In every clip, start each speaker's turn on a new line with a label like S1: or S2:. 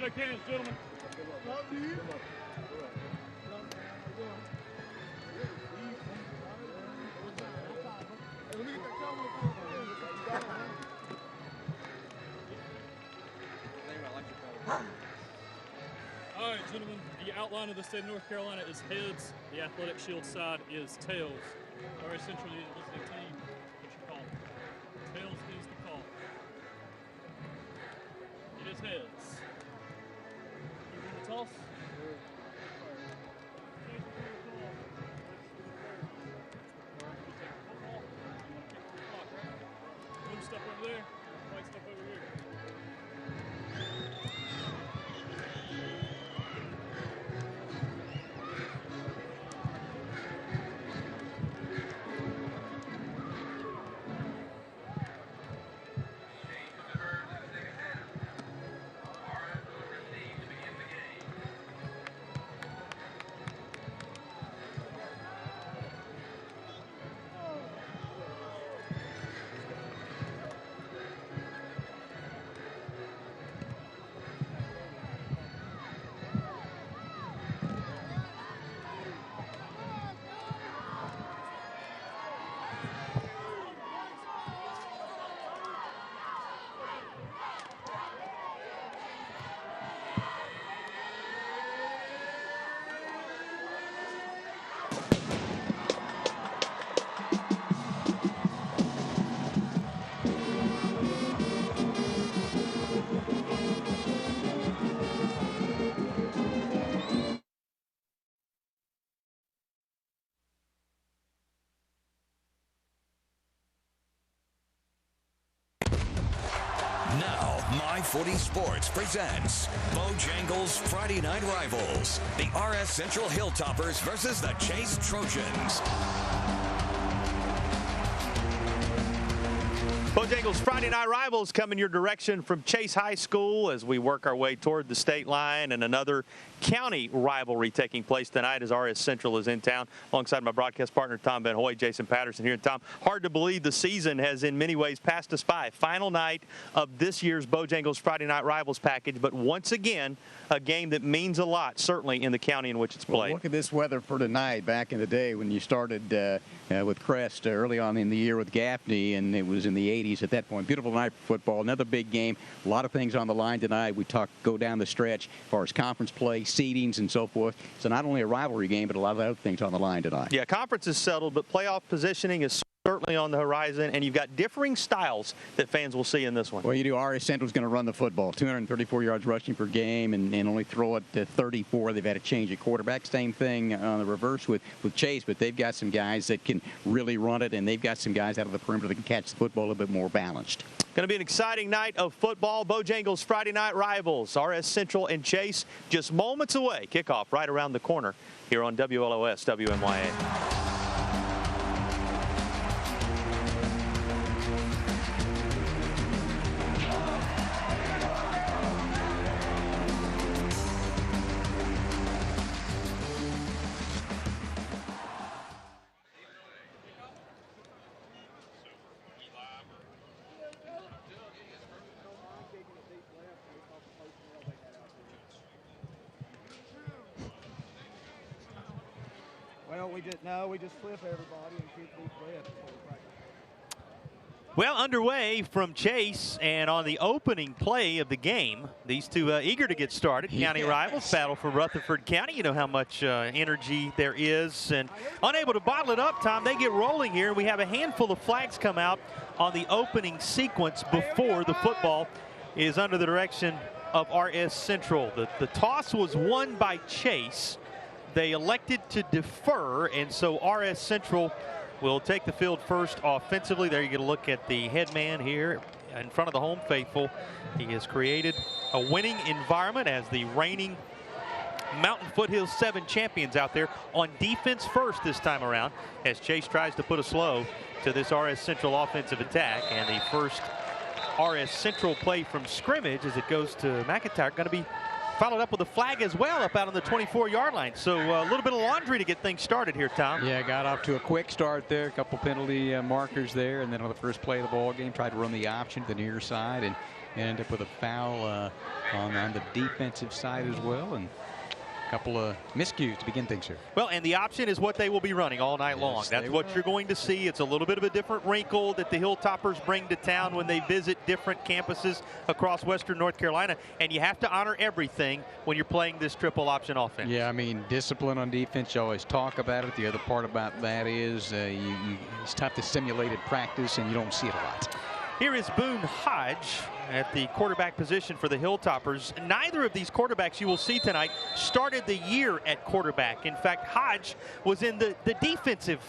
S1: Shake hands, gentlemen. All right, gentlemen, the outline of the state of North Carolina is heads. The athletic shield side is tails. R-S Central is the team. What you call it? Tails is the call. It is heads. You win the toss. Blue stuff over there, white stuff over here.
S2: Now, My40 Sports presents Bojangles Friday Night Rivals. The R-S Central Hilltoppers versus the Chase Trojans.
S3: Bojangles Friday Night Rivals coming your direction from Chase High School as we work our way toward the state line, and another county rivalry taking place tonight as R-S Central is in town alongside my broadcast partner Tom Van Hoy, Jason Patterson here. And Tom, hard to believe the season has in many ways passed us by. Final night of this year's Bojangles Friday Night Rivals package, but once again a game that means a lot, certainly in the county in which it's played.
S4: Well, look at this weather for tonight. Back in the day when you started with Crest early on in the year with Gaffney, and it was in the 80s at that point. Beautiful night for football. Another big game. A lot of things on the line tonight. We go down the stretch as far as conference play, seedings, and so forth. So not only a rivalry game, but a lot of other things on the line tonight.
S3: Yeah, conference is settled, but playoff positioning is certainly on the horizon, and you've got differing styles that fans will see in this one.
S4: Well, you do. R.S. Central's going to run the football. 234 yards rushing per game and only throw it to 34. They've had to change at quarterback. Same thing on the reverse with Chase, but they've got some guys that can really run it, and they've got some guys out of the perimeter that can catch the football a little bit more balanced.
S3: Going to be an exciting night of football. Bojangles Friday Night Rivals. R.S. Central and Chase just moments away. Kickoff right around the corner here on WLOS WMYA.
S5: Well, we just flip everybody and keep these left.
S3: Well, underway from Chase, and on the opening play of the game, these two eager to get started. County rivals battle for Rutherford County. You know how much energy there is, and unable to bottle it up, Tom. They get rolling here. We have a handful of flags come out on the opening sequence before the football is under the direction of R.S. Central. The toss was won by Chase. They elected to defer, and so R.S. Central will take the field first offensively. There you get a look at the head man here in front of the home faithful. He has created a winning environment as the reigning Mountain Foothills 7 champions out there on defense first this time around as Chase tries to put a slow to this R.S. Central offensive attack. And the first R.S. Central play from scrimmage as it goes to McIntyre going to be followed up with a flag as well up out on the 24-yard line. So a little bit of laundry to get things started here, Tom.
S6: Yeah, got off to a quick start there. A couple penalty markers there. And then on the first play of the ball game, tried to run the option to the near side and ended up with a foul on the defensive side as well, and a couple of miscues to begin things here.
S3: Well, and the option is what they will be running all night long. That's what you're going to see. It's a little bit of a different wrinkle that the Hilltoppers bring to town when they visit different campuses across Western North Carolina, and you have to honor everything when you're playing this triple option offense.
S6: Yeah, I mean, discipline on defense, you always talk about it. The other part about that is it's tough to simulate at practice, and you don't see it a lot.
S3: Here is Boone Hodge at the quarterback position for the Hilltoppers. Neither of these quarterbacks you will see tonight started the year at quarterback. In fact, Hodge was in the defensive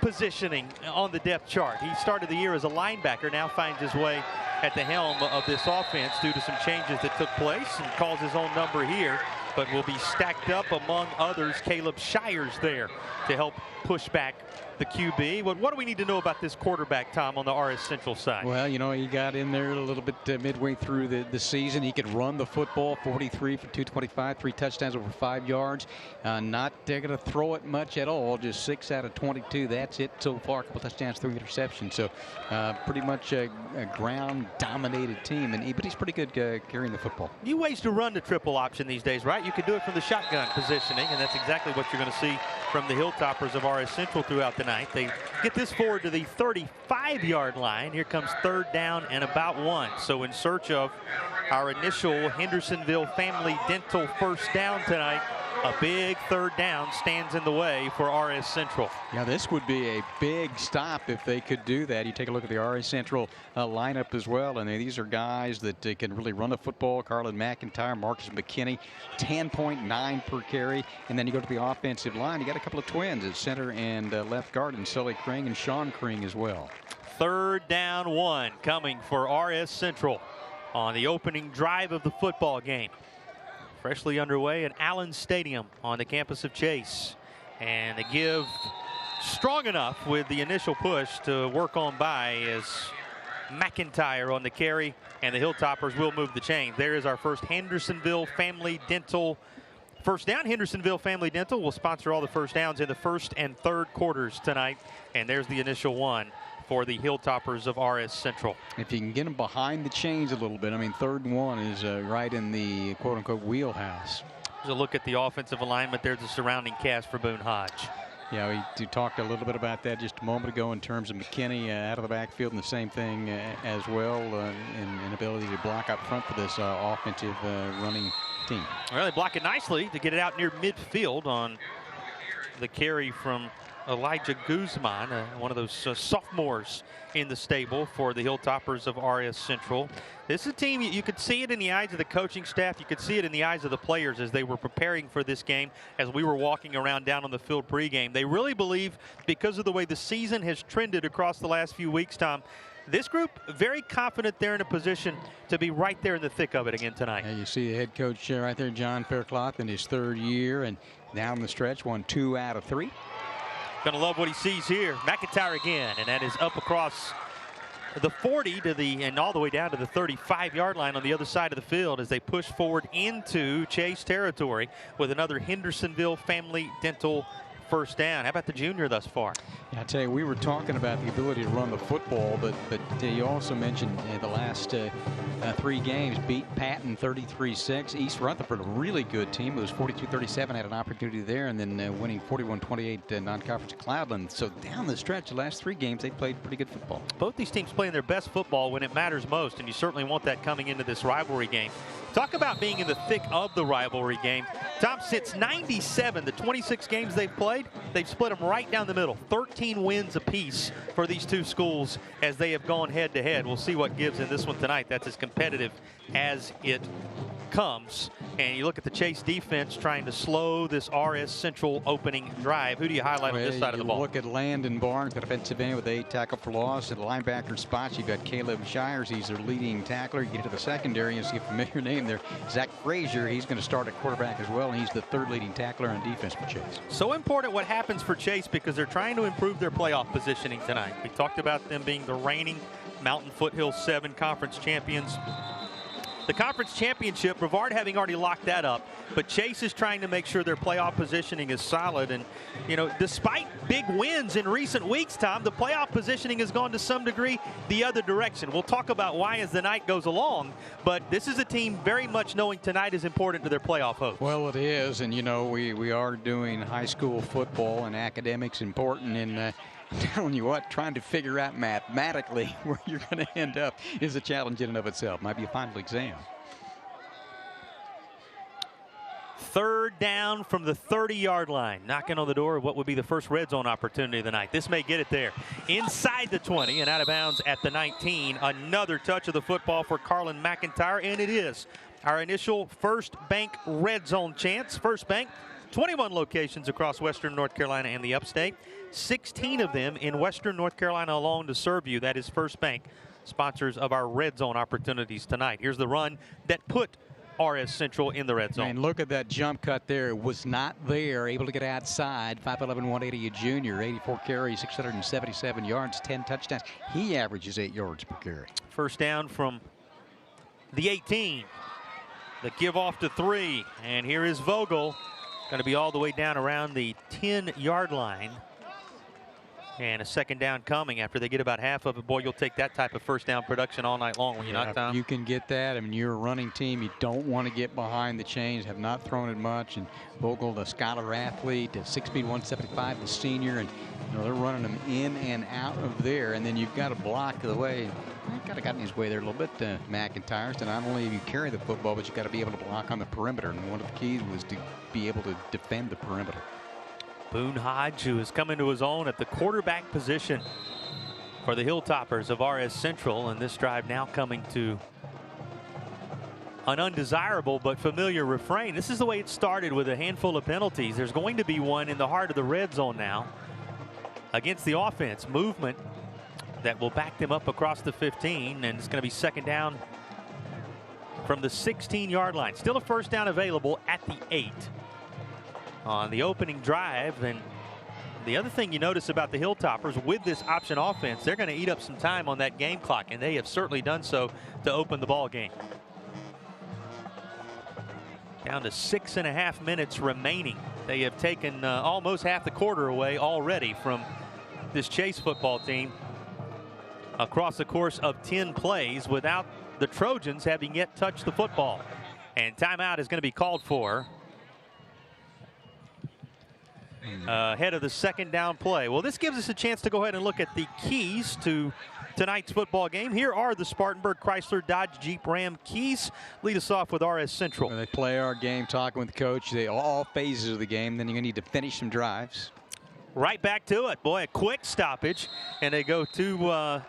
S3: positioning on the depth chart. He started the year as a linebacker, now finds his way at the helm of this offense due to some changes that took place, and calls his own number here, but will be stacked up among others. Caleb Shires there to help push back the QB. But what do we need to know about this quarterback, Tom, on the R.S. Central side?
S6: Well, you know, he got in there a little bit midway through the season. He could run the football, 43 for 225, 3 touchdowns over 5 yards. Not going to throw it much at all, just 6 out of 22. That's it so far. A couple touchdowns, 3 interceptions. So pretty much a ground-dominated team. But he's pretty good carrying the football.
S3: New ways to run the triple option these days, right? You can do it from the shotgun positioning, and that's exactly what you're going to see from the Hilltoppers of R.S. Central throughout the night. They get this forward to the 35-yard line. Here comes 3rd down and about 1. So in search of our initial Hendersonville Family Dental first down tonight, a big 3rd down stands in the way for R.S. Central.
S6: Yeah, this would be a big stop if they could do that. You take a look at the R.S. Central lineup as well, and these are guys that can really run the football. Carlin McIntyre, Marcus McKinney, 10.9 per carry. And then you go to the offensive line, you got a couple of twins at center and left guard, and Sully Kring and Sean Kring as well.
S3: 3rd down 1 coming for R.S. Central on the opening drive of the football game. Freshly underway at Allen Stadium on the campus of Chase. And they give strong enough with the initial push to work on by as McIntyre on the carry, and the Hilltoppers will move the chain. There is our first Hendersonville Family Dental first down. Hendersonville Family Dental will sponsor all the first downs in the 1st and 3rd quarters tonight. And there's the initial one for the Hilltoppers of R.S. Central.
S6: If you can get them behind the chains a little bit, I mean, 3rd and 1 is right in the quote-unquote wheelhouse.
S3: There's a look at the offensive alignment. There's the surrounding cast for Boone Hodge.
S6: Yeah, we talked a little bit about that just a moment ago in terms of McKinney out of the backfield, and the same thing as well in ability to block up front for this offensive running team.
S3: Well, they block it nicely to get it out near midfield on the carry from Elijah Guzman, one of those sophomores in the stable for the Hilltoppers of R.S. Central. This is a team, you could see it in the eyes of the coaching staff. You could see it in the eyes of the players as they were preparing for this game, as we were walking around down on the field pregame. They really believe, because of the way the season has trended across the last few weeks, Tom, this group very confident they're in a position to be right there in the thick of it again tonight.
S6: And you see the head coach right there, John Faircloth, in his 3rd year, and down the stretch, won 2 out of 3.
S3: Gonna love what he sees here. McIntyre again, and that is up across the 40 to the and all the way down to the 35-yard line on the other side of the field as they push forward into Chase territory with another Hendersonville Family Dental first down. How about the junior thus far?
S6: Yeah, I tell you, we were talking about the ability to run the football, but you also mentioned the last 3 games beat Patton 33-6. East Rutherford, a really good team. It was 42-37, had an opportunity there, and then winning 41-28 non-conference Cloudland. So down the stretch, the last 3 games, they played pretty good football.
S3: Both these teams playing their best football when it matters most, and you certainly want that coming into this rivalry game. Talk about being in the thick of the rivalry game. Tom, since '97, the 26 games they've played, they've split them right down the middle. 13 wins apiece for these two schools as they have gone head-to-head. We'll see what gives in this one tonight. That's as competitive as it comes. And you look at the Chase defense trying to slow this R.S. Central opening drive. Who do you highlight on this side of the ball?
S6: Look at Landon Barnes, the defensive end with 8 tackle for loss. At the linebacker spots, you've got Caleb Shires. He's their leading tackler. You get to the secondary, you see a familiar name there, Zach Frazier. He's going to start at quarterback as well, and he's the 3rd leading tackler on defense for Chase.
S3: So important what happens for Chase because they're trying to improve their playoff positioning tonight. We talked about them being the reigning Mountain Foothill 7 conference champions. The conference championship, Brevard having already locked that up, but Chase is trying to make sure their playoff positioning is solid. And, you know, despite big wins in recent weeks, Tom, the playoff positioning has gone to some degree the other direction. We'll talk about why as the night goes along, but this is a team very much knowing tonight is important to their playoff hopes.
S6: Well, it is, and, you know, we are doing high school football, and academics important, and telling you what, trying to figure out mathematically where you're going to end up is a challenge in and of itself. Might be a final exam.
S3: Third down from the 30-yard line. Knocking on the door of what would be the first red zone opportunity of the night. This may get it there. Inside the 20 and out of bounds at the 19. Another touch of the football for Carlin McIntyre, and it is our initial First Bank red zone chance. First Bank, 21 locations across Western North Carolina and the upstate. 16 of them in Western North Carolina alone to serve you. That is First Bank, sponsors of our red zone opportunities tonight. Here's the run that put R-S Central in the red zone.
S6: And look at that jump cut there. It was not there. Able to get outside. 5'11", 180, a junior. 84 carries, 677 yards, 10 touchdowns. He averages 8 yards per carry.
S3: First down from the 18. The give off to 3. And here is Vogel. Going to be all the way down around the 10-yard line. And a second down coming after they get about half of it. Boy, you'll take that type of first down production all night long when you're not down.
S6: You can get that. I mean, you're a running team. You don't want to get behind the chains. Have not thrown it much. And Vogel, the scholar athlete, 6 feet 175, the senior, and you know they're running them in and out of there. And then you've got to block the way. Kind of got in his way there a little bit, McIntyre. So not only do you carry the football, but you got to be able to block on the perimeter. And one of the keys was to be able to defend the perimeter.
S3: Boone Hodge, who has come into his own at the quarterback position for the Hilltoppers of R-S Central, and this drive now coming to an undesirable but familiar refrain. This is the way it started with a handful of penalties. There's going to be one in the heart of the red zone now against the offense. Movement that will back them up across the 15, and it's going to be second down from the 16-yard line. Still a first down available at the 8. On the opening drive. And the other thing you notice about the Hilltoppers with this option offense, they're going to eat up some time on that game clock, and they have certainly done so to open the ball game. Down to 6.5 minutes remaining. They have taken almost half the quarter away already from this Chase football team across the course of 10 plays without the Trojans having yet touched the football. And timeout is going to be called for ahead of the second down play. Well, this gives us a chance to go ahead and look at the keys to tonight's football game. Here are the Spartanburg Chrysler Dodge Jeep Ram keys. Lead us off with R-S Central.
S6: When they play our game, talking with the coach, all phases of the game. Then you're going to need to finish some drives.
S3: Right back to it. Boy, a quick stoppage. And they go to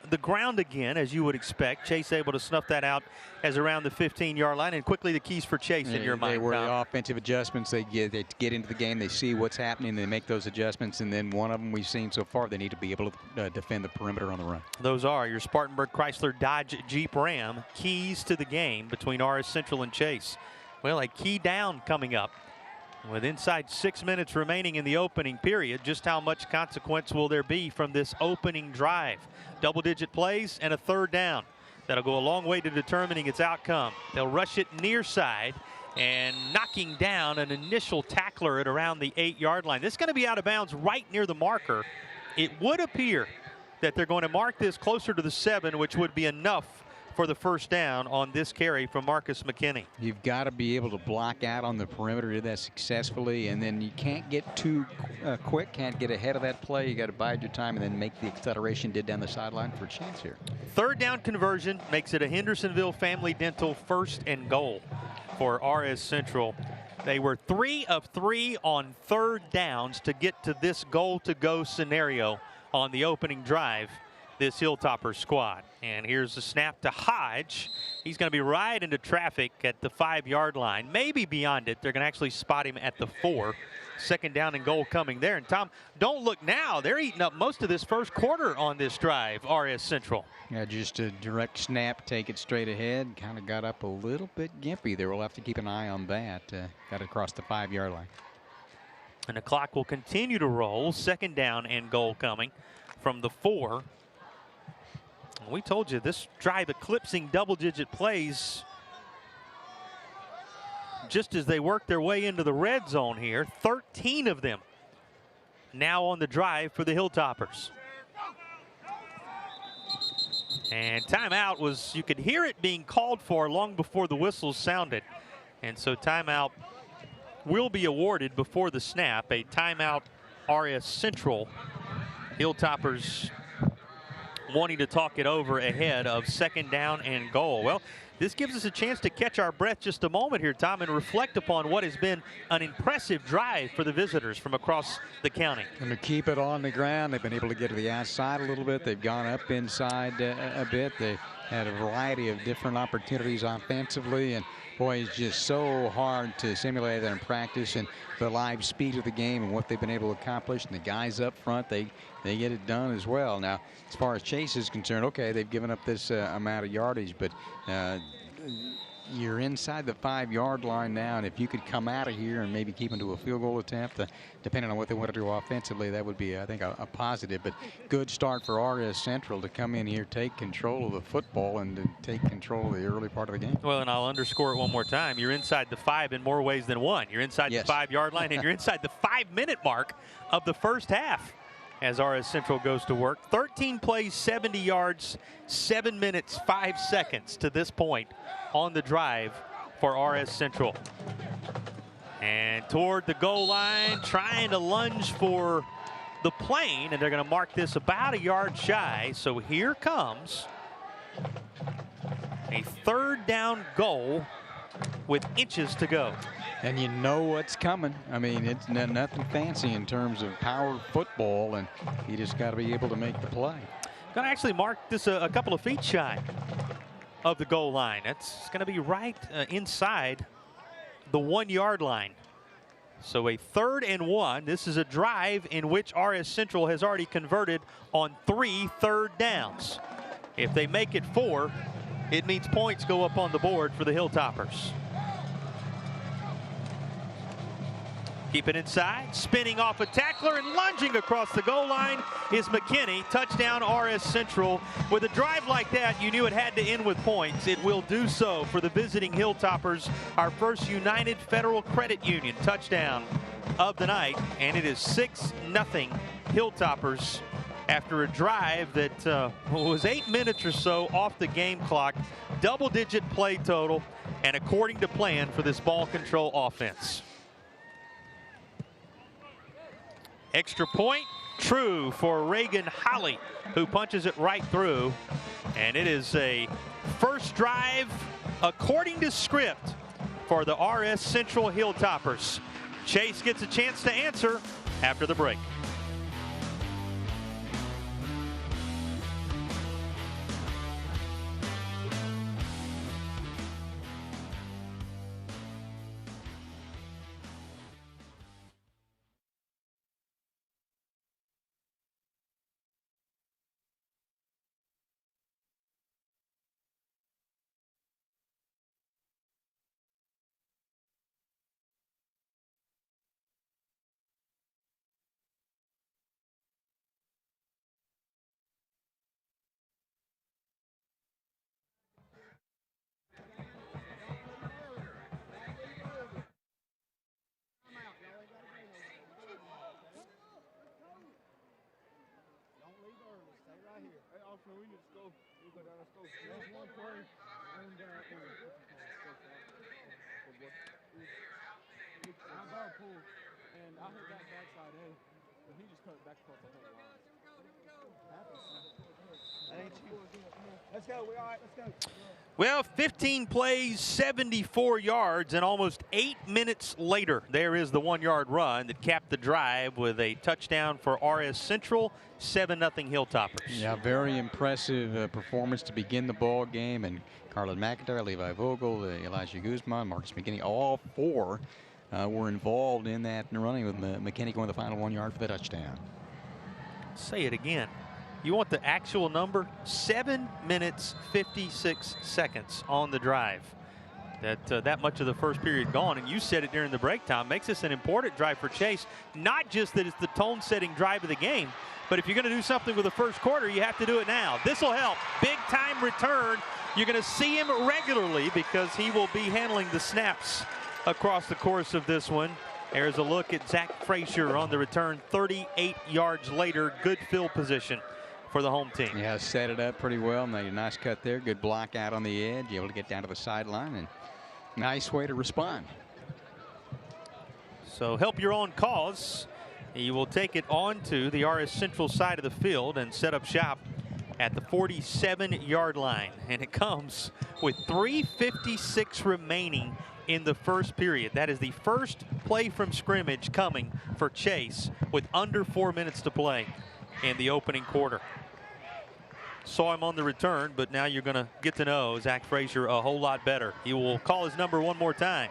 S3: the ground again, as you would expect. Chase able to snuff that out as around the 15-yard line. And quickly the keys for Chase in your mind.
S6: They were the offensive adjustments. They get into the game. They see what's happening. They make those adjustments. And then one of them we've seen so far, they need to be able to defend the perimeter on the run.
S3: Those are your Spartanburg Chrysler Dodge Jeep Ram keys to the game between R-S Central and Chase. Well, a key down coming up. With inside 6 minutes remaining in the opening period, just how much consequence will there be from this opening drive? Double-digit plays and a third down. That'll go a long way to determining its outcome. They'll rush it near side and knocking down an initial tackler at around the 8-yard line. This is going to be out of bounds right near the marker. It would appear that they're going to mark this closer to the 7, which would be enough for the first down on this carry from Marcus McKinney.
S6: You've got to be able to block out on the perimeter, do that successfully, and then you can't get too quick, can't get ahead of that play. You got to bide your time and then make the acceleration did down the sideline for a chance here.
S3: Third down conversion makes it a Hendersonville Family Dental first and goal for R-S Central. They were 3 of 3 on third downs to get to this goal-to-go scenario on the opening drive, this Hilltoppers squad. And here's the snap to Hodge. He's going to be right into traffic at the 5-yard line, maybe beyond it. They're going to actually spot him at the 4. Second down and goal coming there. And Tom, don't look now. They're eating up most of this first quarter on this drive, R-S Central.
S6: Yeah, just a direct snap, take it straight ahead. Kind of got up a little bit gimpy there. We'll have to keep an eye on that. Got across the 5-yard line.
S3: And the clock will continue to roll. Second down and goal coming from the 4. We told you this drive eclipsing double-digit plays just as they work their way into the red zone here. 13 of them now on the drive for the Hilltoppers. And timeout was, you could hear it being called for long before the whistles sounded. And so timeout will be awarded before the snap. A timeout, R-S Central. Hilltoppers wanting to talk it over ahead of 2nd down and goal. Well, this gives us a chance to catch our breath just a moment here, Tom, and reflect upon what has been an impressive drive for the visitors from across the county.
S6: And to keep it on the ground, they've been able to get to the outside a little bit. They've gone up inside a bit. They had a variety of different opportunities offensively, and boy, it's just so hard to simulate that in practice, and the live speed of the game and what they've been able to accomplish. And the guys up front, they get it done as well. Now, as far as Chase is concerned, okay, they've given up this amount of yardage, but you're inside the 5-yard line now, and if you could come out of here and maybe keep into a field goal attempt, depending on what they want to do offensively, that would be, I think, a positive. But good start for R-S Central to come in here, take control of the football, and to take control of the early part of the game.
S3: Well, and I'll underscore it one more time. You're inside the 5 in more ways than one. You're inside the 5-yard line, and you're inside the 5-minute mark of the first half as R-S Central goes to work. 13 plays, 70 yards, 7 minutes, 5 seconds to this point on the drive for R-S Central. And toward the goal line, trying to lunge for the plane, and they're going to mark this about a yard shy. So here comes a 3rd down goal with inches to go.
S6: And you know what's coming. I mean, it's nothing fancy in terms of power football, and you just got to be able to make the play.
S3: Going to actually mark this a couple of feet shy of the goal line. That's going to be right inside the 1-yard line. So a 3rd and 1. This is a drive in which R-S Central has already converted on 3 third downs. If they make it 4, it means points go up on the board for the Hilltoppers. Keep it inside, spinning off a tackler and lunging across the goal line is McKinney. Touchdown R-S Central. With a drive like that, you knew it had to end with points. It will do so for the visiting Hilltoppers. Our first United Federal Credit Union touchdown of the night, and it is 6-0 Hilltoppers after a drive that was 8 minutes or so off the game clock. Double-digit play total, and according to plan for this ball control offense. Extra point, true for Reagan Holly, who punches it right through. And it is a first drive according to script for the R-S Central Hilltoppers. Chase gets a chance to answer after the break.
S5: And I hit that backside A, and he just cut it back across the whole line. Let's go. We all right. Let's go.
S3: Well, 15 plays, 74 yards, and almost 8 minutes later, there is the 1-yard run that capped the drive with a touchdown for R-S Central, 7-0 Hilltoppers.
S6: Yeah, very impressive performance to begin the ball game, and Carlin McIntyre, Levi Vogel, Elijah Guzman, Marcus McKinney, all 4 were involved in that running, with McKinney going the final 1 yard for the touchdown.
S3: Say it again. You want the actual number? 7 minutes, 56 seconds on the drive. That much of the first period gone, and you said it during the break time, makes this an important drive for Chase. Not just that it's the tone-setting drive of the game, But if you're going to do something with the first quarter, you have to do it now. This will help. Big time return. You're going to see him regularly because he will be handling the snaps across the course of this one. There's a look at Zach Frazier on the return 38 yards later. Good field position for the home team.
S6: Yeah, set it up pretty well. Made a nice cut there. Good block out on the edge. Able to get down to the sideline, and nice way to respond.
S3: So help your own cause. He will take it on to the R.S. Central side of the field and set up shop at the 47-yard line. And it comes with 3:56 remaining in the first period. That is the first play from scrimmage coming for Chase with under 4 minutes to play in the opening quarter. Saw him on the return, but now you're going to get to know Zach Frazier a whole lot better. He will call his number one more time.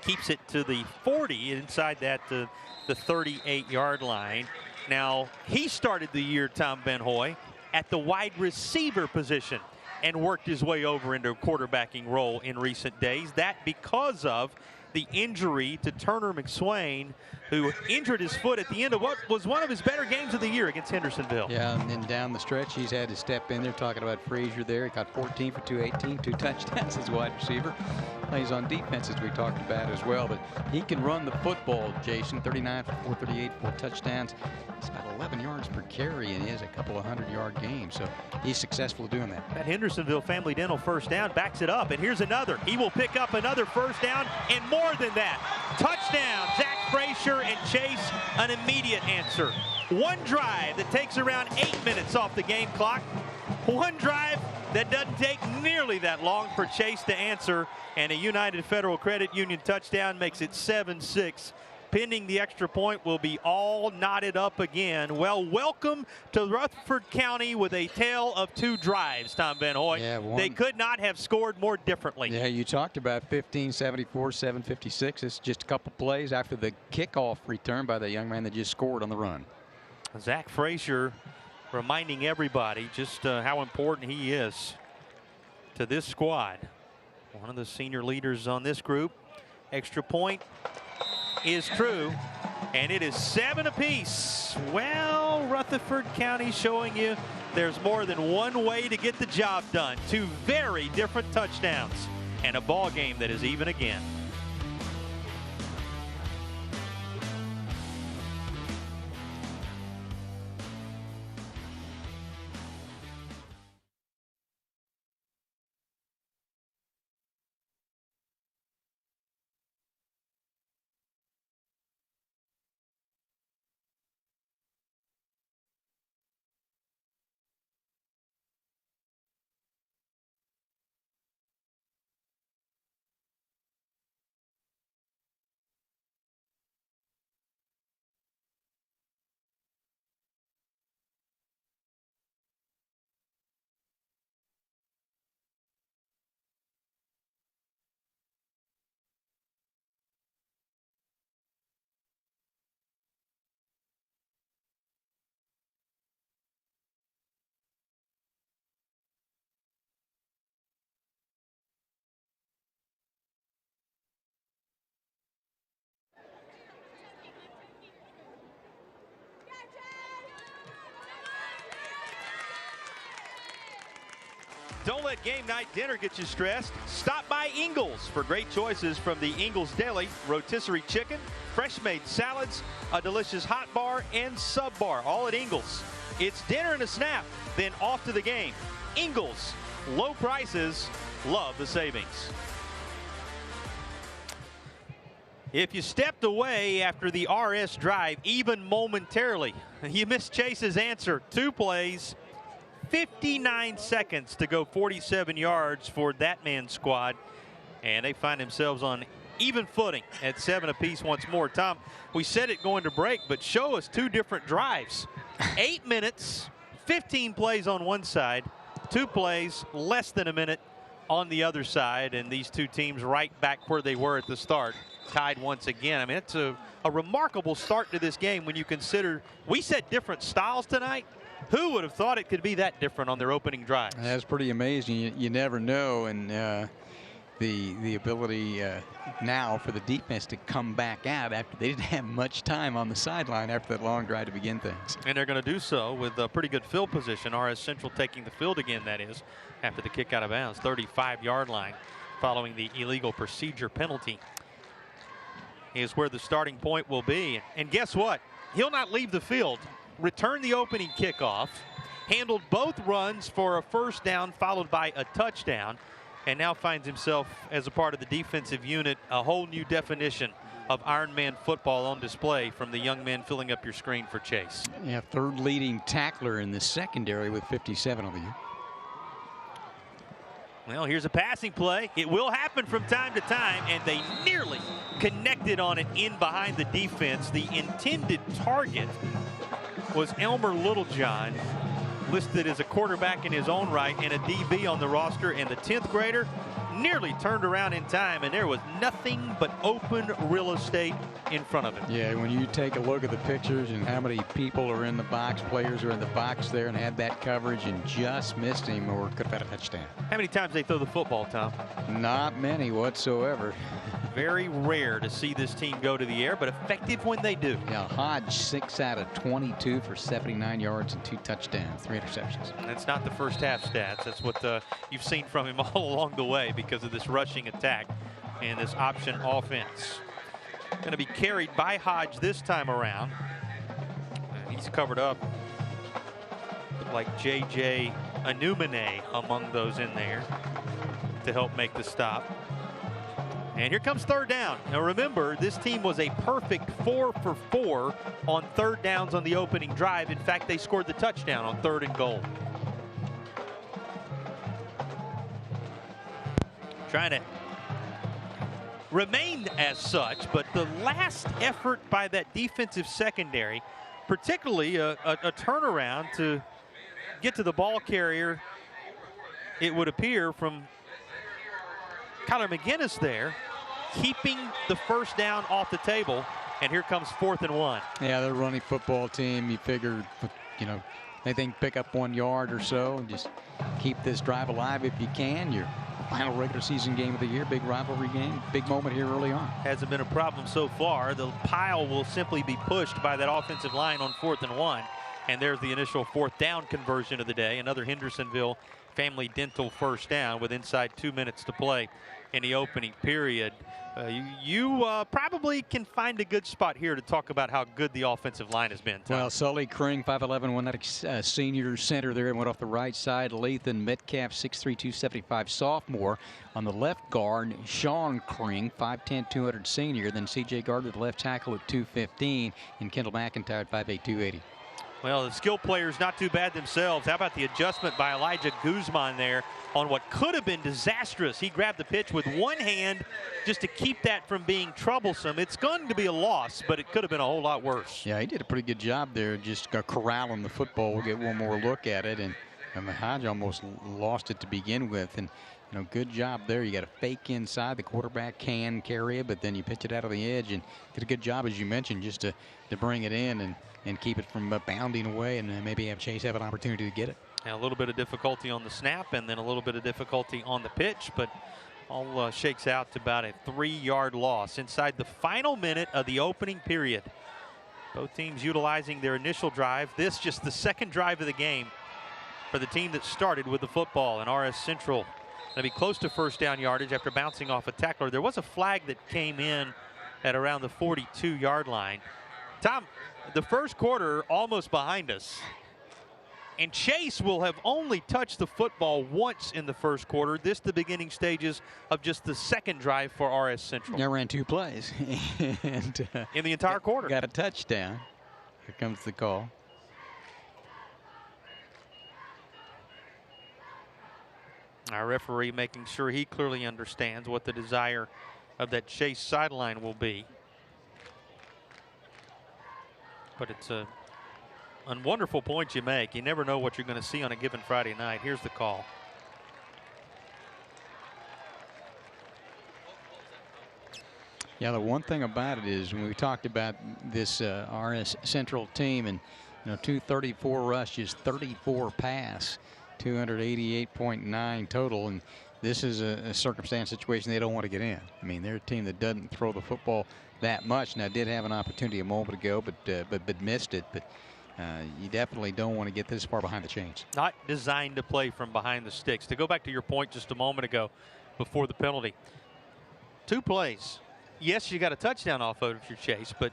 S3: Keeps it to the 40 inside that the 38-yard line. Now, he started the year, Tom Van Hoy, at the wide receiver position and worked his way over into a quarterbacking role in recent days. That because of the injury to Turner McSwain, who injured his foot at the end of what was one of his better games of the year against Hendersonville.
S6: Yeah, and then down the stretch, he's had to step in there. Talking about Frazier there. He got 14 for 218, 2 touchdowns as a wide receiver. Plays on defense, as we talked about as well. But he can run the football, Jason. 39 for 438, 4 touchdowns. It's about 11 yards per carry, and he has a couple of 100-yard games. So he's successful doing that.
S3: That Hendersonville Family Dental first down backs it up, and here's another. He will pick up another first down, and more than that. Touchdown, Zach Frazier, and Chase an immediate answer. One drive that takes around 8 minutes off the game clock. One drive that doesn't take nearly that long for Chase to answer, and a United Federal Credit Union touchdown makes it 7-6. Pending the extra point, will be all knotted up again. Well, welcome to Rutherford County with a tale of two drives, Tom Van Hoy.
S6: Yeah,
S3: they could not have scored more differently.
S6: Yeah, you talked about 1574, 756. It's just a couple plays after the kickoff return by the young man that just scored on the run.
S3: Zach Frazier reminding everybody just how important he is to this squad. One of the senior leaders on this group. Extra point is true, and it is 7 apiece. Well, Rutherford County showing you there's more than one way to get the job done. Two very different touchdowns and a ball game that is even again. Don't let game night dinner get you stressed. Stop by Ingles for great choices from the Ingles Deli. Rotisserie chicken, fresh made salads, a delicious hot bar, and sub bar, all at Ingles. It's dinner and a snap, then off to the game. Ingles, low prices, love the savings. If you stepped away after the R.S. drive, even momentarily, you missed Chase's answer. 2 plays, 59 seconds to go 47 yards for that man's squad. And they find themselves on even footing at 7 apiece once more. Tom, we said it going to break, but show us 2 different drives. 8 minutes, 15 plays on one side, 2 plays, less than a minute on the other side. And these two teams right back where they were at the start, tied once again. I mean, it's a remarkable start to this game when you consider we said different styles tonight. Who would have thought it could be that different on their opening drive?
S6: That's pretty amazing. You never know. And the ability now for the defense to come back out after they didn't have much time on the sideline after that long drive to begin things.
S3: And they're going to do so with a pretty good field position. R.S. Central taking the field again, that is, after the kick out of bounds, 35-yard line, following the illegal procedure penalty, is where the starting point will be. And guess what? He'll not leave the field. Return the opening kickoff, handled both runs for a first down followed by a touchdown, and now finds himself as a part of the defensive unit, a whole new definition of Ironman football on display from the young men filling up your screen for Chase.
S6: Yeah, third leading tackler in the secondary with 57 on the year.
S3: Well, here's a passing play. It will happen from time to time, and they nearly connected on it in behind the defense. The intended target was Elmer Littlejohn, listed as a quarterback in his own right and a DB on the roster, and the 10th grader nearly turned around in time, and there was nothing but open real estate in front of him.
S6: Yeah, when you take a look at the pictures and how many people are in the box, players are in the box there, and had that coverage and just missed him or could have had a touchdown.
S3: How many times they throw the football, Tom?
S6: Not many whatsoever.
S3: Very rare to see this team go to the air, but effective when they do.
S6: Yeah, Hodge 6 out of 22 for 79 yards and 2 touchdowns, 3 interceptions.
S3: That's not the first half stats. That's what you've seen from him all along the way because of this rushing attack and this option offense. Going to be carried by Hodge this time around. And he's covered up like J.J. Anumene among those in there to help make the stop. And here comes third down. Now remember, this team was a perfect 4 for 4 on third downs on the opening drive. In fact, they scored the touchdown on 3rd and goal. Trying to remain as such, but the last effort by that defensive secondary, particularly a turnaround to get to the ball carrier, it would appear, from Kyler McGinnis there, keeping the first down off the table. And here comes 4th and 1.
S6: Yeah, they're a running football team. You figure, you know, they think pick up 1 yard or so and just keep this drive alive if you can. Your final regular season game of the year, big rivalry game, big moment here early on.
S3: Hasn't been a problem so far. The pile will simply be pushed by that offensive line on 4th and 1. And there's the initial 4th down conversion of the day. Another Hendersonville Family Dental first down with inside 2 minutes to play in the opening period. You probably can find a good spot here to talk about how good the offensive line has been, Tom.
S6: Well, Sully Kring, 5'11", won that senior center there and went off the right side. Lathan Metcalf, 6'3", 275 sophomore. On the left guard, Sean Kring, 5'10", 200 senior. Then C.J. Gardner, the left tackle at 215, and Kendall McIntyre at 5'8", 280.
S3: Well, the skill players not too bad themselves. How about the adjustment by Elijah Guzman there on what could have been disastrous? He grabbed the pitch with one hand just to keep that from being troublesome. It's going to be a loss, but it could have been a whole lot worse.
S6: Yeah, he did a pretty good job there, just corralling the football. We'll get one more look at it, and Hodge almost lost it to begin with. And you know, good job there. You got a fake inside. The quarterback can carry it, but then you pitch it out of the edge, and did a good job, as you mentioned, just to bring it in and keep it from bounding away, and maybe have Chase have an opportunity to get it.
S3: And a little bit of difficulty on the snap, and then a little bit of difficulty on the pitch, but all shakes out to about a 3-yard loss inside the final minute of the opening period. Both teams utilizing their initial drive. This just the second drive of the game for the team that started with the football. And R.S. Central going to be close to first down yardage after bouncing off a tackler. There was a flag that came in at around the 42-yard line. Tom, the first quarter almost behind us. And Chase will have only touched the football once in the first quarter. This the beginning stages of just the second drive for R.S. Central.
S6: Yeah, ran 2 plays. And
S3: in the entire quarter.
S6: Got a touchdown. Here comes the call.
S3: Our referee making sure he clearly understands what the desire of that Chase sideline will be. But it's a wonderful point you make. You never know what you're going to see on a given Friday night. Here's the call.
S6: Yeah, the one thing about it is when we talked about this R.S. Central team, and 234 rushes, 34 pass, 288.9 total, and this is a circumstance situation they don't want to get in. I mean, they're a team that doesn't throw the football that much. Now, did have an opportunity a moment ago, but missed it. But you definitely don't want to get this far behind the chains.
S3: Not designed to play from behind the sticks. To go back to your point just a moment ago before the penalty, 2 plays. Yes, you got a touchdown off of your Chase, but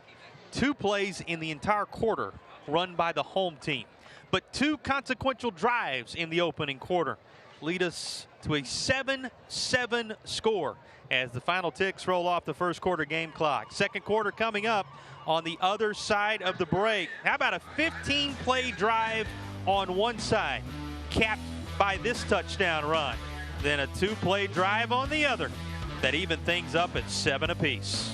S3: 2 plays in the entire quarter run by the home team. But 2 consequential drives in the opening quarter lead us to a 7-7 score as the final ticks roll off the first quarter game clock. Second quarter coming up on the other side of the break. How about a 15-play drive on one side, capped by this touchdown run? Then a 2-play drive on the other that even things up at 7 apiece.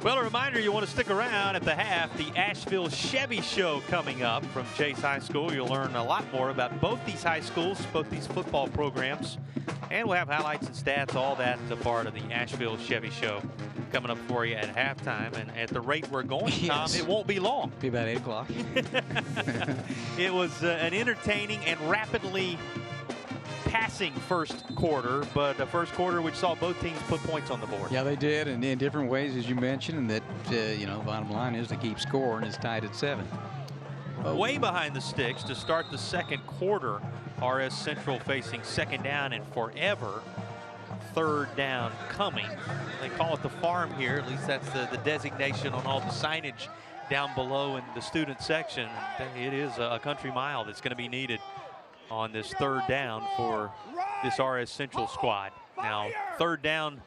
S3: Well, a reminder, you want to stick around at the half. The Asheville Chevy Show coming up from Chase High School. You'll learn a lot more about both these high schools, both these football programs. And we'll have highlights and stats, all that a part of the Asheville Chevy Show coming up for you at halftime. And at the rate we're going, Tom, it won't be long.
S6: Be about 8 o'clock.
S3: It was an entertaining and rapidly passing first quarter, but a first quarter which saw both teams put points on the board.
S6: Yeah, they did, and in different ways, as you mentioned, and that, bottom line is to keep score, and it's tied at 7.
S3: Way behind the sticks to start the second quarter. R-S Central facing second down and forever. Third down coming. They call it the farm here. At least that's the designation on all the signage down below in the student section. It is a country mile that's going to be needed on this third down for this R-S Central squad. Now, third down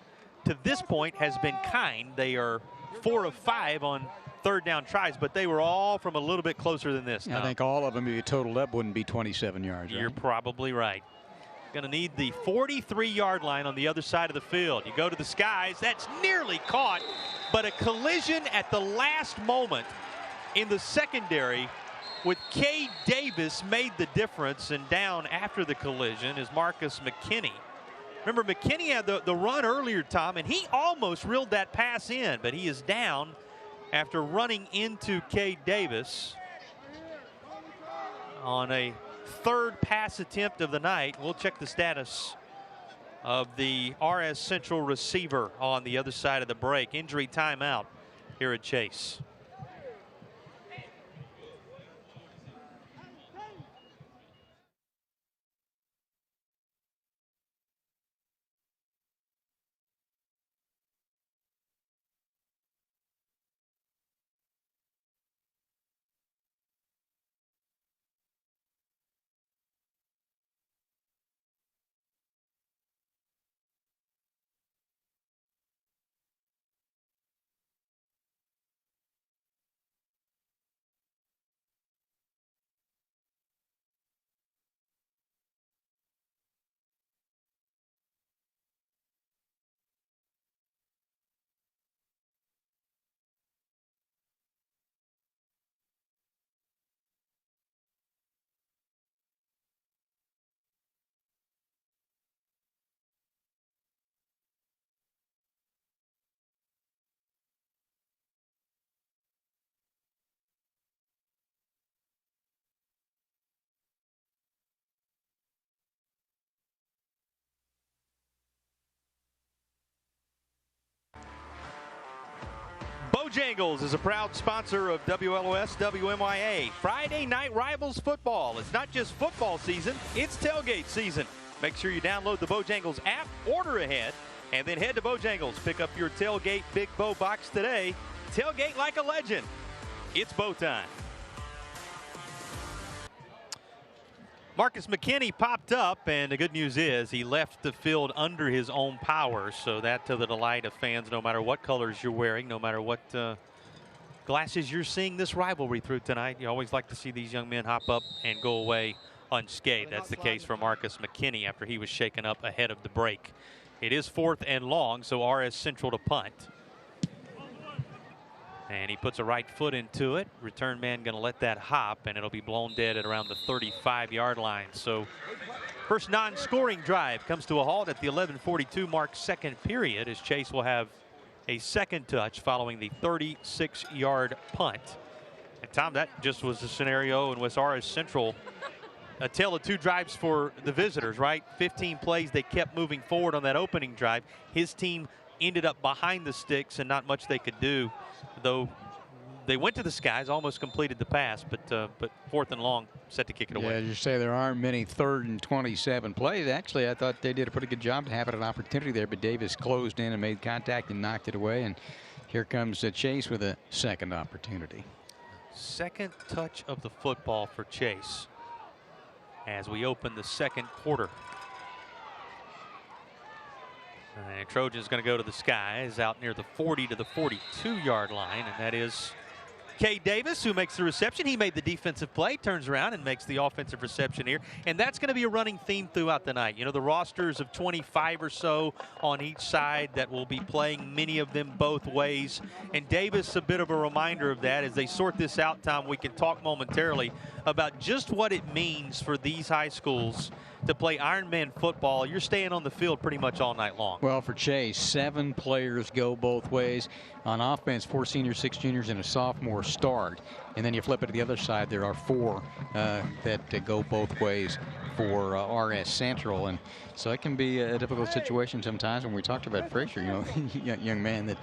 S3: to this point has been kind. They are 4 of 5 on third down tries, but they were all from a little bit closer than this.
S6: I think all of them, if you totaled up, wouldn't be 27 yards.
S3: You're probably right. Going to need the 43-yard line on the other side of the field. You go to the skies. That's nearly caught, but a collision at the last moment in the secondary with K. Davis made the difference, and down after the collision is Marcus McKinney. Remember, McKinney had the run earlier, Tom, and he almost reeled that pass in, but he is down after running into K. Davis on a third pass attempt of the night. We'll check the status of the R-S Central receiver on the other side of the break. Injury timeout here at Chase. Bojangles is a proud sponsor of WLOS WMYA. Friday Night Rivals football. It's not just football season, it's tailgate season. Make sure you download the Bojangles app, order ahead, and then head to Bojangles. Pick up your tailgate Big Bow box today. Tailgate like a legend. It's bow time. Marcus McKinney popped up, and the good news is he left the field under his own power, so that to the delight of fans, no matter what colors you're wearing, no matter what glasses you're seeing this rivalry through tonight. You always like to see these young men hop up and go away unscathed. That's the case for Marcus McKinney after he was shaken up ahead of the break. It is 4th and long, so R-S Central to punt. And he puts a right foot into it. Return man going to let that hop, and it'll be blown dead at around the 35-yard line. So first non-scoring drive comes to a halt at the 11:42 mark, second period, as Chase will have a second touch following the 36-yard punt. And Tom, that just was the scenario in which R-S Central, a tale of two drives for the visitors, right? 15 plays, they kept moving forward on that opening drive. His team ended up behind the sticks and not much they could do, though they went to the skies, almost completed the pass, but 4th and long, set to kick it away.
S6: Yeah, as you say, there aren't many 3rd and 27 plays. Actually, I thought they did a pretty good job to having an opportunity there, but Davis closed in and made contact and knocked it away, and here comes Chase with a second opportunity.
S3: Second touch of the football for Chase as we open the second quarter. And Trojans going to go to the skies out near the 40 to the 42-yard line, and that is K. Davis who makes the reception. He made the defensive play, turns around and makes the offensive reception here, and that's going to be a running theme throughout the night. You know, the rosters of 25 or so on each side that will be playing, many of them both ways, and Davis a bit of a reminder of that. As they sort this out, Tom, we can talk momentarily about just what it means for these high schools to play Ironman football. You're staying on the field pretty much all night long.
S6: Well, for Chase, 7 players go both ways. On offense, 4 seniors, 6 juniors, and a sophomore start. And then you flip it to the other side, there are 4 that go both ways for R-S Central. And so it can be a difficult situation sometimes. When we talked about Frazier, you know, young man that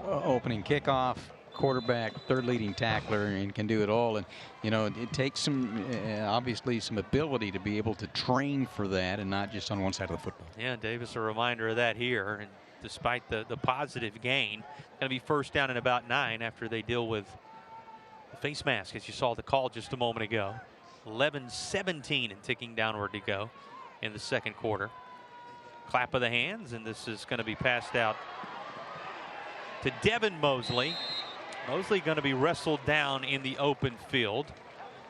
S6: opening kickoff, quarterback, third leading tackler, and can do it all. And you know, it takes some obviously some ability to be able to train for that and not just on one side of the football.
S3: Yeah, Davis a reminder of that here, and despite the positive gain, going to be first down and about 9 after they deal with the face mask, as you saw the call just a moment ago. 11-17 and ticking downward to go in the second quarter. Clap of the hands, and this is going to be passed out to Devin Mosley. Mosley going to be wrestled down in the open field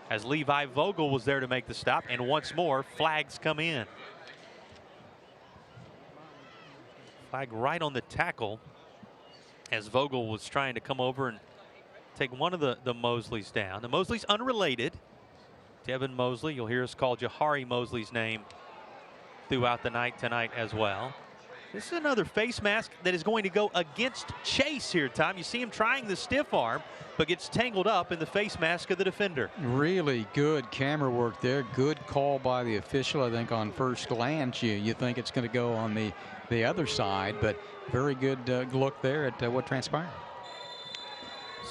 S3: as Levi Vogel was there to make the stop, and once more flags come in. Flag right on the tackle as Vogel was trying to come over and take one of the Mosleys down. The Mosley's unrelated. Devin Mosley, you'll hear us call Jahari Mosley's name throughout the night tonight as well. This is another face mask that is going to go against Chase here, Tom. You see him trying the stiff arm, but gets tangled up in the face mask of the defender. Really good camera work there. Good call by the official. I think on first glance, you think it's going to go on the other side, but very good look there at what transpired.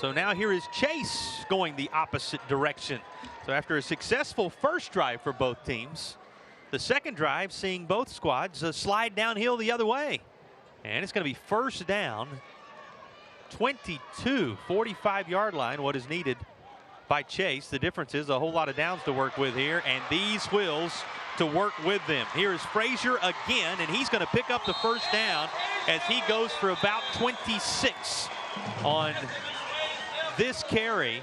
S3: So now here is Chase going the opposite direction. So after a successful first drive for both teams, the second drive seeing both squads slide downhill the other way. And it's going to be first down, 22, 45-yard line, what is needed by Chase. The difference is a whole lot of downs to work with here, and these wheels to work with them. Here is Frazier again, and he's going to pick up the first down as he goes for about 26 on this carry.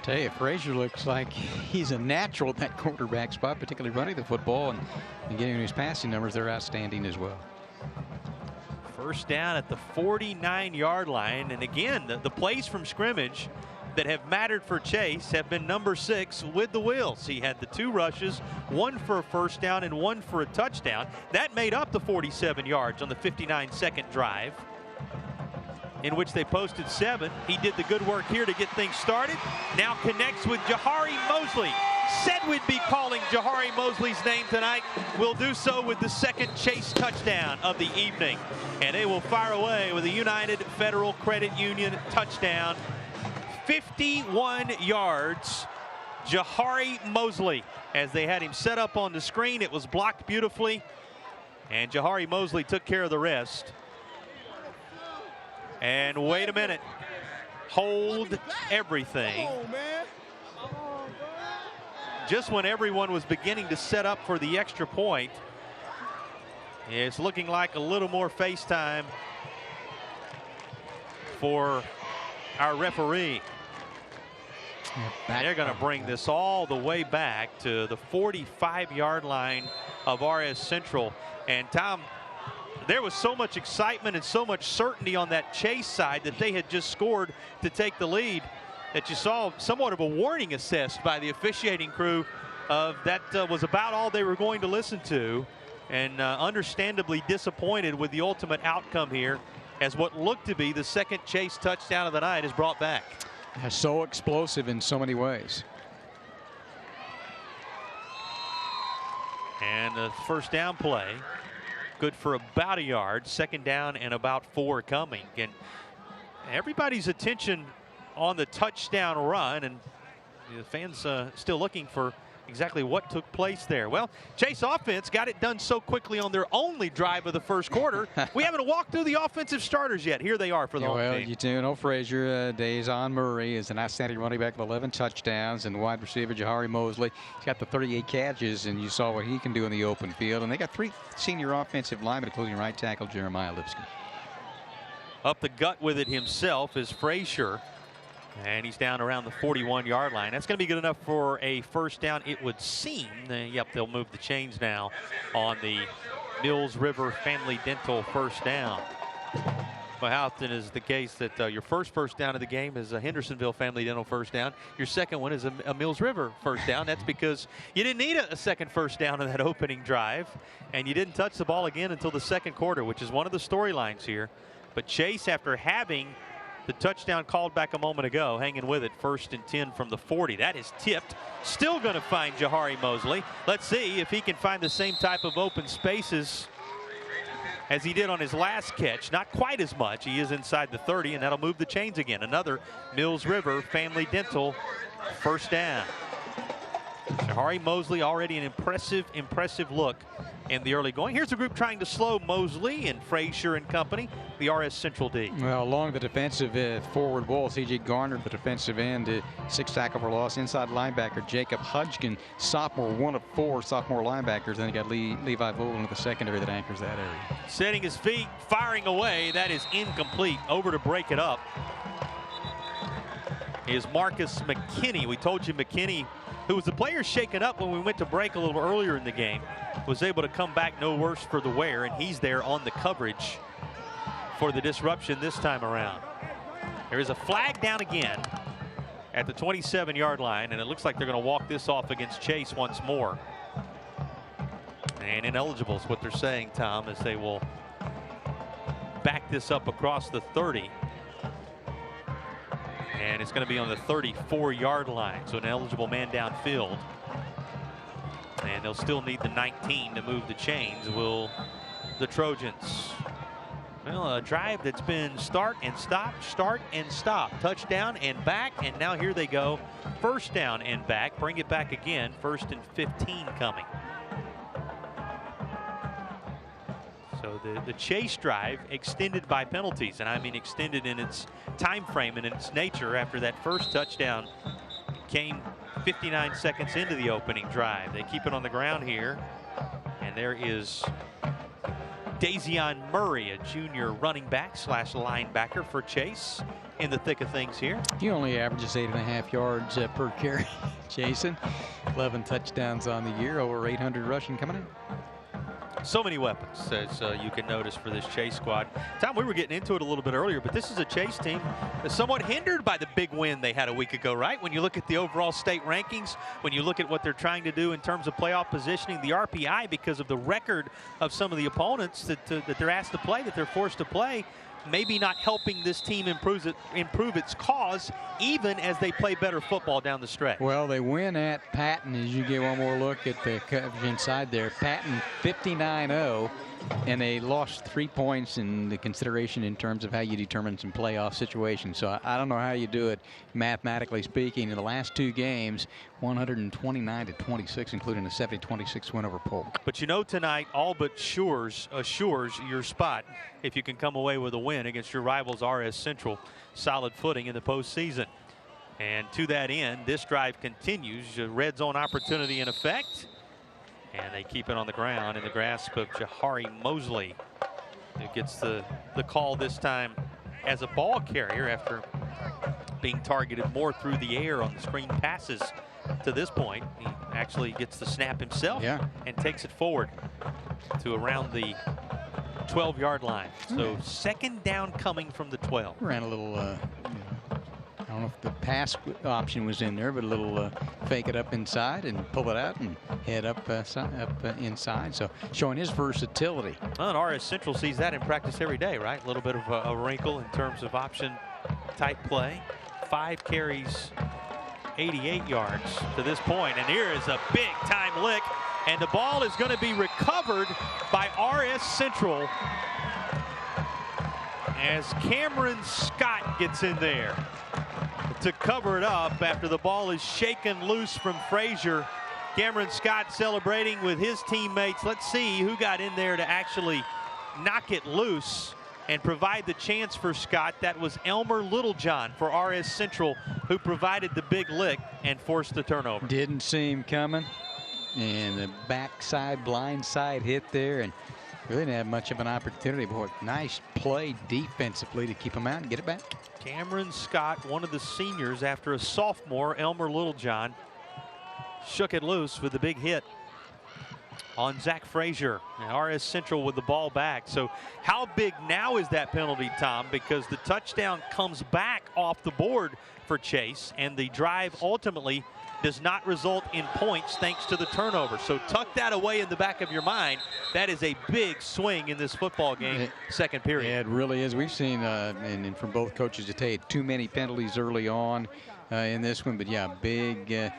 S3: Tell you, Frazier looks like he's a natural at that quarterback spot, particularly running the football, and getting his passing numbers, they're outstanding as well. First down at the 49-yard line, and again, the plays from scrimmage that have mattered for Chase have been number 6 with the wheels. He had the 2 rushes, 1 for a first down and 1 for a touchdown. That made up the 47 yards on the 59-second drive, in which they posted 7. He did the good work here to get things started. Now connects with Jahari Mosley Said we'd be calling Jahari Mosley's name tonight. We'll do so with the second Chase touchdown of the evening. And they will fire away with a United Federal Credit Union touchdown. 51 yards. Jahari Mosley, as they had him set up on the screen, it was blocked beautifully. And Jahari Mosley took care of the rest. And wait a minute. Hold everything. Just when everyone was beginning to set up for the extra point, it's looking like a little more face time for our referee. They're going to bring this all the way back to the 45-yard line of R-S Central. And Tom, there was so much excitement and so much certainty on that Chase side that they had just scored to take the lead, that you saw somewhat of a warning assessed by the officiating crew of that was about all they were going to listen to, and understandably disappointed with the ultimate outcome here, as what looked to be the second Chase touchdown of the night is brought back.
S6: So explosive in so many ways.
S3: And the first down play, good for about a yard. Second down and about 4 coming. And everybody's attention on the touchdown run, and the fans still looking for exactly what took place there. Well, Chase offense got it done so quickly on their only drive of the first quarter. We haven't walked through the offensive starters yet. Here they are for the home team.
S6: You do know Frazier, Dazon Murray is an outstanding running back with 11 touchdowns, and wide receiver Jahari Mosley, he's got the 38 catches, and you saw what he can do in the open field. And they got 3 senior offensive linemen, including right tackle Jeremiah Lipscomb.
S3: Up the gut with it himself is Frazier. And he's down around the 41-yard line. That's going to be good enough for a first down, it would seem. Yep, they'll move the chains now on the Mills River Family Dental first down. Well, how often is the case that your first down of the game is a Hendersonville Family Dental first down? Your second one is a Mills River first down. That's because you didn't need a second first down in that opening drive, and you didn't touch the ball again until the second quarter, which is one of the storylines here. But Chase, after having the touchdown called back a moment ago, hanging with it, 1st and 10 from the 40. That is tipped. Still going to find Jahari Mosley. Let's see if he can find the same type of open spaces as he did on his last catch. Not quite as much. He is inside the 30, and that'll move the chains again. Another Mills River Family Dental first down. Jahari Mosley, already an impressive look in the early going. Here's the group trying to slow Mosley and Frazier and company, the R-S Central D.
S6: Well, along the defensive forward wall, C.J. Garner, the defensive end, 6 tackle for loss. Inside linebacker Jacob Hudgkin, sophomore, 1 of 4 sophomore linebackers. Then you got Levi Vogel in the secondary that anchors that area.
S3: Setting his feet, firing away. That is incomplete. Over to break it up is Marcus McKinney. We told you McKinney, who was the player shaken up when we went to break a little earlier in the game, was able to come back no worse for the wear, and he's there on the coverage for the disruption this time around. There is a flag down again at the 27-yard line, and it looks like they're going to walk this off against Chase once more. And ineligible is what they're saying, Tom, as they will back this up across the 30. And it's going to be on the 34-yard line, so an eligible man downfield. And they'll still need the 19 to move the chains. Will the Trojans? Well, a drive that's been start and stop, touchdown and back, and now here they go. First down and back, bring it back again. 1st and 15 coming. So the Chase drive extended by penalties, and I mean extended in its time frame and in its nature after that first touchdown came 59 seconds into the opening drive. They keep it on the ground here, and there is Dazion Murray, a junior running back / linebacker for Chase, in the thick of things here.
S6: He only averages 8.5 yards per carry, Jason. 11 touchdowns on the year, over 800 rushing coming in.
S3: So many weapons, as you can notice, for this Chase squad. Tom, we were getting into it a little bit earlier, but this is a Chase team that's somewhat hindered by the big win they had a week ago, right? When you look at the overall state rankings, when you look at what they're trying to do in terms of playoff positioning, the RPI, because of the record of some of the opponents that they're asked to play, that they're forced to play, maybe not helping this team improve its cause, even as they play better football down the stretch.
S6: Well, they win at Patton. As you get one more look at the coverage inside there, Patton 59-0, and they lost 3 points in the consideration in terms of how you determine some playoff situations. So I don't know how you do it mathematically speaking. In the last 2 games, 129-26, including a 70-26 win over Polk.
S3: But you know, tonight all but assures your spot if you can come away with a win against your rivals R-S Central. Solid footing in the postseason. And to that end, this drive continues. A red zone opportunity in effect. And they keep it on the ground in the grasp of Jahari Mosley, who gets the call this time as a ball carrier after being targeted more through the air on the screen passes to this point. He actually gets the snap himself and takes it forward to around the 12-yard line. So second down coming from the 12.
S6: Ran a little, I don't know if the pass option was in there, but a little fake it up inside and pull it out and head up inside. So showing his versatility.
S3: Well, and R.S. Central sees that in practice every day, right? A little bit of a wrinkle in terms of option type play. 5 carries, 88 yards to this point. And here is a big time lick. And the ball is going to be recovered by R.S. Central as Cameron Scott gets in there to cover it up after the ball is shaken loose from Frazier. Cameron Scott celebrating with his teammates. Let's see who got in there to actually knock it loose and provide the chance for Scott. That was Elmer Littlejohn for R.S. Central, who provided the big lick and forced the turnover.
S6: Didn't see him coming. And the backside, blind side hit there, and really didn't have much of an opportunity. Boy, nice play defensively to keep him out and get it back.
S3: Cameron Scott, one of the seniors after a sophomore, Elmer Littlejohn, shook it loose with the big hit on Zach Frazier. And R.S. Central with the ball back. So how big now is that penalty, Tom? Because the touchdown comes back off the board for Chase, and the drive ultimately does not result in points thanks to the turnover. So tuck that away in the back of your mind. That is a big swing in this football game, second period.
S6: Yeah, it really is. We've seen, and from both coaches, to tell you, too many penalties early on in this one. But yeah, big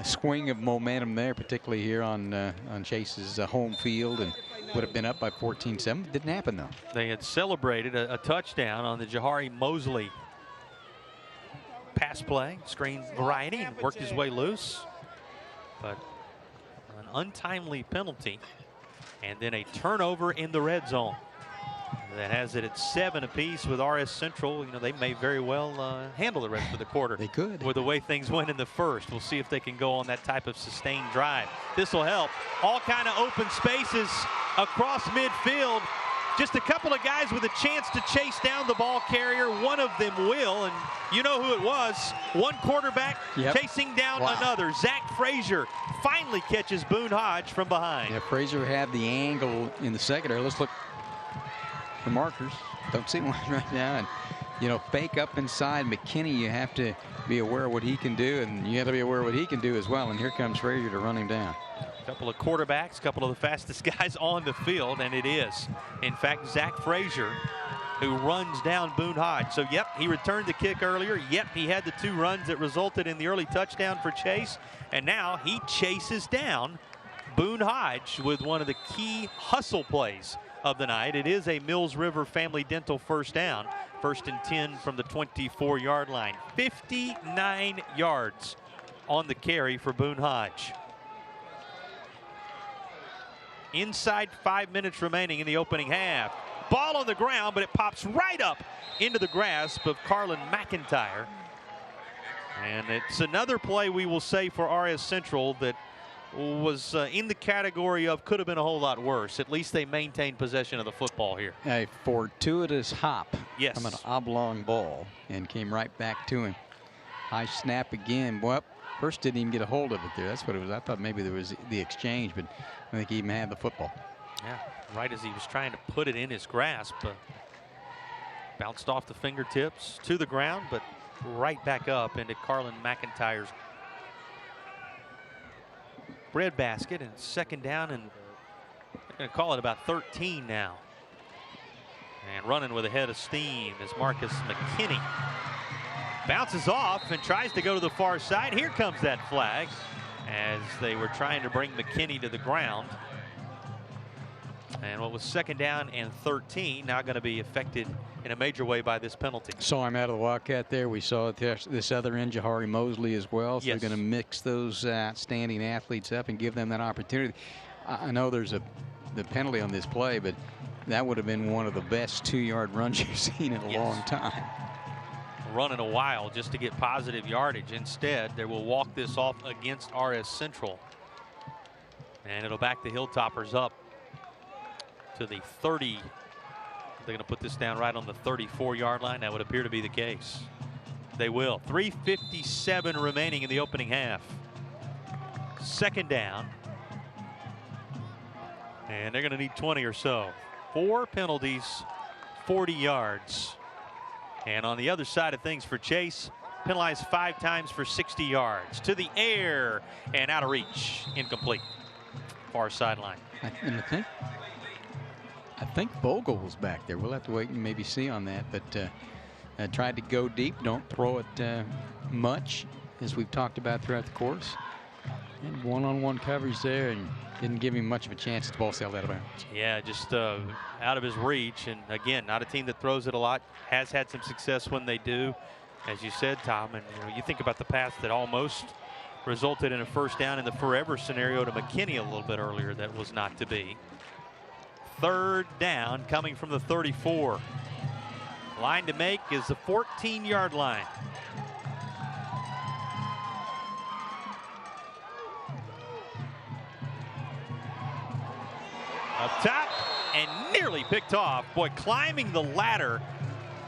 S6: swing of momentum there, particularly here on Chase's home field, and would have been up by 14-7. Didn't happen though.
S3: They had celebrated a touchdown on the Jahari Mosley pass play, screen variety, and worked his way loose. But an untimely penalty, and then a turnover in the red zone. That has it at 7 apiece with R.S. Central. You know, they may very well handle the rest of the quarter.
S6: They could.
S3: With the way things went in the first. We'll see if they can go on that type of sustained drive. This will help. All kind of open spaces across midfield. Just a couple of guys with a chance to chase down the ball carrier. One of them will, and you know who it was. One quarterback chasing down another. Zach Frazier finally catches Boone Hodge from behind.
S6: Yeah, Frazier had the angle in the secondary. Let's look for markers. Don't see one right now. And, you know, fake up inside McKinney, you have to be aware of what he can do, and you have to be aware of what he can do as well. And here comes Frazier to run him down.
S3: Couple of quarterbacks, couple of the fastest guys on the field, and it is, in fact, Zach Frazier who runs down Boone Hodge. So, yep, he returned the kick earlier. Yep, he had the 2 runs that resulted in the early touchdown for Chase. And now he chases down Boone Hodge with one of the key hustle plays of the night. It is a Mills River Family Dental first down. 1st and 10 from the 24-yard line. 59 yards on the carry for Boone Hodge. Inside 5 minutes remaining in the opening half. Ball on the ground, but it pops right up into the grasp of Carlin McIntyre. And it's another play, we will say, for R.S. Central that was in the category of could have been a whole lot worse. At least they maintained possession of the football here.
S6: A fortuitous hop
S3: from
S6: an oblong ball and came right back to him. High snap again. Well, first didn't even get a hold of it there. That's what it was. I thought maybe there was the exchange, but I think he even had the football.
S3: Yeah, right as he was trying to put it in his grasp. Bounced off the fingertips to the ground, but right back up into Carlin McIntyre's breadbasket, and second down, and they're going to call it about 13 now. And running with a head of steam is Marcus McKinney. Bounces off and tries to go to the far side. Here comes that flag as they were trying to bring McKinney to the ground. And what was 2nd down and 13 now going to be affected in a major way by this penalty.
S6: Saw him out of the Wildcat there. We saw this other end, Jahari Mosley, as well. So
S3: yes.
S6: They're going to mix those outstanding athletes up and give them that opportunity. I know there's the penalty on this play, but that would have been one of the best 2-yard runs you've seen in a long time.
S3: Running a while just to get positive yardage. Instead, they will walk this off against R-S Central. And it'll back the Hilltoppers up to the 30. They're going to put this down right on the 34-yard line. That would appear to be the case. They will. 3:57 remaining in the opening half. 2nd down. And they're going to need 20 or so. 4 penalties, 40 yards. And on the other side of things for Chase, penalized 5 times for 60 yards. To the air and out of reach. Incomplete. Far sideline.
S6: I think Bogle was back there. We'll have to wait and maybe see on that. But tried to go deep. Don't throw it much, as we've talked about throughout the course. And one-on-one coverage there, and didn't give him much of a chance. The ball sailed out of bounds.
S3: Yeah, just out of his reach. And again, not a team that throws it a lot. Has had some success when they do, as you said, Tom. And you think about the pass that almost resulted in a 1st down in the forever scenario to McKinney a little bit earlier. That was not to be. 3rd down coming from the 34. Line to make is the 14-yard line. Up top and nearly picked off. Boy, climbing the ladder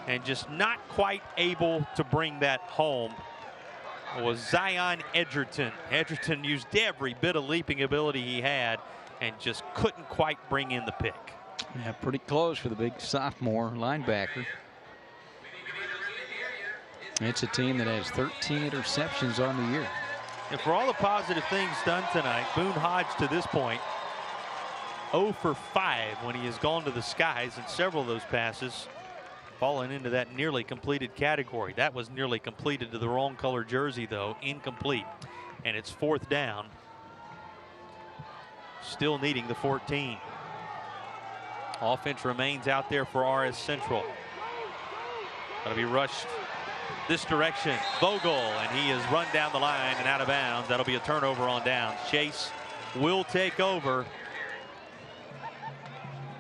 S3: and just not quite able to bring that home was Zion Edgerton. Edgerton used every bit of leaping ability he had and just couldn't quite bring in the pick.
S6: Yeah, pretty close for the big sophomore linebacker. It's a team that has 13 interceptions on the year.
S3: And for all the positive things done tonight, Boone Hodge to this point 0 for 5 when he has gone to the skies, and several of those passes falling into that nearly completed category. That was nearly completed to the wrong color jersey, though. Incomplete. And it's 4th down. Still needing the 14. Offense remains out there for R-S Central. Going to be rushed this direction. Bogle, and he is run down the line and out of bounds. That'll be a turnover on downs. Chase will take over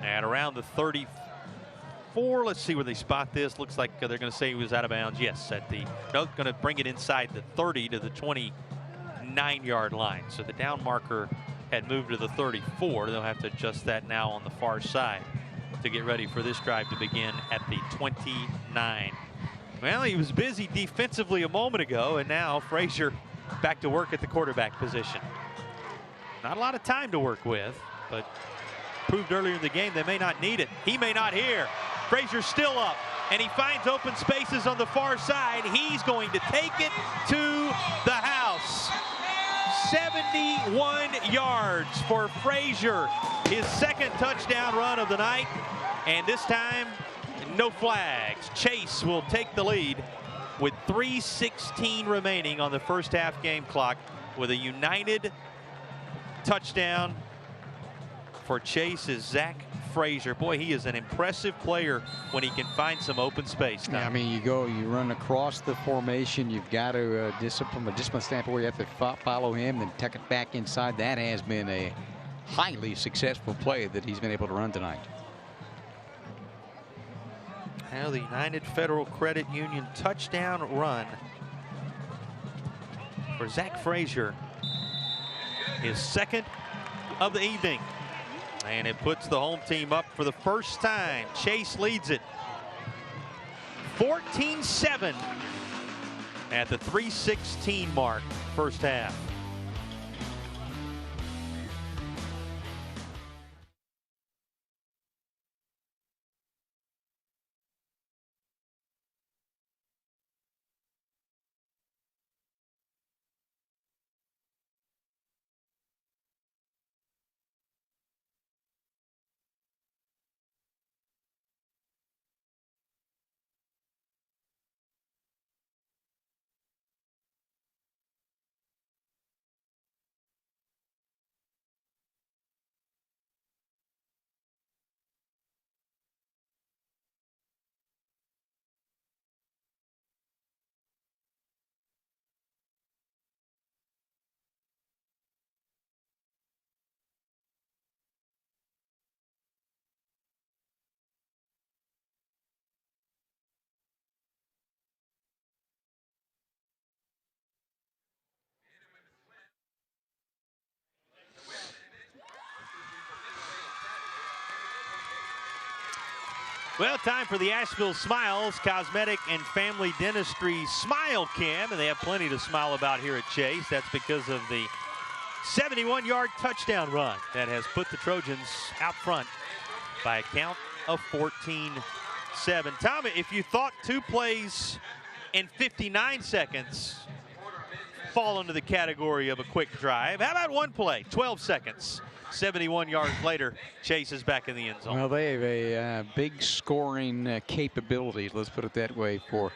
S3: at around the 34. Let's see where they spot this. Looks like they're going to say he was out of bounds. Yes, at the going to bring it inside the 30 to the 29-yard line. So the down marker had moved to the 34. They'll have to adjust that now on the far side to get ready for this drive to begin at the 29. Well, he was busy defensively a moment ago, and now Frazier back to work at the quarterback position. Not a lot of time to work with, but proved earlier in the game they may not need it. He may not here. Frazier's still up, and he finds open spaces on the far side. He's going to take it to the house. 71 yards for Frazier. His 2nd touchdown run of the night, and this time no flags. Chase will take the lead with 3:16 remaining on the first half game clock with a united touchdown for Chase is Zach Frazier. Boy, he is an impressive player when he can find some open space.
S6: Yeah, I mean, you run across the formation. You've got to from a discipline standpoint, you have to follow him, then tuck it back inside. That has been a highly successful play that he's been able to run tonight.
S3: Now the United Federal Credit Union touchdown run for Zach Frazier, his 2nd of the evening. And it puts the home team up for the first time. Chase leads it 14-7 at the 3:16 mark, first half. Well, time for the Asheville Smiles Cosmetic and Family Dentistry Smile Cam, and they have plenty to smile about here at Chase. That's because of the 71-yard touchdown run that has put the Trojans out front by a count of 14-7. Tom, if you thought 2 plays in 59 seconds fall into the category of a quick drive, how about 1 play, 12 seconds? 71 yards later, Chase is back in the end zone.
S6: Well, they have a big scoring capability, let's put it that way, for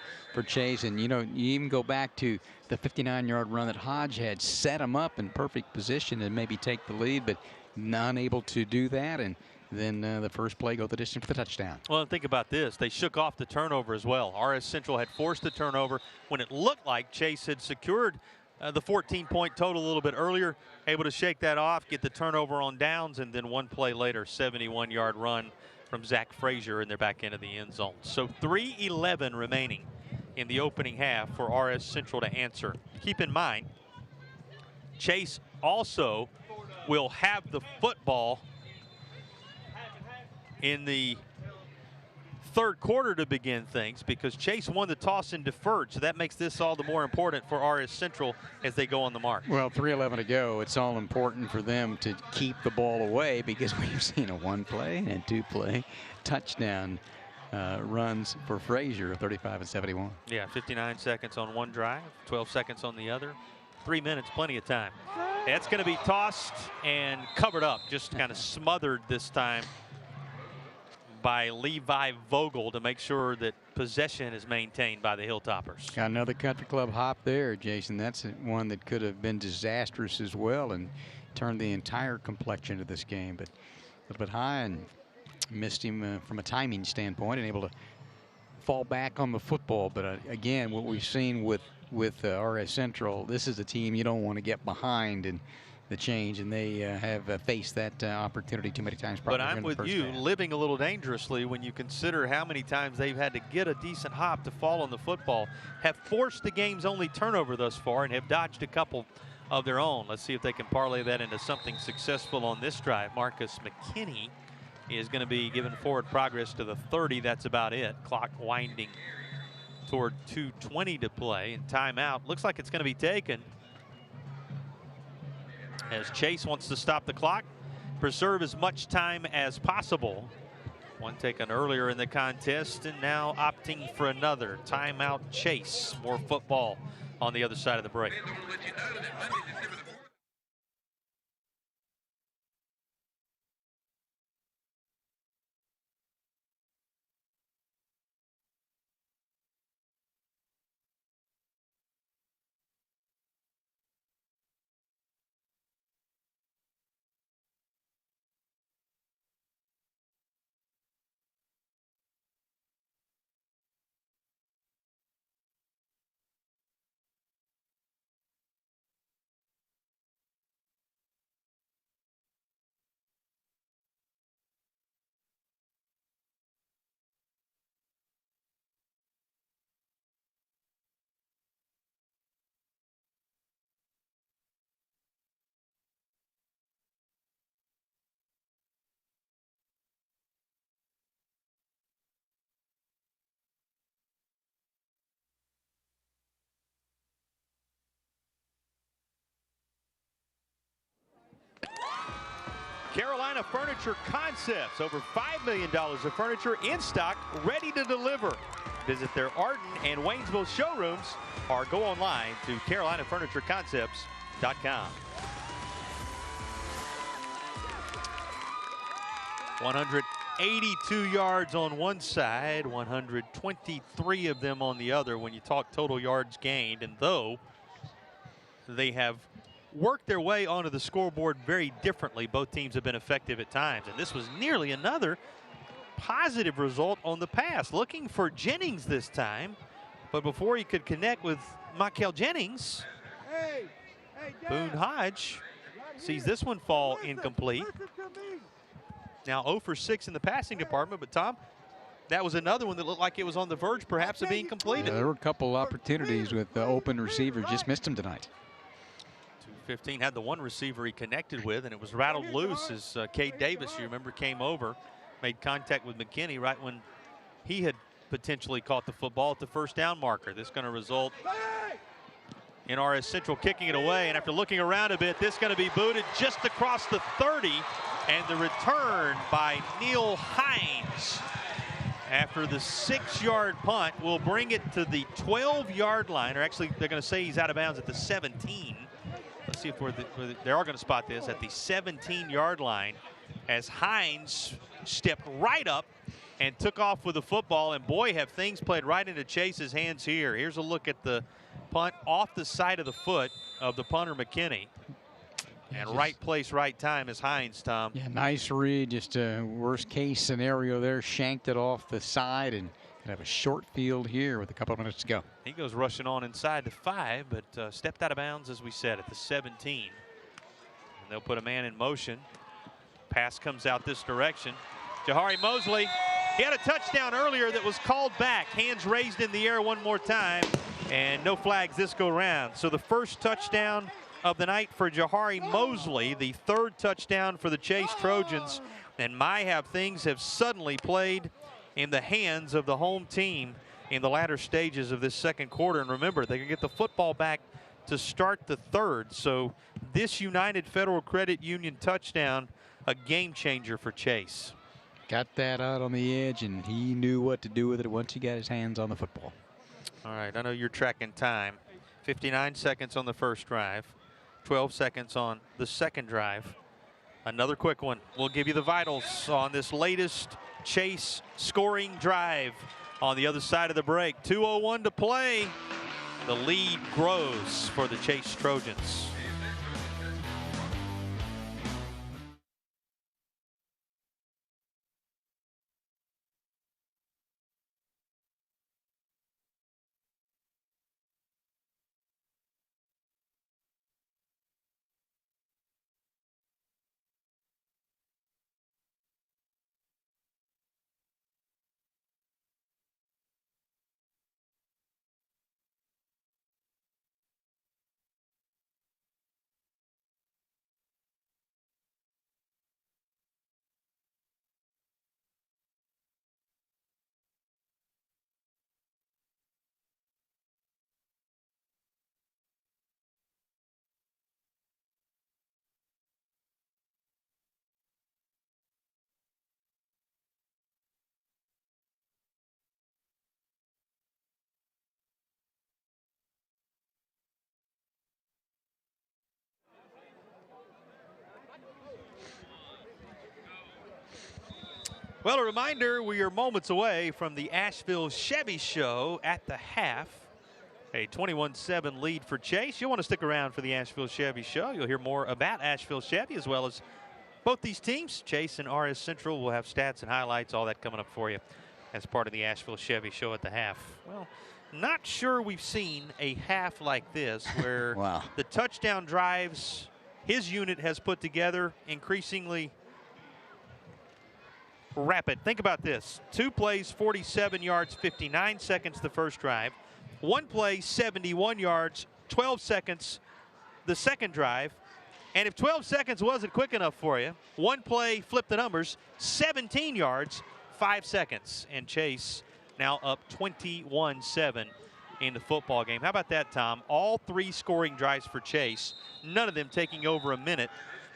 S6: Chase. And, you know, you even go back to the 59-yard run that Hodge had, set him up in perfect position and maybe take the lead, but not able to do that. And then the first play go the distance for the touchdown.
S3: Well, think about this. They shook off the turnover as well. R-S Central had forced the turnover when it looked like Chase had secured the 14-point total a little bit earlier, able to shake that off, get the turnover on downs, and then 1 play later, 71-yard run from Zach Frazier, and they're back into the end zone. So 3:11 remaining in the opening half for R-S Central to answer. Keep in mind, Chase also will have the football in the third quarter to begin things, because Chase won the toss and deferred, so that makes this all the more important for R.S. Central as they go on the mark.
S6: Well, 3:11 to go. It's all important for them to keep the ball away, because we've seen a 1-play and 2-play touchdown runs for Frazier, 35 and 71.
S3: Yeah, 59 seconds on one drive, 12 seconds on the other. 3 minutes, plenty of time. That's going to be tossed and covered up, just kind of smothered this time by Levi Vogel to make sure that possession is maintained by the Hilltoppers.
S6: Got another country club hop there, Jason. That's one that could have been disastrous as well and turned the entire complexion of this game. But a little bit high and missed him from a timing standpoint, and able to fall back on the football. But again, what we've seen with R.S. Central, this is a team you don't want to get behind and the change, and they have faced that opportunity too many times.
S3: But I'm with you, living a little dangerously when you consider how many times they've had to get a decent hop to fall on the football, have forced the game's only turnover thus far, and have dodged a couple of their own. Let's see if they can parlay that into something successful on this drive. Marcus McKinney is going to be given forward progress to the 30. That's about it. Clock winding toward 2:20 to play, and timeout looks like it's going to be taken, as Chase wants to stop the clock, preserve as much time as possible. One taken earlier in the contest, and now opting for another. Timeout Chase. More football on the other side of the break. Carolina Furniture Concepts, over $5 million of furniture in stock, ready to deliver. Visit their Arden and Waynesville showrooms or go online to CarolinaFurnitureConcepts.com. 182 yards on one side, 123 of them on the other when you talk total yards gained. And though they have worked their way onto the scoreboard very differently, both teams have been effective at times. And this was nearly another positive result on the pass. Looking for Jennings this time, but before he could connect with Michael Jennings, Boone Hodge sees this one fall incomplete. Now 0 for 6 in the passing department, but Tom, that was another one that looked like it was on the verge perhaps of being completed.
S6: Yeah, there were a couple opportunities with the open receiver, just missed him tonight.
S3: 215 had the one receiver he connected with, and it was rattled loose as Cade Davis, you remember, came over, made contact with McKinney right when he had potentially caught the football at the first down marker. This is going to result in R.S. Central kicking it away. And after looking around a bit, this is going to be booted just across the 30. And the return by Neil Hines after the 6-yard punt will bring it to the 12-yard line. Or actually, they're going to say he's out of bounds at the 17. Let's see if they are going to spot this at the 17-yard line as Hines stepped right up and took off with the football. And boy, have things played right into Chase's hands here. Here's a look at the punt off the side of the foot of the punter, McKinney. And right place, right time is Hines, Tom.
S6: Yeah, nice read. Just a worst case scenario there. Shanked it off the side and have a short field here with a couple of minutes to go.
S3: He goes rushing on inside the 5, but stepped out of bounds, as we said, at the 17. And they'll put a man in motion. Pass comes out this direction. Jahari Mosley, he had a touchdown earlier that was called back. Hands raised in the air one more time, and no flags this go round. So the first touchdown of the night for Jahari Mosley, the 3rd touchdown for the Chase Trojans, and things have suddenly played in the hands of the home team in the latter stages of this second quarter. And remember, they can get the football back to start the 3rd. So this United Federal Credit Union touchdown, a game changer for Chase.
S6: Got that out on the edge, and he knew what to do with it once he got his hands on the football.
S3: All right, I know you're tracking time. 59 seconds on the first drive. 12 seconds on the second drive. Another quick one. We'll give you the vitals on this latest Chase scoring drive on the other side of the break. 2:01 to play. The lead grows for the Chase Trojans. Well, a reminder, we are moments away from the Asheville Chevy Show at the half. A 21-7 lead for Chase. You'll want to stick around for the Asheville Chevy Show. You'll hear more about Asheville Chevy as well as both these teams. Chase and R.S. Central will have stats and highlights, all that coming up for you as part of the Asheville Chevy Show at the half. Well, not sure we've seen a half like this where
S6: wow.
S3: The touchdown drives his unit has put together increasingly rapid. Think about this. 2 plays, 47 yards, 59 seconds the first drive. 1 play, 71 yards, 12 seconds the second drive. And if 12 seconds wasn't quick enough for you, 1 play, flip the numbers, 17 yards, 5 seconds. And Chase now up 21-7 in the football game. How about that, Tom? All 3 scoring drives for Chase, none of them taking over a minute.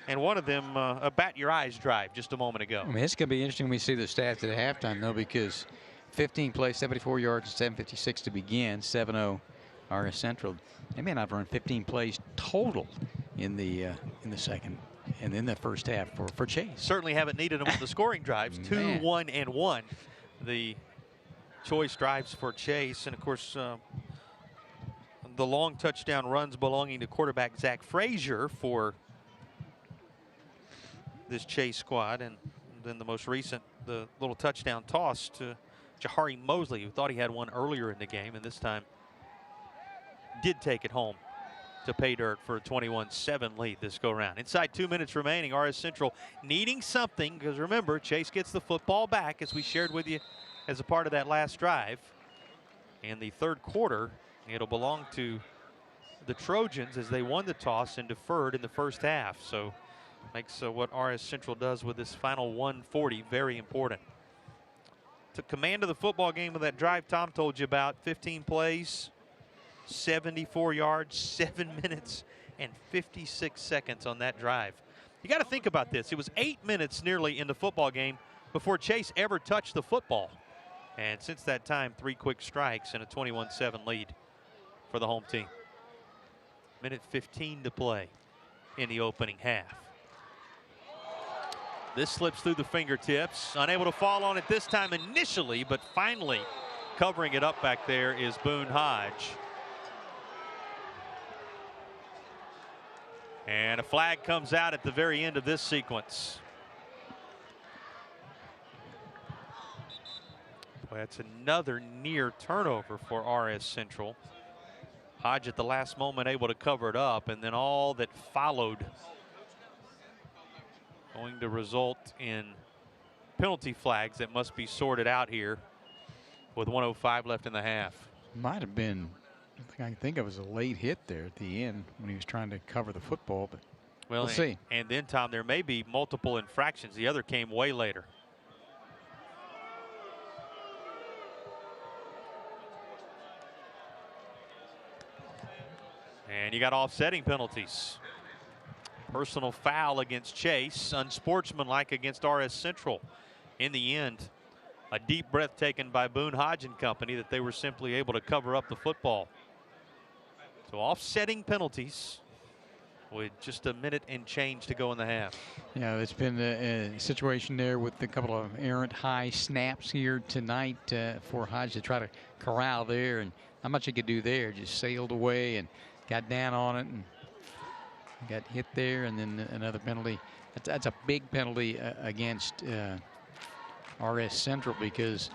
S3: And one of them a bat your eyes drive just a moment ago.
S6: I mean, it's going to be interesting when we see the stats at halftime, though, because 15 plays, 74 yards, and 7:56 to begin. 7-0 R.S. Central. They may not have run 15 plays total in the second and in the first half for Chase.
S3: Certainly haven't needed them on the scoring drives. 2, 1, and 1. The choice drives for Chase, and of course the long touchdown runs belonging to quarterback Zach Frazier for this Chase squad, and then the most recent, the little touchdown toss to Jahari Mosley, who thought he had one earlier in the game, and this time did take it home to pay dirt for a 21-7 lead this go round. Inside 2 minutes remaining, R.S. Central needing something, because remember, Chase gets the football back, as we shared with you as a part of that last drive. In the third quarter, it'll belong to the Trojans as they won the toss and deferred in the first half. So makes what R.S. Central does with this final 140 very important. took command of the football game with that drive Tom told you about. 15 plays, 74 yards, 7 minutes, and 56 seconds on that drive. You got to think about this. It was 8 minutes nearly in the football game before Chase ever touched the football. And since that time, 3 quick strikes and a 21-7 lead for the home team. Minute 15 to play in the opening half. This slips through the fingertips. Unable to fall on it this time initially, but finally covering it up back there is Boone Hodge. And a flag comes out at the very end of this sequence. Boy, that's another near turnover for R-S Central. Hodge at the last moment able to cover it up, and then all that followed going to result in penalty flags that must be sorted out here with 1:05 left in the half.
S6: Might have been, I can think of as a late hit there at the end when he was trying to cover the football, but we'll see.
S3: And then, Tom, there may be multiple infractions. The other came way later. And you got offsetting penalties. Personal foul against Chase, unsportsmanlike against R-S Central. In the end, a deep breath taken by Boone Hodge and company that they were simply able to cover up the football. So offsetting penalties with just a minute and change to go in the half.
S6: Yeah, it's been a situation there with a couple of errant high snaps here tonight for Hodge to try to corral there, and not much he could do there. Just sailed away and got down on it and got hit there, and then another penalty. That's a big penalty against R-S Central, because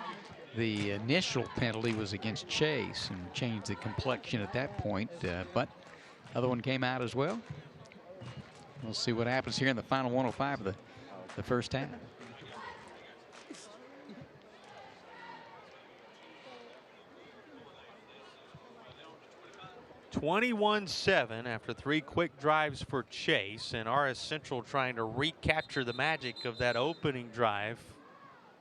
S6: the initial penalty was against Chase and changed the complexion at that point, but other one came out as well. We'll see what happens here in the final 1:05 of the first half.
S3: (21-7) after 3 quick drives for Chase, and R-S Central trying to recapture the magic of that opening drive.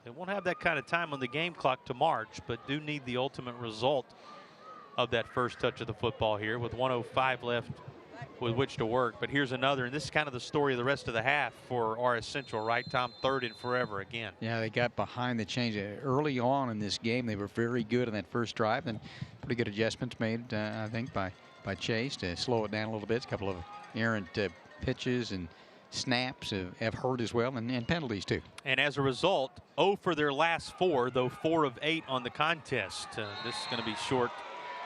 S3: They won't have that kind of time on the game clock to march, but do need the ultimate result of that first touch of the football here with 1:05 left with which to work. But here's another, and this is kind of the story of the rest of the half for R-S Central, right, Tom? 3rd and forever again.
S6: Yeah, they got behind the change early on in this game. They were very good in that first drive, and pretty good adjustments made, I think, by Chase to slow it down a little bit. A couple of errant pitches and snaps have hurt as well, and penalties too.
S3: And as a result, 0 for their last 4, though 4 of 8 on the contest. This is going to be short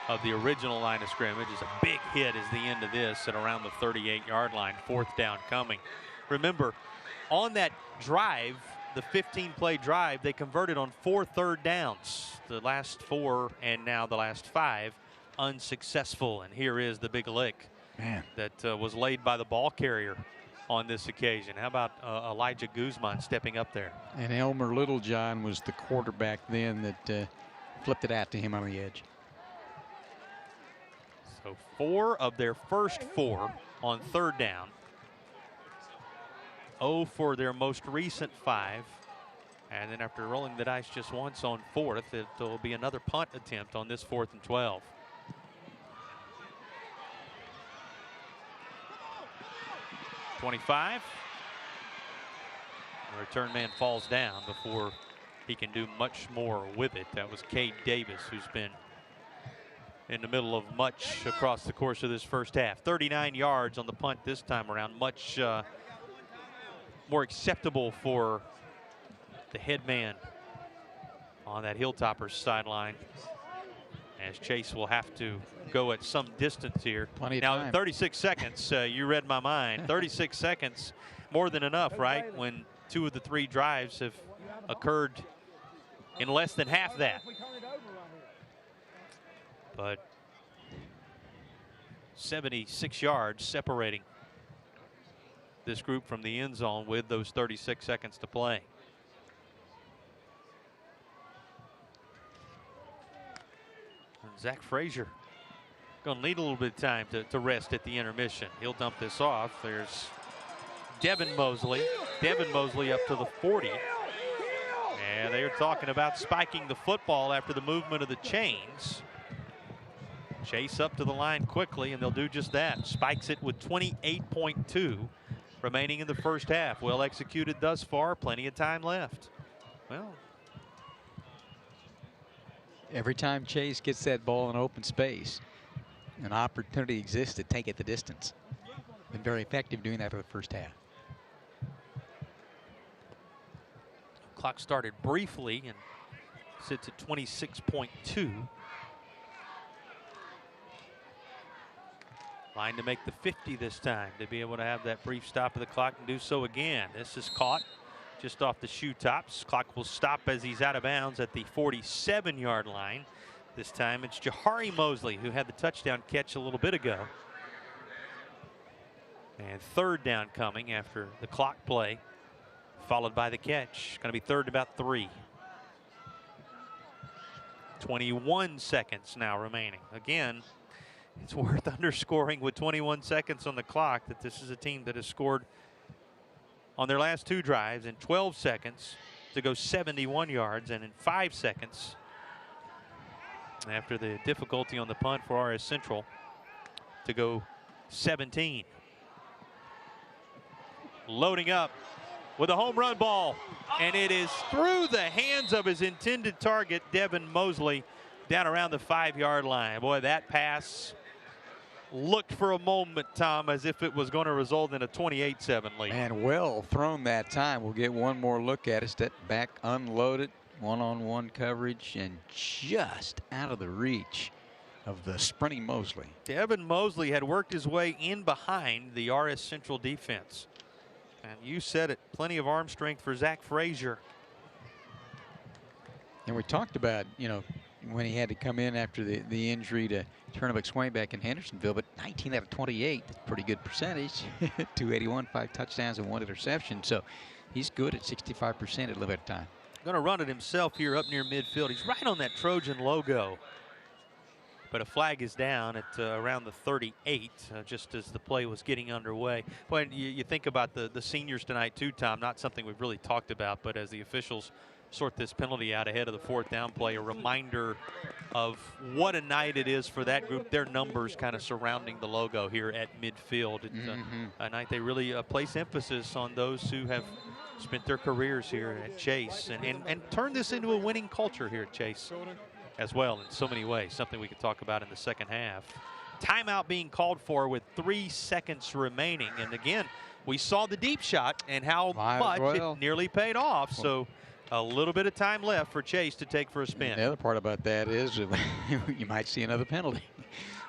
S3: of the original line of scrimmage. Is a big hit as the end of this at around the 38-yard line. 4th down coming. Remember, on that drive, the 15-play drive, they converted on 4 third downs. The last 4 and now the last 5 unsuccessful. And here is the big lick that was laid by the ball carrier on this occasion. How about Elijah Guzman stepping up there?
S6: And Elmer Littlejohn was the quarterback then that flipped it out to him on the edge.
S3: So 4 of their first 4 on 3rd down. 0 for their most recent 5. And then after rolling the dice just once on 4th, it will be another punt attempt on this 4th and 12. (25). The return man falls down before he can do much more with it. That was Cade Davis, who's been in the middle of much across the course of this first half. 39 yards on the punt this time around. Much more acceptable for the head man on that Hilltoppers sideline, as Chase will have to go at some distance here.
S6: Plenty of
S3: now,
S6: time.
S3: 36 seconds, you read my mind. 36 seconds, more than enough, right? When 2 of the 3 drives have occurred in less than half that. But 76 yards separating this group from the end zone with those 36 seconds to play. And Zach Frazier going to need a little bit of time to rest at the intermission. He'll dump this off. There's Devin Mosley. Devin Mosley up to the 40. And they are talking about spiking the football after the movement of the chains. Chase up to the line quickly, and they'll do just that. Spikes it with 28.2 remaining in the first half. Well executed thus far. Plenty of time left. Well,
S6: every time Chase gets that ball in open space, an opportunity exists to take it the distance. Been very effective doing that for the first half.
S3: Clock started briefly and sits at 26.2. Line to make the 50 this time, to be able to have that brief stop of the clock and do so again. This is caught just off the shoe tops. Clock will stop as he's out of bounds at the 47-yard line. This time it's Jahari Mosley who had the touchdown catch a little bit ago. And third down coming after the clock play, followed by the catch. Going to be third and about 3. 21 seconds now remaining. Again, it's worth underscoring with 21 seconds on the clock that this is a team that has scored on their last 2 drives in 12 seconds to go 71 yards, and in 5 seconds after the difficulty on the punt for R-S Central to go 17. Loading up with a home run ball, and it is through the hands of his intended target, Devin Mosley, down around the 5-yard line. Boy, that pass looked for a moment, Tom, as if it was going to result in a 28-7 lead.
S6: And well thrown that time. We'll get one more look at it. Step back, unloaded, one-on-one coverage, and just out of the reach of the sprinting Mosley.
S3: Devin Mosley had worked his way in behind the R-S Central defense. And you said it, plenty of arm strength for Zach Frazier.
S6: And we talked about, you know, when he had to come in after the injury to Turnbuck Swain back in Hendersonville, but 19 out of 28, that's a pretty good percentage. 281, 5 touchdowns and 1 interception. So he's good at 65% at a little bit of time.
S3: Going to run it himself here up near midfield. He's right on that Trojan logo. But a flag is down at around the 38, just as the play was getting underway. Boy, you think about the seniors tonight too, Tom. Not something we've really talked about, but as the officials sort this penalty out ahead of the 4th down play, a reminder of what a night it is for that group. Their numbers kind of surrounding the logo here at midfield. It's a night they really place emphasis on those who have spent their careers here at Chase and turn this into a winning culture here at Chase as well in so many ways, something we could talk about in the second half. Timeout being called for with 3 seconds remaining. And again, we saw the deep shot and how much it nearly paid off. So a little bit of time left for Chase to take for a spin.
S6: The other part about that is you might see another penalty.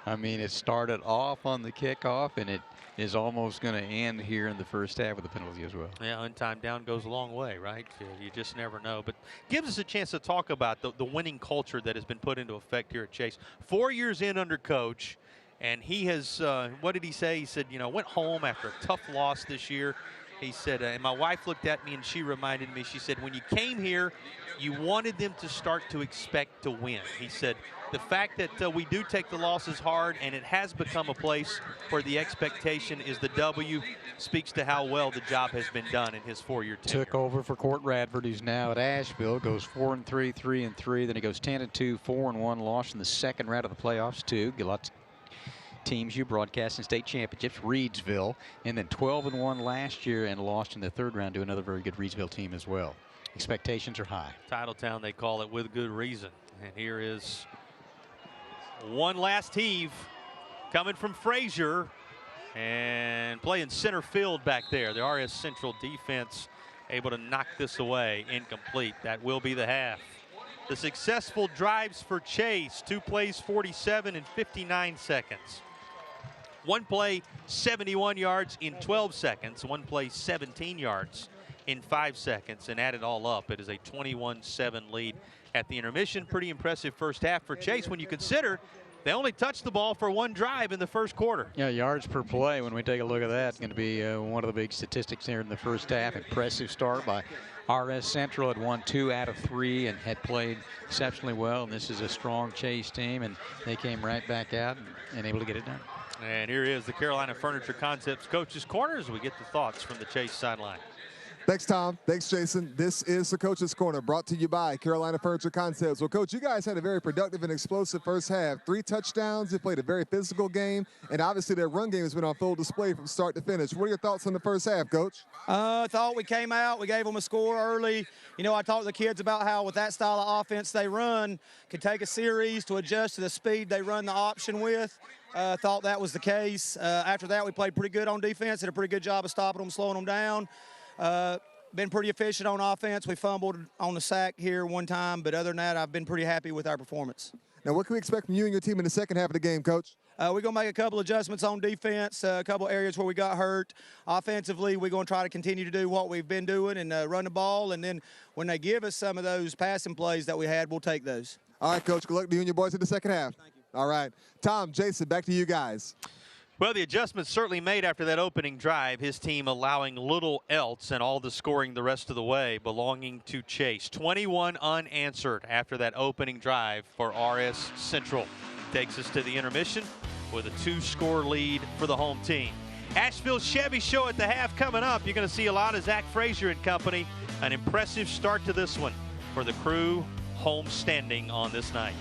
S6: I mean, it started off on the kickoff, and it is almost going to end here in the first half with a penalty as well.
S3: Yeah, untimed down goes a long way, right? You just never know. But gives us a chance to talk about the winning culture that has been put into effect here at Chase. 4 years in under coach, and he has, what did he say? He said, you know, went home after a tough loss this year. He said, and my wife looked at me and she reminded me, she said, when you came here, you wanted them to start to expect to win. He said, the fact that we do take the losses hard and it has become a place where the expectation is the W speaks to how well the job has been done in his 4-year tenure.
S6: Took over for Court Radford, who's now at Asheville, goes 4-3, 3-3, then he goes 10-2, 4-1, lost in the second round of the playoffs too. Get lots of teams you broadcast in state championships, Reedsville, and then 12-1 last year and lost in the third round to another very good Reedsville team as well. Expectations are high.
S3: Titletown, they call it, with good reason. And here is one last heave coming from Frazier and playing center field back there. The R-S Central defense able to knock this away, incomplete. That will be the half. The successful drives for Chase, 2 plays, 47 and 59 seconds. 1 play, 71 yards in 12 seconds. 1 play, 17 yards in 5 seconds. And add it all up, it is a 21-7 lead at the intermission. Pretty impressive first half for Chase when you consider they only touched the ball for 1 drive in the first quarter.
S6: Yeah, yards per play, when we take a look at that, it's going to be one of the big statistics here in the first half. Impressive start by R-S Central. Had won 2 out of 3 and had played exceptionally well. And this is a strong Chase team, and they came right back out and able to get it done.
S3: And here is the Carolina Furniture Concepts Coach's Corner as we get the thoughts from the Chase sideline.
S7: Thanks, Tom. Thanks, Jason. This is the Coach's Corner, brought to you by Carolina Furniture Concepts. Well, Coach, you guys had a very productive and explosive first half. 3 touchdowns. You played a very physical game, and obviously their run game has been on full display from start to finish. What are your thoughts on the first half, Coach?
S5: I thought we came out, we gave them a score early. You know, I talked to the kids about how with that style of offense they run, could take a series to adjust to the speed they run the option with. Thought that was the case. After that, we played pretty good on defense, did a pretty good job of stopping them, slowing them down. Been pretty efficient on offense. We fumbled on the sack here one time, but other than that, I've been pretty happy with our performance.
S7: Now, what can we expect from you and your team in the second half of the game, Coach?
S5: We're going to make a couple adjustments on defense, a couple areas where we got hurt. Offensively, we're going to try to continue to do what we've been doing and run the ball, and then when they give us some of those passing plays that we had, we'll take those.
S7: All right, Coach, good luck to you and your boys in the second half.
S5: Thank you.
S7: All right. Tom, Jason, back to you guys.
S3: Well, the adjustments certainly made after that opening drive. His team allowing little else and all the scoring the rest of the way belonging to Chase. 21 unanswered after that opening drive for R-S Central. Takes us to the intermission with a 2-score lead for the home team. Asheville Chevy Show at the half coming up. You're going to see a lot of Zach Frazier and company. An impressive start to this one for the crew home standing on this night.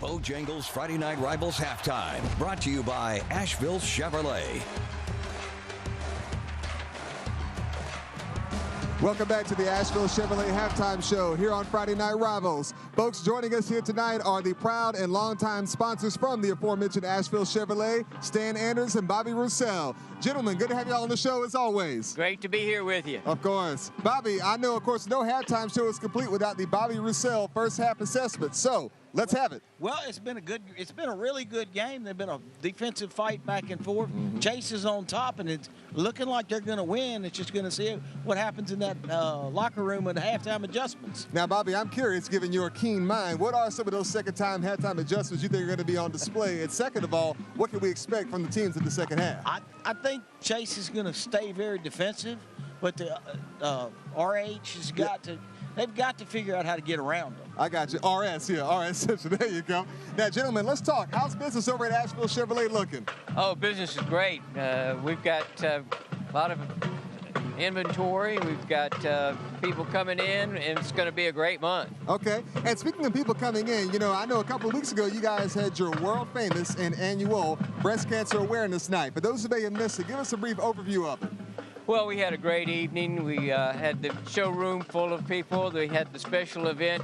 S2: Bojangles Friday Night Rivals halftime, brought to you by Asheville Chevrolet.
S7: Welcome back to the Asheville Chevrolet Halftime Show here on Friday Night Rivals. Folks, joining us here tonight are the proud and longtime sponsors from the aforementioned Asheville Chevrolet, Stan Anders and Bobby Roussel. Gentlemen, good to have you all on the show as always.
S8: Great to be here with you.
S7: Of course. Bobby, I know, of course, no halftime show is complete without the Bobby Roussel first half assessment. So, let's have it.
S9: Well, it's been a really good game. There's been a defensive fight back and forth. Chase is on top, and it's looking like they're going to win. It's just going to see what happens in that locker room with the halftime adjustments.
S7: Now, Bobby, I'm curious, given your keen mind, what are some of those second-time halftime adjustments you think are going to be on display? And second of all, what can we expect from the teams in the second half?
S9: I think Chase is going to stay very defensive, but the RH has got to. They've got to figure out how to get around them.
S7: I got you. R.S. here. R.S. Central. There you go. Now, gentlemen, let's talk. How's business over at Asheville Chevrolet looking?
S8: Oh, business is great. We've got a lot of inventory. We've got people coming in, and it's going to be a great month.
S7: Okay. And speaking of people coming in, you know, I know a couple of weeks ago you guys had your world famous and annual Breast Cancer Awareness Night. For those who may have missed it, give us a brief overview of it.
S8: Well, we had a great evening. We had the showroom full of people. We had the special event,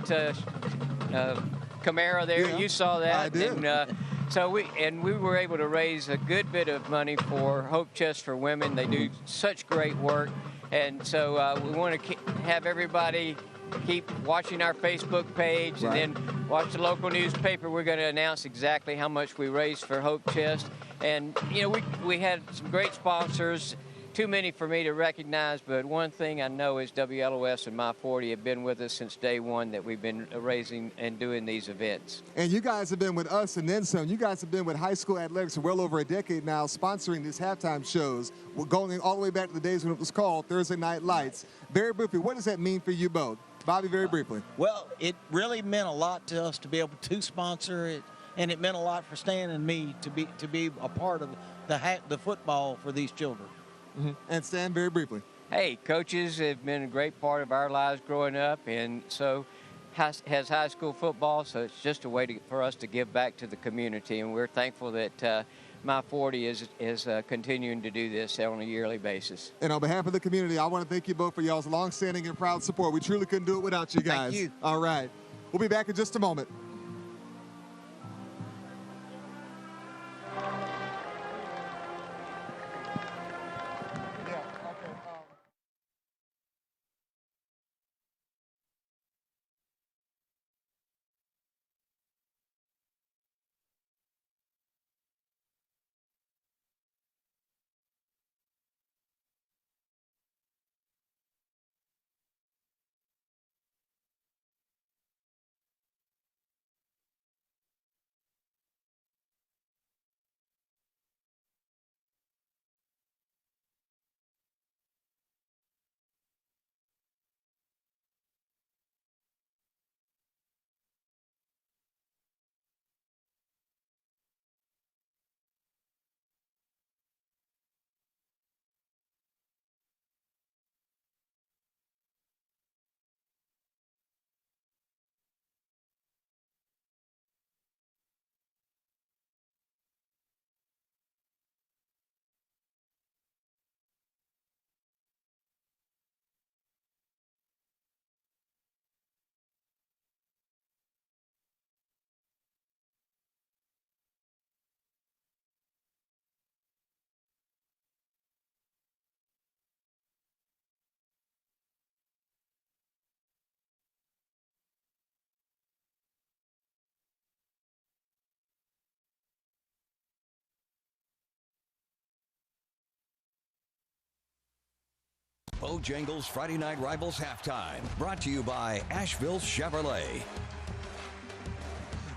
S8: Camaro there.
S7: Yeah,
S8: you saw that.
S7: I did.
S8: And, so we were able to raise a good bit of money for Hope Chest for Women. They do such great work. And so we want to have everybody keep watching our Facebook page,
S7: right,
S8: and then watch the local newspaper. We're going to announce exactly how much we raised for Hope Chest. And, you know, we had some great sponsors. Too many for me to recognize, but one thing I know is WLOS and My 40 have been with us since day one that we've been raising and doing these events.
S7: And you guys have been with us and then some. You guys have been with high school athletics for well over a decade now, sponsoring these halftime shows. We're going all the way back to the days when it was called Thursday Night Lights. Very briefly, what does that mean for you both? Bobby, very briefly.
S9: Well, it really meant a lot to us to be able to sponsor it, and it meant a lot for Stan and me to be a part of the football for these children.
S7: And Stan, very briefly.
S8: Hey, coaches have been a great part of our lives growing up, and so has high school football, so it's just a way for us to give back to the community, and we're thankful that my 40 is continuing to do this on a yearly basis.
S7: And on behalf of the community, I want to thank you both for y'all's long-standing and proud support. We truly couldn't do it without you guys.
S9: Thank you.
S7: All right. We'll be back in just a moment.
S2: Bojangles Friday Night Rivals halftime, brought to you by Asheville Chevrolet.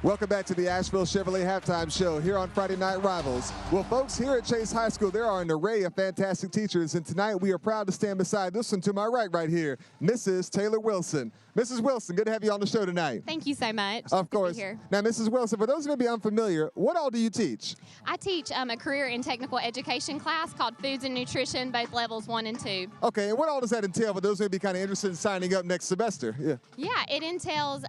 S7: Welcome back to the Asheville Chevrolet Halftime Show here on Friday Night Rivals. Well, folks, here at Chase High School, there are an array of fantastic teachers, and tonight we are proud to stand beside this one to my right here, Mrs. Taylor Wilson. Mrs. Wilson, good to have you on the show tonight.
S10: Thank you so much.
S7: Of course.
S10: Good to be here.
S7: Now, Mrs. Wilson, for those who may be unfamiliar, what all do you teach?
S10: I teach a career and technical education class called Foods and Nutrition, both levels 1 and 2.
S7: Okay, and what all does that entail for those who may be kind of interested in signing up next semester?
S10: Yeah, it entails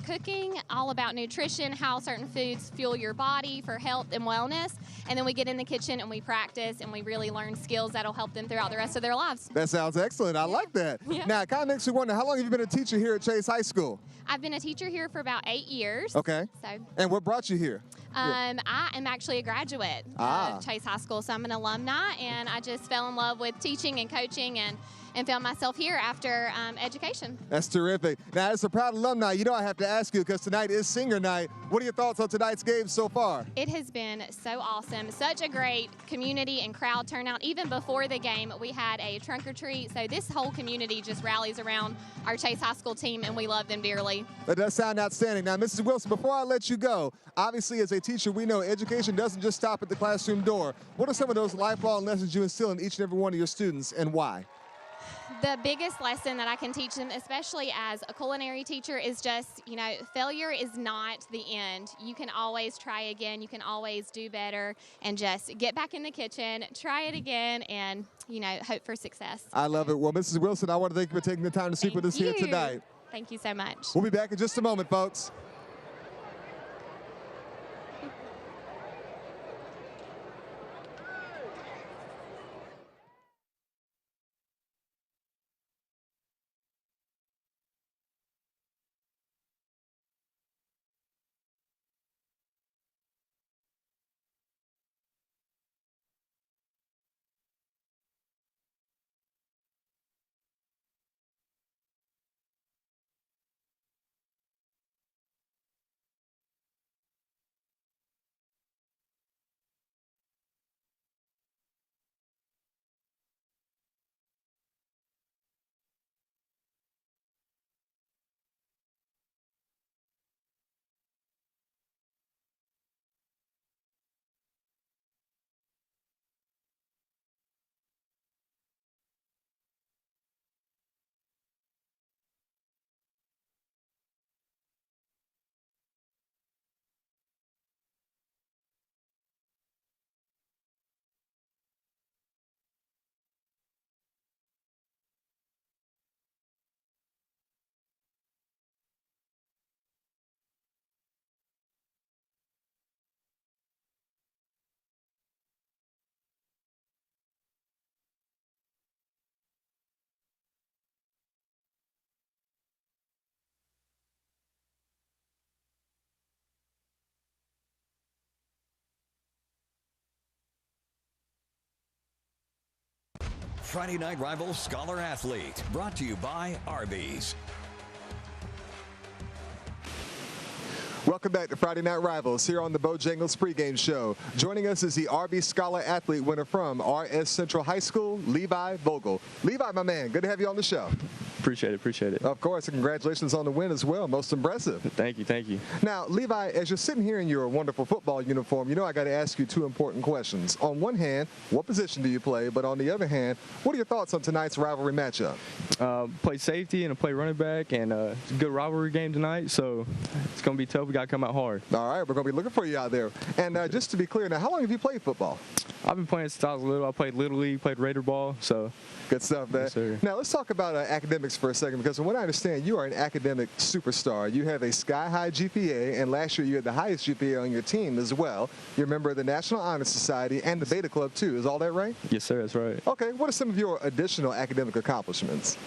S10: cooking, all about nutrition, how certain foods fuel your body for health and wellness, and then we get in the kitchen and we practice and we really learn skills that'll help them throughout the rest of their lives.
S7: That sounds excellent. I like that.
S10: Yeah.
S7: Now, it kind of makes me wonder, how long have you been a teacher here at Chase High School?
S10: I've been a teacher here for about 8 years.
S7: Okay.
S10: So.
S7: And what brought you here?
S10: I am actually a graduate of Chase High School, so I'm an alumni, and I just fell in love with teaching and coaching and found myself here after education.
S7: That's terrific. Now, as a proud alumni, you know I have to ask you, because tonight is senior night. What are your thoughts on tonight's game so far?
S10: It has been so awesome. Such a great community and crowd turnout. Even before the game, we had a trunk or treat. So this whole community just rallies around our Chase High School team, and we love them dearly.
S7: That does sound outstanding. Now, Mrs. Wilson, before I let you go, obviously as a teacher, we know education doesn't just stop at the classroom door. What are some of those lifelong lessons you instill in each and every one of your students, and why?
S10: The biggest lesson that I can teach them, especially as a culinary teacher, is just, failure is not the end. You can always try again. You can always do better, and just get back in the kitchen, try it again, and, hope for success.
S7: I love it. Well, Mrs. Wilson, I want to thank you for taking the time to speak with us here tonight.
S10: Thank you so much.
S7: We'll be back in just a moment, folks.
S2: Friday Night Rivals Scholar Athlete, brought to you by Arby's.
S7: Welcome back to Friday Night Rivals here on the Bojangles pregame show. Joining us is the RB Scholar Athlete winner from R-S Central High School, Levi Vogel. Levi, my man, good to have you on the show.
S11: Appreciate it.
S7: Of course, and congratulations on the win as well. Most impressive.
S11: Thank you.
S7: Now, Levi, as you're sitting here in your wonderful football uniform, you know I got to ask you two important questions. On one hand, what position do you play? But on the other hand, what are your thoughts on tonight's rivalry matchup?
S11: Play safety and I play running back, and it's a good rivalry game tonight, so it's going to be tough. We got to come out hard.
S7: All right, we're going to be looking for you out there. And just to be clear, now, how long have you played football?
S11: I've been playing since I was little. I played Little League, played Raider ball, so.
S7: Good stuff, man.
S11: Yes, sir.
S7: Now, let's talk about academics for a second, because from what I understand, you are an academic superstar. You have a sky-high GPA, and last year you had the highest GPA on your team as well. You're a member of the National Honor Society and the Beta Club, too. Is all that right?
S11: Yes, sir, that's right.
S7: Okay, what are some of your additional academic accomplishments?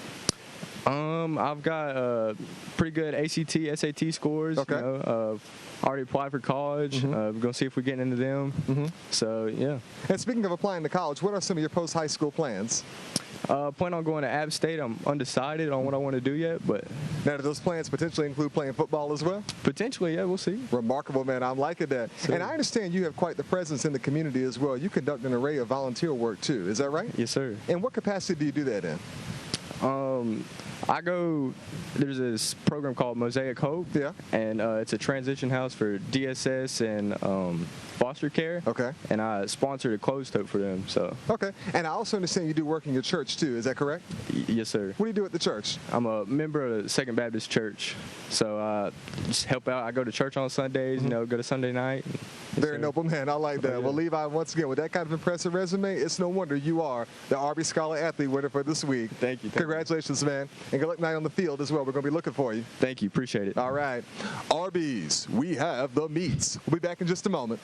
S11: I've got pretty good ACT, SAT scores.
S7: Okay.
S11: You know, already applied for college. We're going to see if we're getting into them. So, yeah.
S7: And speaking of applying to college, what are some of your post-high school plans?
S11: Plan on going to App State. I'm undecided on what I want to do yet, but.
S7: Now, do those plans potentially include playing football as well?
S11: Potentially, yeah, we'll see.
S7: Remarkable, man. I'm liking that.
S11: Sure.
S7: And I understand you have quite the presence in the community as well. You conduct an array of volunteer work, too. Is that right?
S11: Yes, sir.
S7: In what capacity do you do that in?
S11: There's this program called Mosaic Hope.
S7: Yeah.
S11: And it's a transition house for DSS and foster care.
S7: Okay.
S11: And I sponsored a closed hope for them, so.
S7: Okay. And I also understand you do work in your church, too. Is that correct?
S11: Yes, sir.
S7: What do you do at the church?
S11: I'm a member of the Second Baptist Church, so I just help out. I go to church on Sundays, you know, go to Sunday night.
S7: Very noble, man. I like that.
S11: Yeah.
S7: Well, Levi, once again, with that kind of impressive resume, it's no wonder you are the RB Scholar Athlete winner for this week.
S11: Thank you.
S7: Congratulations, man. And good luck tonight on the field as well. We're going to be looking for you.
S11: Thank you. Appreciate it.
S7: All right. RBs, we have the meats. We'll be back in just a moment.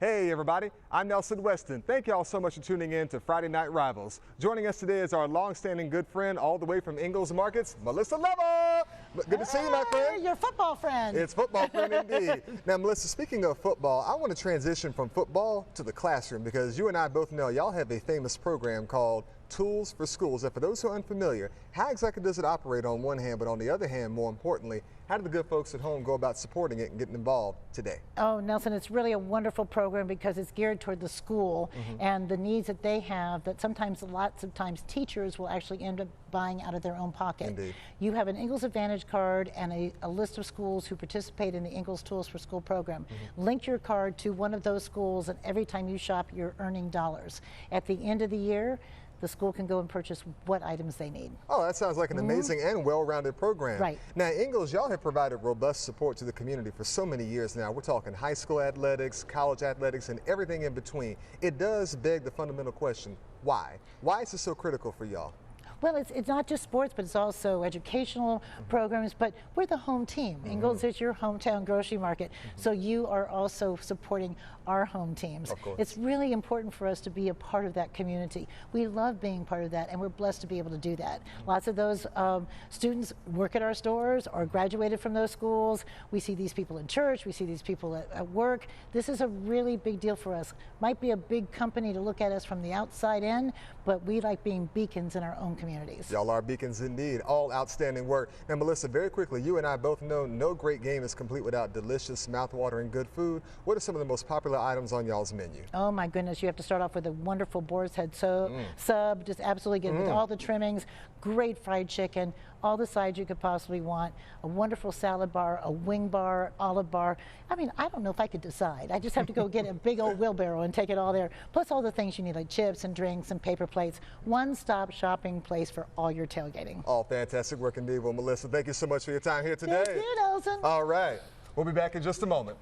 S7: Hey everybody, I'm Nelson Weston. Thank you all so much for tuning in to Friday Night Rivals. Joining us today is our long-standing good friend all the way from Ingalls Markets, Melissa Leva. Good to see you, my friend.
S12: Your football friend.
S7: It's football friend indeed. Now, Melissa, speaking of football, I want to transition from football to the classroom because you and I both know y'all have a famous program called Tools for Schools. And for those who are unfamiliar, how exactly does it operate on one hand, but on the other hand, more importantly, how do the good folks at home go about supporting it and getting involved today?
S12: Oh, Nelson, it's really a wonderful program because it's geared toward the school and the needs that they have that sometimes, lots of times, teachers will actually end up buying out of their own pocket.
S7: Indeed.
S12: You have an Ingalls Advantage card and a list of schools who participate in the Ingalls Tools for School program. Link your card to one of those schools, and every time you shop, you're earning dollars. At the end of the year, the school can go and purchase what items they need.
S7: Oh, that sounds like an amazing and well-rounded program.
S12: Right.
S7: Now, Ingalls, y'all have provided robust support to the community for so many years now. We're talking high school athletics, college athletics, and everything in between. It does beg the fundamental question, why? Why is this so critical for y'all?
S12: Well, it's not just sports, but it's also educational programs. But we're the home team. Ingalls is your hometown grocery market, so you are also supporting our home teams.
S7: Of course.
S12: It's really important for us to be a part of that community. We love being part of that, and we're blessed to be able to do that. Lots of those students work at our stores or graduated from those schools. We see these people in church. We see these people at work. This is a really big deal for us. Might be a big company to look at us from the outside in, but we like being beacons in our own communities.
S7: Y'all are beacons indeed. All outstanding work. Now, Melissa, very quickly, you and I both know no great game is complete without delicious, mouth-watering good food. What are some of the most popular items on y'all's menu?
S12: Oh my goodness, you have to start off with a wonderful boar's head sub, just absolutely good with all the trimmings, great fried chicken, all the sides you could possibly want, a wonderful salad bar, a wing bar, olive bar. I mean, I don't know if I could decide. I just have to go get a big old wheelbarrow and take it all there, plus all the things you need like chips and drinks and paper plates. One-stop shopping place for all your tailgating.
S7: All fantastic work indeed. Well, Melissa, thank you so much for your time here today.
S12: Thank you, Nelson.
S7: All right. We'll be back in just a moment.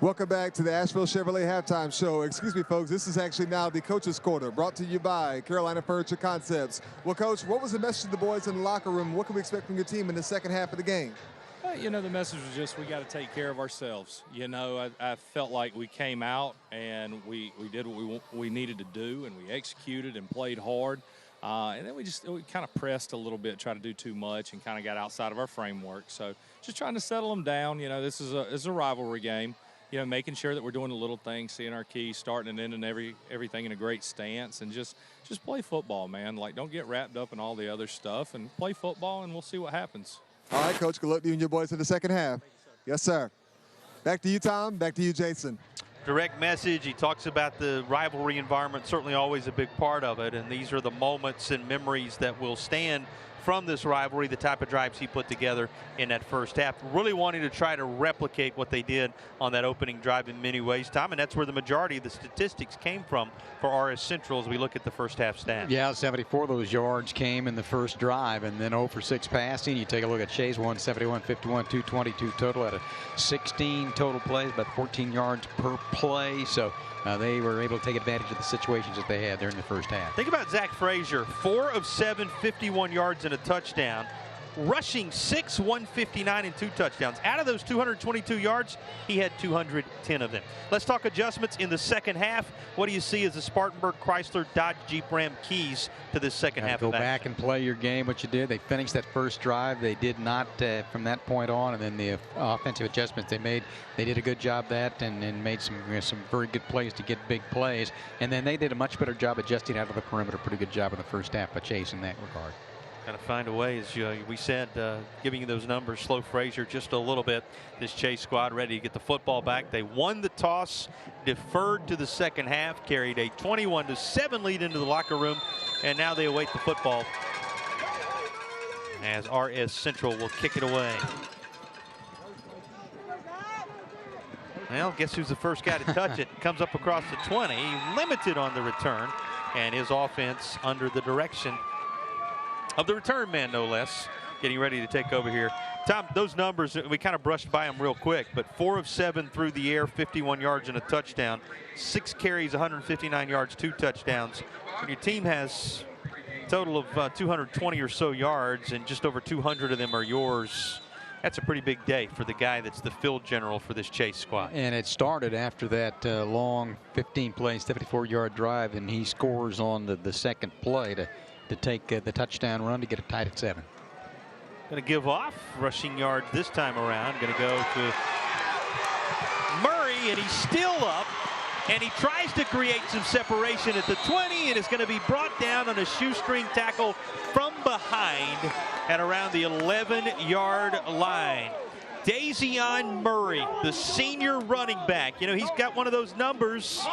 S7: Welcome back to the Asheville Chevrolet Halftime Show. Excuse me, folks. This is actually now the Coach's Corner, brought to you by Carolina Furniture Concepts. Well, Coach, what was the message to the boys in the locker room? What can we expect from your team in the second half of the game?
S13: You know, the message was just we got to take care of ourselves. You know, I felt like we came out and we did what we needed to do, and we executed and played hard. And then we kind of pressed a little bit, tried to do too much, and kind of got outside of our framework. So just trying to settle them down. You know, this is a rivalry game. You know, making sure that we're doing the little things, seeing our keys, starting and ending everything in a great stance, and just play football, man. Like, don't get wrapped up in all the other stuff, and play football, and we'll see what happens.
S7: All right, Coach. Good luck to you and your boys in the second half. Yes, sir. Back to you, Tom. Back to you, Jason.
S3: Direct message. He talks about the rivalry environment, certainly always a big part of it, and these are the moments and memories that will stand from this rivalry, the type of drives he put together in that first half, really wanting to try to replicate what they did on that opening drive in many ways, Tom, and that's where the majority of the statistics came from for R-S Central as we look at the first half stats.
S6: Yeah, 74 of those yards came in the first drive, and then 0 for 6 passing. You take a look at Chase, 171, 51, 222 total out of 16 total plays, about 14 yards per play. So they were able to take advantage of the situations that they had there in the first half.
S3: Think about Zach Frazier, 4 of 7, 51 yards and a touchdown. Rushing 6, 159 and 2 touchdowns. Out of those 222 yards, he had 210 of them. Let's talk adjustments in the second half. What do you see as the Spartanburg, Chrysler, Dodge, Jeep, Ram keys to this second half?
S6: Go back and play your game, what you did. They finished that first drive. They did not from that point on, and then the offensive adjustments they made, they did a good job that and made some very good plays to get big plays. And then they did a much better job adjusting out of the perimeter. Pretty good job in the first half by Chase in that regard.
S3: Got to find a way, as we said, giving you those numbers, slow Frazier just a little bit. This Chase squad ready to get the football back. They won the toss, deferred to the second half, carried a 21-7 lead into the locker room, and now they await the football as R-S Central will kick it away. Well, guess who's the first guy to touch it? Comes up across the 20, limited on the return, and his offense under the direction of the return man, no less, getting ready to take over here. Tom, those numbers, we kind of brushed by them real quick, but 4 of 7 through the air, 51 yards and a touchdown, 6 carries, 159 yards, 2 touchdowns. When your team has a total of 220 or so yards and just over 200 of them are yours, that's a pretty big day for the guy that's the field general for this Chase squad.
S6: And it started after that long 15-play, 74-yard drive, and he scores on the second play to take the touchdown run to get it tied at 7.
S3: Going to give off rushing yards this time around. Going to go to Murray, and he's still up. And he tries to create some separation at the 20, and is going to be brought down on a shoestring tackle from behind at around the 11-yard line. Dazion Murray, the senior running back. You know, he's got one of those numbers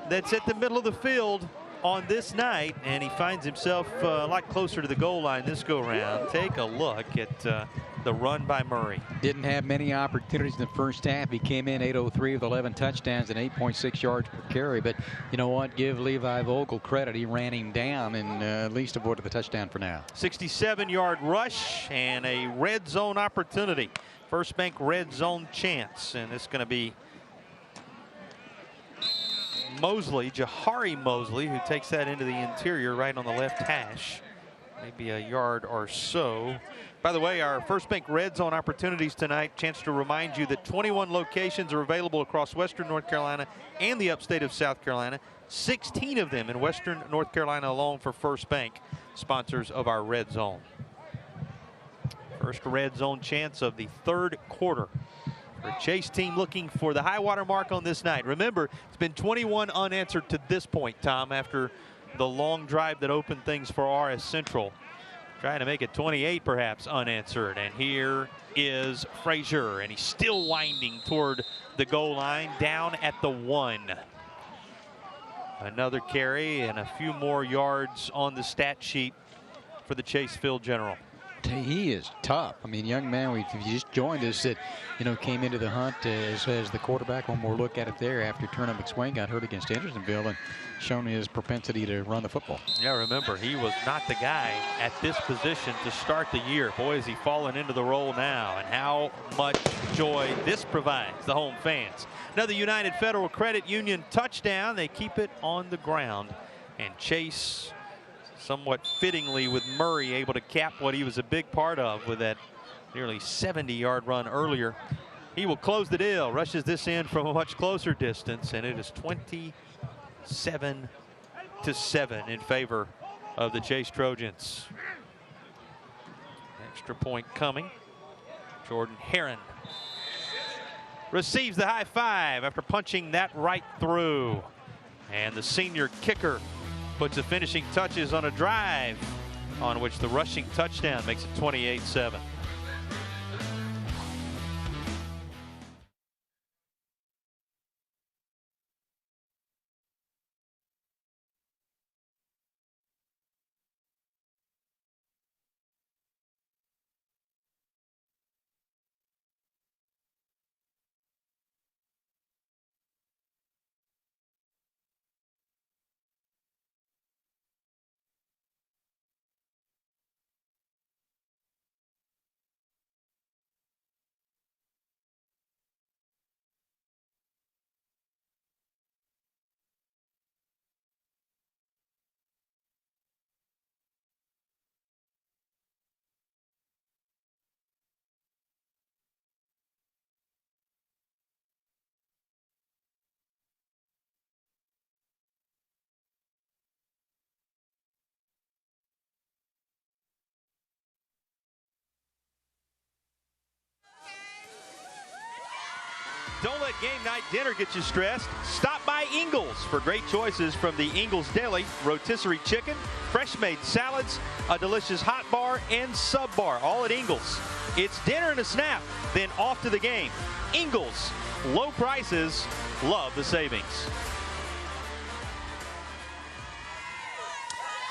S3: that's at the middle of the field on this night, and he finds himself a lot closer to the goal line this go-round. Take a look at the run by Murray.
S6: Didn't have many opportunities in the first half. He came in 803 with 11 touchdowns and 8.6 yards per carry. But you know what? Give Levi Vogel credit. He ran him down and at least avoided the touchdown for now.
S3: 67-yard rush and a red zone opportunity. First Bank red zone chance, and it's going to be Mosley, Jahari Mosley, who takes that into the interior right on the left hash. Maybe a yard or so. By the way, our First Bank red zone opportunities tonight, chance to remind you that 21 locations are available across Western North Carolina and the upstate of South Carolina. 16 of them in Western North Carolina alone for First Bank, sponsors of our red zone. First red zone chance of the third quarter. For Chase team looking for the high water mark on this night. Remember, it's been 21 unanswered to this point, Tom, after the long drive that opened things for R-S Central. Trying to make it 28 perhaps unanswered. And here is Frazier, and he's still winding toward the goal line down at the 1. Another carry and a few more yards on the stat sheet for the Chase field general.
S6: He is tough. I mean, young man, if you just joined us, that came into the hunt as the quarterback. One more look at it there after Turner McSwain got hurt against Andersonville and shown his propensity to run the football.
S3: Yeah, remember, he was not the guy at this position to start the year. Boy, is he fallen into the role now, and how much joy this provides the home fans. Another United Federal Credit Union touchdown. They keep it on the ground, and Chase, somewhat fittingly, with Murray able to cap what he was a big part of with that nearly 70-yard run earlier. He will close the deal, rushes this in from a much closer distance, and it is 27-7 in favor of the Chase Trojans. Extra point coming. Jordan Heron receives the high five after punching that right through. And the senior kicker puts the finishing touches on a drive on which the rushing touchdown makes it 28-7. Don't let game night dinner get you stressed. Stop by Ingles for great choices from the Ingles Deli. Rotisserie chicken, fresh made salads, a delicious hot bar, and sub bar, all at Ingles. It's dinner and a snap, then off to the game. Ingles, low prices, love the savings.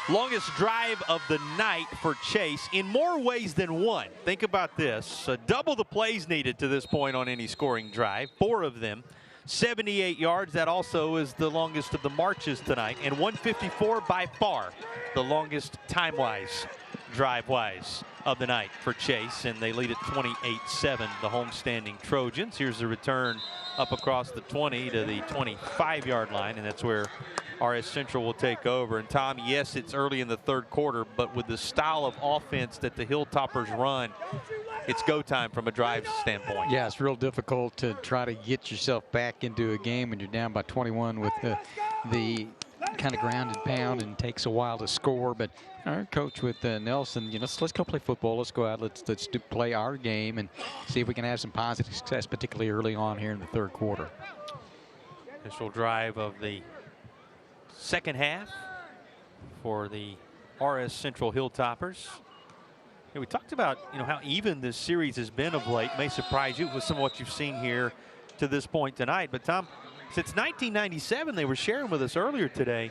S3: Longest drive of the night for Chase in more ways than one. Think about this. Double the plays needed to this point on any scoring drive. 4 of them. 78 yards. That also is the longest of the marches tonight. And 154 by far the longest time-wise, drive-wise of the night for Chase. And they lead at 28-7, the homestanding Trojans. Here's the return up across the 20 to the 25-yard line. And that's where R-S Central will take over. And Tom, yes, it's early in the third quarter, but with the style of offense that the Hilltoppers run, it's go time from a drive standpoint.
S6: Yeah, it's real difficult to try to get yourself back into a game when you're down by 21 with the kind of ground and pound, and takes a while to score. But our coach with Nelson, you know, let's go play football. Let's go out. Let's play our game and see if we can have some positive success, particularly early on here in the third quarter.
S3: Initial drive of the second half for the R-S Central Hilltoppers. Yeah, we talked about, you know, how even this series has been of late. May surprise you with some of what you've seen here to this point tonight. But Tom, since 1997, they were sharing with us earlier today,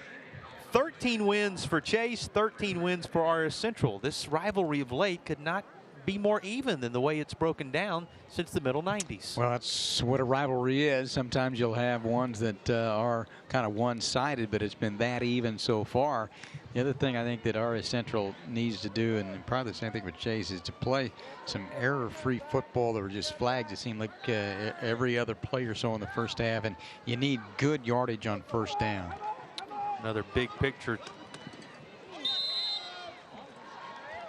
S3: 13 wins for Chase, 13 wins for R-S Central. This rivalry of late could not be more even than the way it's broken down since the middle 90s.
S6: Well, that's what a rivalry is. Sometimes you'll have ones that are kind of one-sided, but it's been that even so far. The other thing I think that R-S Central needs to do, and probably the same thing with Chase, is to play some error-free football. There were just flags. It seemed like every other play or so in the first half, and you need good yardage on first down.
S3: Another big picture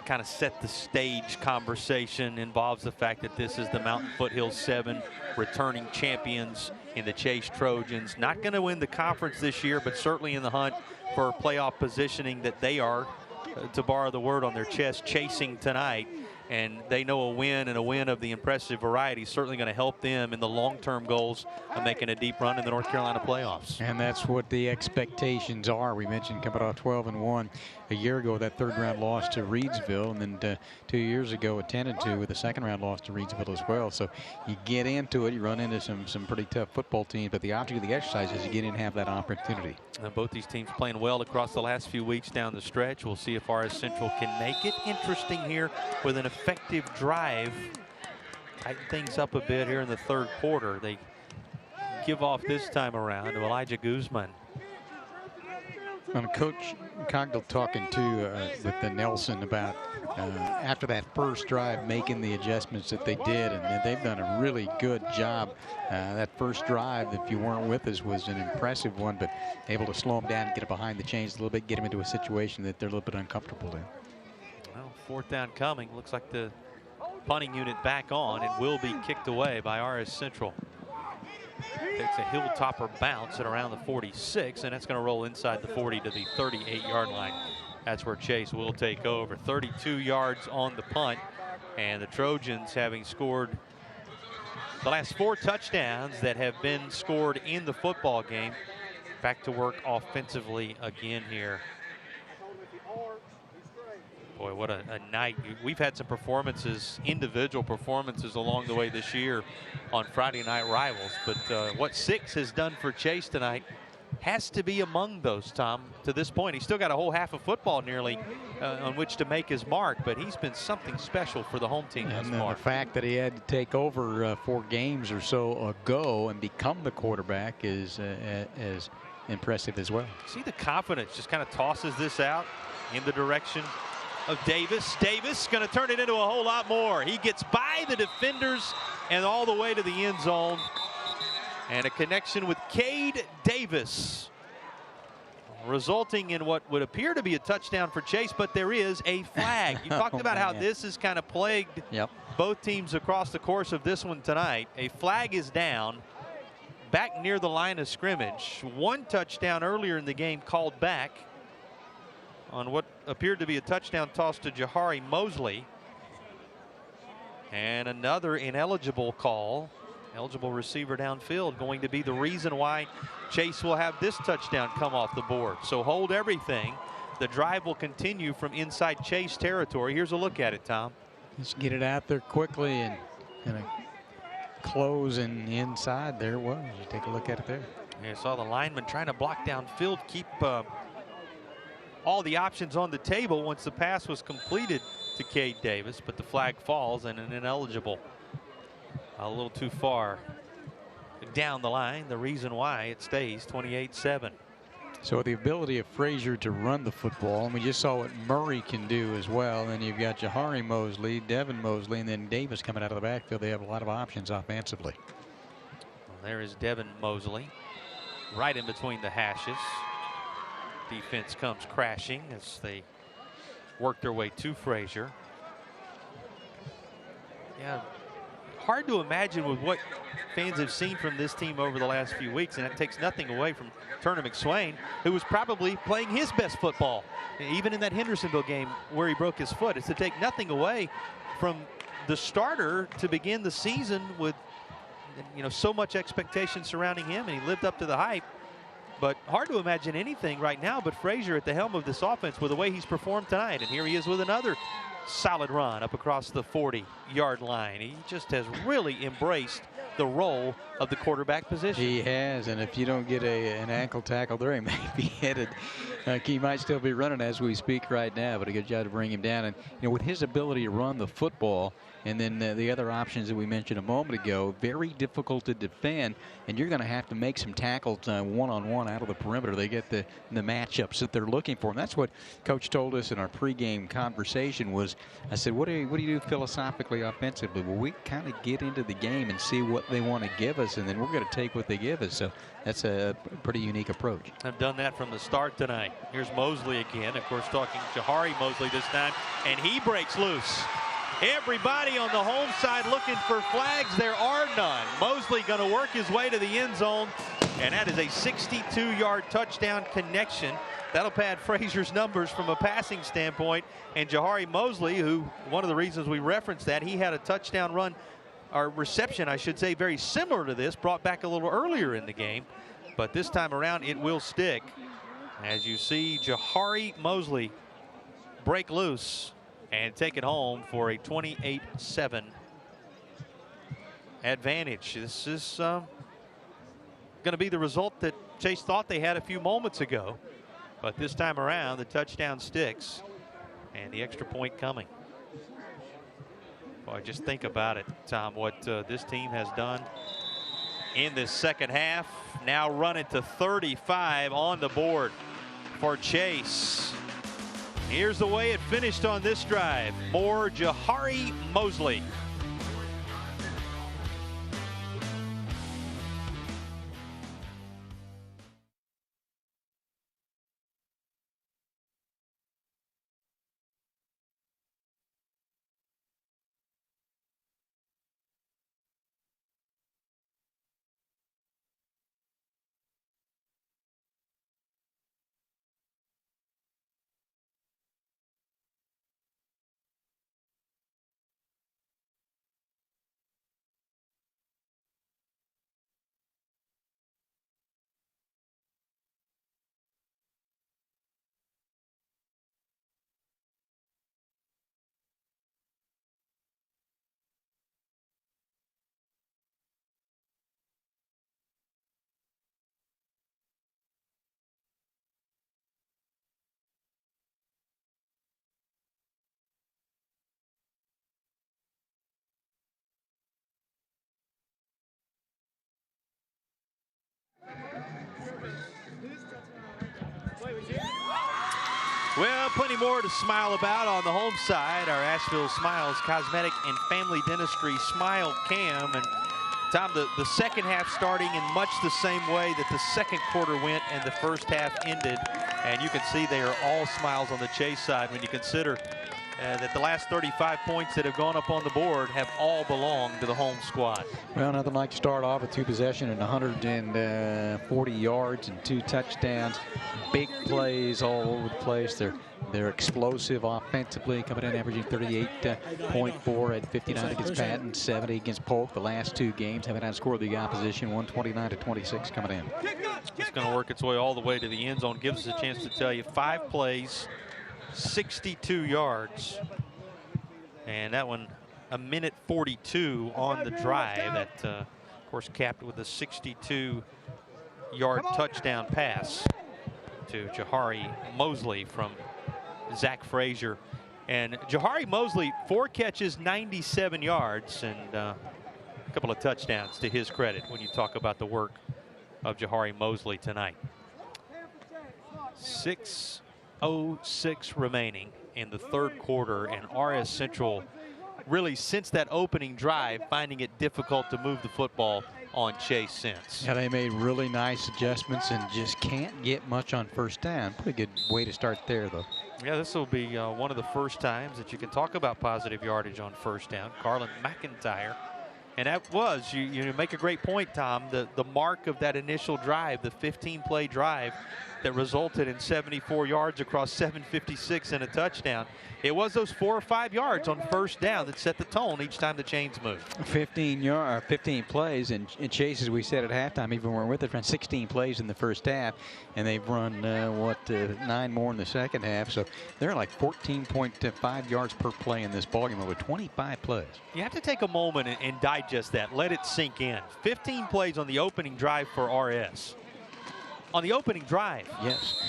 S3: kind of set the stage conversation involves the fact that this is the Mountain Foothills 7 returning champions in the Chase Trojans. Not going to win the conference this year, but certainly in the hunt for playoff positioning that they are, to borrow the word on their chest, chasing tonight. And they know a win, and a win of the impressive variety is certainly going to help them in the long-term goals of making a deep run in the North Carolina playoffs.
S6: And that's what the expectations are. We mentioned coming off 12-1 a year ago, that third-round loss to Reedsville, and then 2 years ago a 10-2 with a second-round loss to Reedsville as well. So you get into it, you run into some pretty tough football teams, but the object of the exercise is you get in and have that opportunity.
S3: Both these teams playing well across the last few weeks down the stretch. We'll see if R-S Central can make it interesting here with an effective drive. Tighten things up a bit here in the third quarter. They give off this time around to Elijah Guzman.
S6: And Coach Cogdill talking to with the Nelson about after that first drive making the adjustments that they did, and they've done a really good job. That first drive, if you weren't with us, was an impressive one, but able to slow them down and get it behind the chains a little bit, get them into a situation that they're a little bit uncomfortable in.
S3: Well, fourth down coming. Looks like the punting unit back on. It will be kicked away by R-S Central. Takes a Hilltopper bounce at around the 46, and that's going to roll inside the 40 to the 38-yard line. That's where Chase will take over. 32 yards on the punt, and the Trojans, having scored the last 4 touchdowns that have been scored in the football game, back to work offensively again here. Boy, what a night. We've had some performances, individual performances along the way this year on Friday Night Rivals, but what 6 has done for Chase tonight has to be among those, Tom, to this point. He's still got a whole half of football nearly on which to make his mark, but he's been something special for the home team thus far.
S6: The fact that he had to take over 4 games or so ago and become the quarterback is as impressive as well.
S3: See the confidence, just kind of tosses this out in the direction of Davis. Davis going to turn it into a whole lot more. He gets by the defenders and all the way to the end zone. And a connection with Cade Davis, resulting in what would appear to be a touchdown for Chase, but there is a flag. You talked about how this has kind of plagued both teams across the course of this one tonight. A flag is down back near the line of scrimmage. 1 touchdown earlier in the game called back on what appeared to be a touchdown toss to Jahari Mosley. And another ineligible call. Eligible receiver downfield going to be the reason why Chase will have this touchdown come off the board. So hold everything. The drive will continue from inside Chase territory. Here's a look at it, Tom.
S6: Just get it out there quickly and close and inside. There it was. You take a look at it there.
S3: Yeah, I saw the lineman trying to block downfield, keep all the options on the table once the pass was completed to Cade Davis, but the flag falls and an ineligible. A little too far. Could down the line. The reason why it stays 28-7.
S6: So the ability of Frazier to run the football, and we just saw what Murray can do as well. And you've got Jahari Mosley, Devin Mosley, and then Davis coming out of the backfield. They have a lot of options offensively.
S3: Well, there is Devin Mosley right in between the hashes. Defense comes crashing as they work their way to Frazier. Yeah, hard to imagine with what fans have seen from this team over the last few weeks, and that takes nothing away from Turner McSwain, who was probably playing his best football, even in that Hendersonville game where he broke his foot. It's to take nothing away from the starter to begin the season with, so much expectation surrounding him, and he lived up to the hype. But hard to imagine anything right now but Frazier at the helm of this offense with the way he's performed tonight. And here he is with another solid run up across the 40-yard line. He just has really embraced the role of the quarterback position.
S6: He has, and if you don't get an ankle tackle there, he may be headed. He might still be running as we speak right now, but a good job to bring him down. And with his ability to run the football, and then the other options that we mentioned a moment ago, very difficult to defend, and you're going to have to make some tackles one-on-one out of the perimeter. They get the matchups that they're looking for, and that's what Coach told us in our pregame conversation was, I said, what do you do philosophically offensively? Well, we kind of get into the game and see what they want to give us, and then we're going to take what they give us. So that's a pretty unique approach.
S3: I've done that from the start tonight. Here's Mosley again, of course, talking Jahari Mosley this time, and he breaks loose. Everybody on the home side looking for flags. There are none. Mosley going to work his way to the end zone, and that is a 62-yard touchdown connection. That'll pad Frazier's numbers from a passing standpoint. And Jahari Mosley, who one of the reasons we referenced that, he had a touchdown run, or reception, I should say, very similar to this, brought back a little earlier in the game. But this time around, it will stick. As you see Jahari Mosley break loose and take it home for a 28-7 advantage. This is going to be the result that Chase thought they had a few moments ago. But this time around, the touchdown sticks and the extra point coming. Boy, just think about it, Tom, what this team has done in this second half. Now running to 35 on the board for Chase. Here's the way it finished on this drive. More Jahari Mosley. Well, plenty more to smile about on the home side. Our Asheville Smiles Cosmetic and Family Dentistry Smile Cam. And Tom, the second half starting in much the same way that the second quarter went and the first half ended. And you can see they are all smiles on the Chase side when you consider that the last 35 points that have gone up on the board have all belonged to the home squad.
S6: Well, nothing like to start off with 2 possession and 140 yards and 2 touchdowns. Big plays all over the place. They're explosive offensively, coming in averaging 38.4 at 59 against Patton, 70 against Polk. The last 2 games haven't outscored the opposition, 129-26 coming in.
S3: It's going to work its way all the way to the end zone. Gives us a chance to tell you 5 plays, 62 yards, and that one a minute 42 on the drive. That of course capped with a 62-yard touchdown pass to Jahari Mosley from Zach Frazier. And Jahari Mosley, 4 catches, 97 yards, and couple of touchdowns to his credit when you talk about the work of Jahari Mosley tonight. 6:06 remaining in the third quarter, and R.S. Central really, since that opening drive, finding it difficult to move the football on Chase since.
S6: Yeah, they made really nice adjustments and just can't get much on first down. Pretty good way to start there, though.
S3: Yeah, this will be one of the first times that you can talk about positive yardage on first down. Carlin McIntyre. And that was, you make a great point, Tom, the mark of that initial drive, the 15-play drive that resulted in 74 yards across 756 and a touchdown. It was those 4 or 5 yards on first down that set the tone each time the chains moved.
S6: 15 plays, and Chase, as we said at halftime, even when we're with it, ran 16 plays in the first half, and they've run 9 more in the second half. So they're like 14.5 yards per play in this ballgame over 25 plays.
S3: You have to take a moment and digest that. Let it sink in. 15 plays on the opening drive for RS. On the opening drive.
S6: Yes.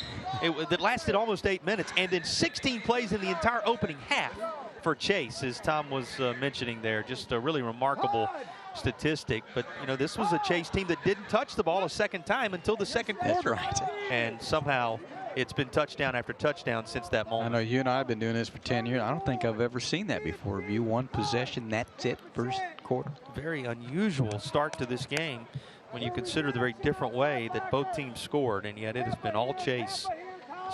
S3: That lasted almost 8 minutes, and then 16 plays in the entire opening half for Chase, as Tom was mentioning there. Just a really remarkable statistic. But, this was a Chase team that didn't touch the ball a second time until the second quarter.
S6: That's right.
S3: And somehow it's been touchdown after touchdown since that moment.
S6: I know you and I have been doing this for 10 years. I don't think I've ever seen that before. View one possession, that's it, first quarter.
S3: Very unusual start to this game when you consider the very different way that both teams scored, and yet it has been all Chase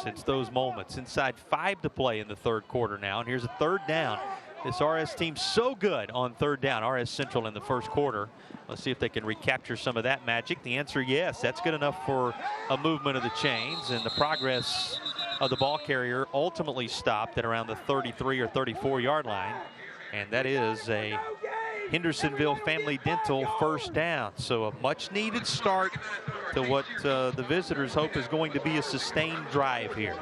S3: since those moments. Inside 5 to play in the third quarter now, and here's a third down. This RS team so good on third down. RS Central in the first quarter. Let's see if they can recapture some of that magic. The answer, yes. That's good enough for a movement of the chains, and the progress of the ball carrier ultimately stopped at around the 33 or 34 yard line, and that is a Hendersonville Family Dental first down. So a much needed start to what the visitors hope is going to be a sustained drive here.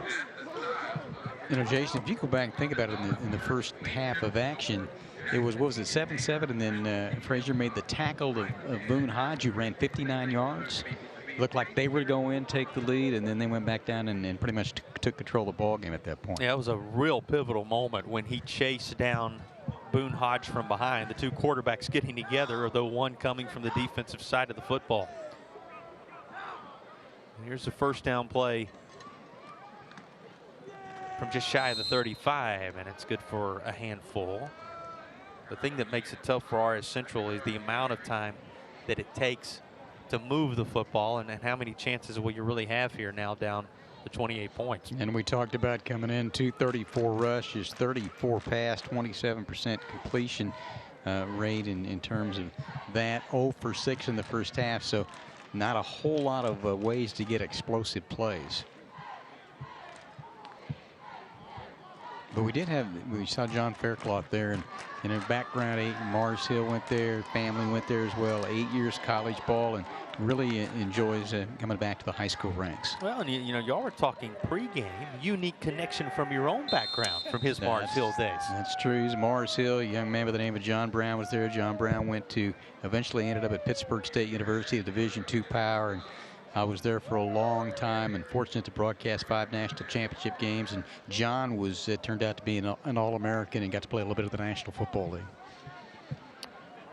S6: Jason, if you go back and think about it in the first half of action, it was, what was it, 7-7, and then Frazier made the tackle of Boone Hodge, who ran 59 yards. Looked like they were going to go in, take the lead, and then they went back down and pretty much took control of the ball game at that point.
S3: Yeah, it was a real pivotal moment when he chased down Boone Hodge from behind. The two quarterbacks getting together, although one coming from the defensive side of the football. And here's the first down play from just shy of the 35, and it's good for a handful. The thing that makes it tough for RS Central is the amount of time that it takes to move the football, and how many chances will you really have here now down the 28 points.
S6: And we talked about coming in 234 rushes, 34 pass, 27% completion rate in terms of that. 0 for 6 in the first half, so not a whole lot of ways to get explosive plays. But we saw John Faircloth there, and in the background, Mars Hill went there, family went there as well, 8 years college ball, and really enjoys coming back to the high school ranks.
S3: Well, and y'all were talking pregame, unique connection from your own background from his Mars Hill days.
S6: That's true. He's Mars Hill. A young man by the name of John Brown was there. John Brown eventually ended up at Pittsburgh State University, a Division II power, and I was there for a long time and fortunate to broadcast 5 national championship games. And John turned out to be an All-American and got to play a little bit of the National Football League.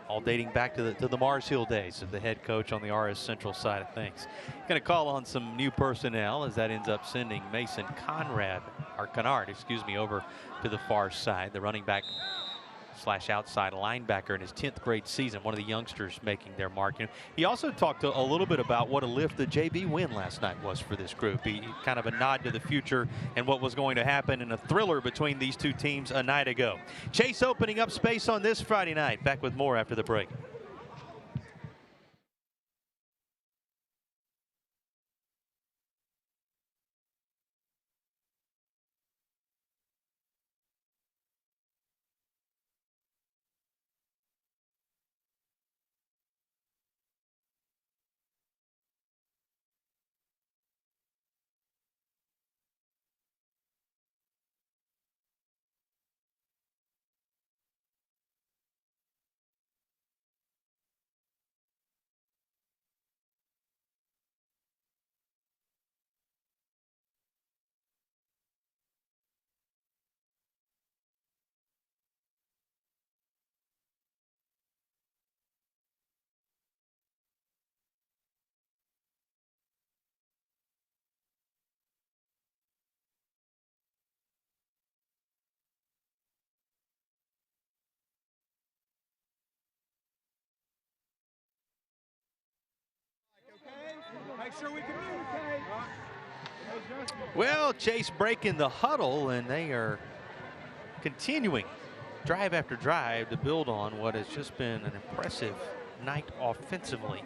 S3: All dating back to the Mars Hill days of the head coach on the RS Central side of things. Going to call on some new personnel as that ends up sending Mason Kennard, over to the far side. The running back / outside linebacker in his 10th grade season, one of the youngsters making their mark. He also talked a little bit about what a lift the JV win last night was for this group. He kind of a nod to the future and what was going to happen in a thriller between these two teams a night ago. Chase opening up space on this Friday night. Back with more after the break. Well, Chase breaking the huddle, and they are continuing drive after drive to build on what has just been an impressive night offensively.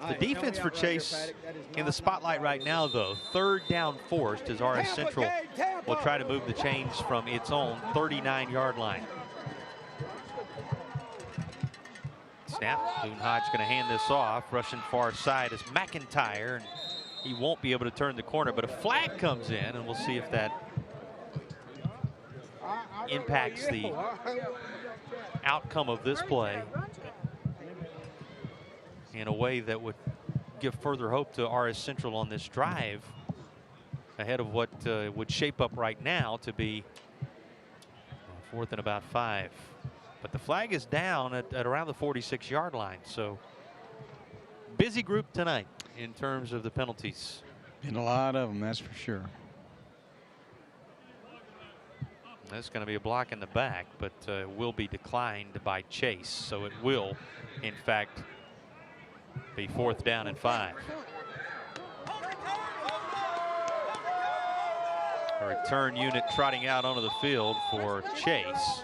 S3: The defense for Chase in the spotlight right now, though. Third down forced as R.S. Central will try to move the chains from its own 39-yard line. Snap. Boone Hodge going to hand this off. Rushing far side is McIntyre, and he won't be able to turn the corner, but a flag comes in, and we'll see if that impacts the outcome of this play in a way that would give further hope to R.S. Central on this drive ahead of what would shape up right now to be 4th and about 5. But the flag is down at around the 46-yard line, so busy group tonight in terms of the penalties.
S6: Been a lot of them, that's for sure.
S3: That's going to be a block in the back, but will be declined by Chase, so it will, in fact, be 4th down and 5. A return unit trotting out onto the field for Chase.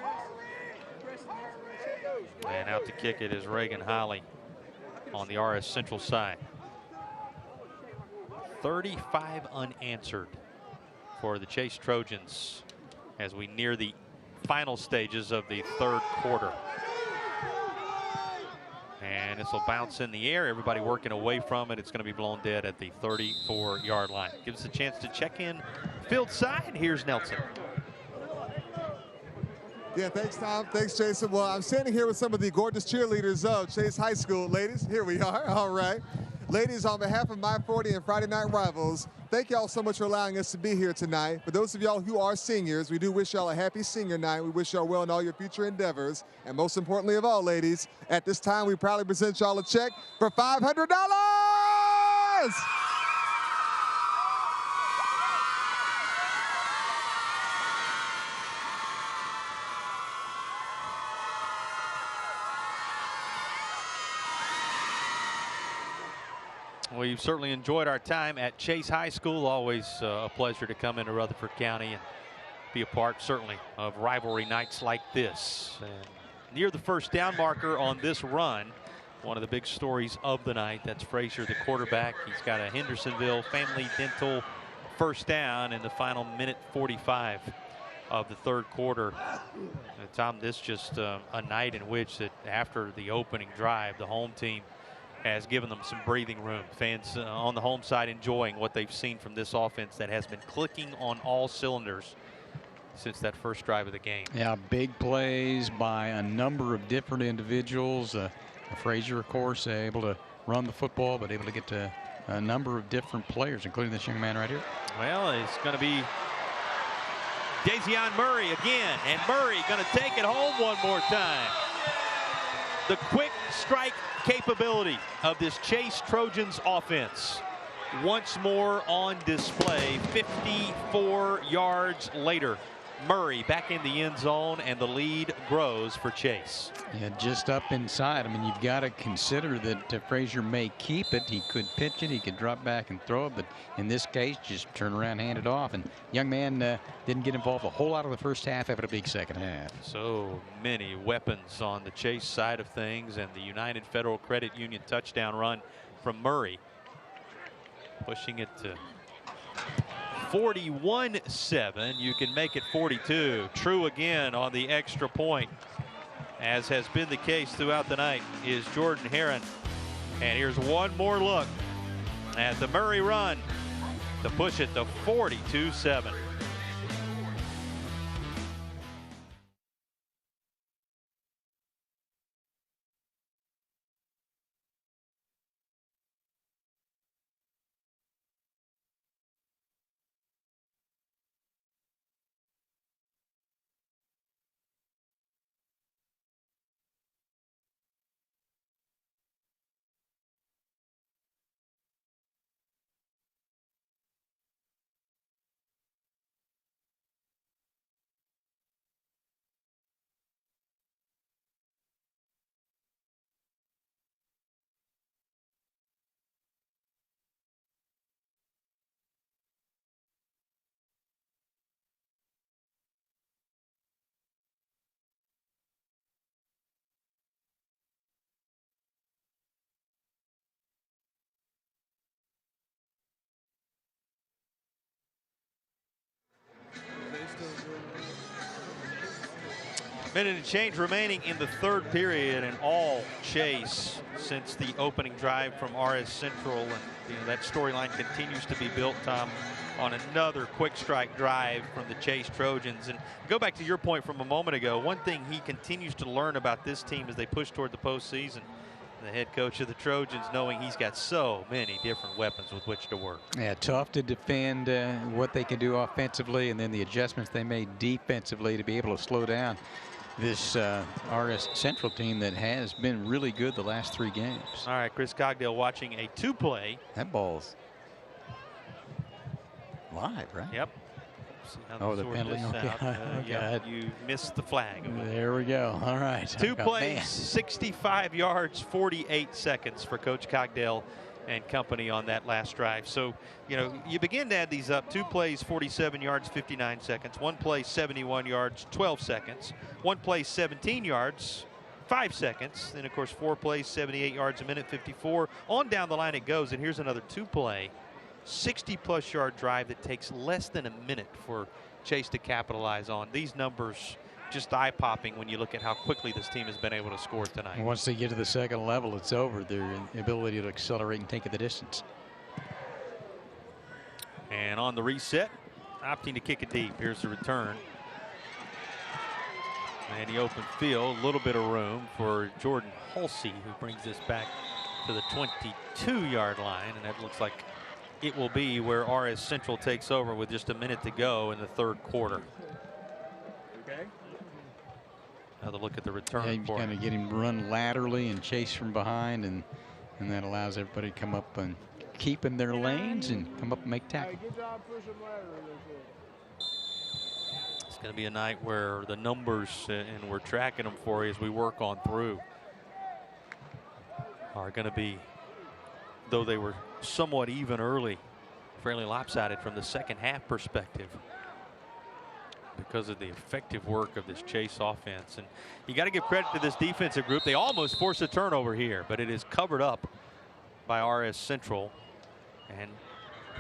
S3: And out to kick it is Reagan Holly on the R.S. Central side. 35 unanswered for the Chase Trojans as we near the final stages of the 3rd quarter. And this will bounce in the air. Everybody working away from it. It's going to be blown dead at the 34-yard line. Gives us a chance to check in field side. Here's Nelson.
S7: Yeah, thanks, Tom. Thanks, Jason. Well, I'm standing here with some of the gorgeous cheerleaders of Chase High School. Ladies, here we are. All right. Ladies, on behalf of My 40 and Friday Night Rivals, thank y'all so much for allowing us to be here tonight. For those of y'all who are seniors, we do wish y'all a happy senior night. We wish y'all well in all your future endeavors. And most importantly of all, ladies, at this time, we proudly present y'all a check for $500.
S3: Well, you've certainly enjoyed our time at Chase High School. Always a pleasure to come into Rutherford County and be a part, certainly, of rivalry nights like this. And near the first down marker on this run, one of the big stories of the night. That's Frazier, the quarterback. He's got a Hendersonville Family Dental first down in the final minute 45 of the 3rd quarter. Tom, this just a night in which that after the opening drive, the home team has given them some breathing room. Fans on the home side enjoying what they've seen from this offense that has been clicking on all cylinders since that first drive of the game.
S6: Yeah, big plays by a number of different individuals. Frazier, of course, able to run the football, but able to get to a number of different players, including this young man right here.
S3: Well, it's going to be Dazion Murray again, and Murray going to take it home one more time. The quick strike capability of this Chase Trojans offense once more on display. 54 yards later, Murray back in the end zone, and the lead grows for Chase.
S6: Yeah, just up inside. I mean, you've got to consider that Frazier may keep it. He could pitch it. He could drop back and throw it. But in this case, just turn around, hand it off. And young man didn't get involved a whole lot of the first half after a big second half.
S3: So many weapons on the Chase side of things, and the United Federal Credit Union touchdown run from Murray, pushing it to 41-7. You can make it 42. True again on the extra point, as has been the case throughout the night, is Jordan Heron. And here's one more look at the Murray run to push it to 42-7. Minute and change remaining in the third period, and all Chase since the opening drive from R.S. Central. And that storyline continues to be built, Tom, on another quick strike drive from the Chase Trojans. And go back to your point from a moment ago, one thing he continues to learn about this team as they push toward the postseason, the head coach of the Trojans knowing he's got so many different weapons with which to work.
S6: Yeah, tough to defend what they can do offensively, and then the adjustments they made defensively to be able to slow down this R.S. Central team that has been really good the last 3 games.
S3: All right, Chris Cogdale watching a 2-play.
S6: That ball's live, right?
S3: Yep. See how
S6: Oh, the penalty. Okay.
S3: Yep, you missed the flag.
S6: There we go. All right.
S3: 2 plays, 65 yards, 48 seconds for Coach Cogdale and company on that last drive. So, you begin to add these up. 2 plays, 47 yards, 59 seconds. 1 play, 71 yards, 12 seconds. 1 play, 17 yards, 5 seconds. Then, of course, 4 plays, 78 yards, a minute 54. On down the line it goes. And here's another 2-play, 60-plus yard drive that takes less than a minute for Chase to capitalize on. These numbers just eye-popping when you look at how quickly this team has been able to score tonight.
S6: Once they get to the second level, it's over. Their ability to accelerate and take it the distance.
S3: And on the reset, opting to kick it deep. Here's the return. And the open field, a little bit of room for Jordan Halsey, who brings this back to the 22-yard line. And that looks like it will be where R.S. Central takes over with just a minute to go in the third quarter.
S7: Okay.
S3: Another look at the return.
S6: Yeah, you kind of get him run laterally and chase from behind, and that allows everybody to come up and keep in their lanes and come up and make tackle.
S7: Good job pushing laterally.
S3: It's going to be a night where the numbers, and we're tracking them for you as we work on through, are going to be, though they were somewhat even early, fairly lopsided from the second half perspective because of the effective work of this Chase offense. And you got to give credit to this defensive group. They almost forced a turnover here, but it is covered up by R.S. Central. And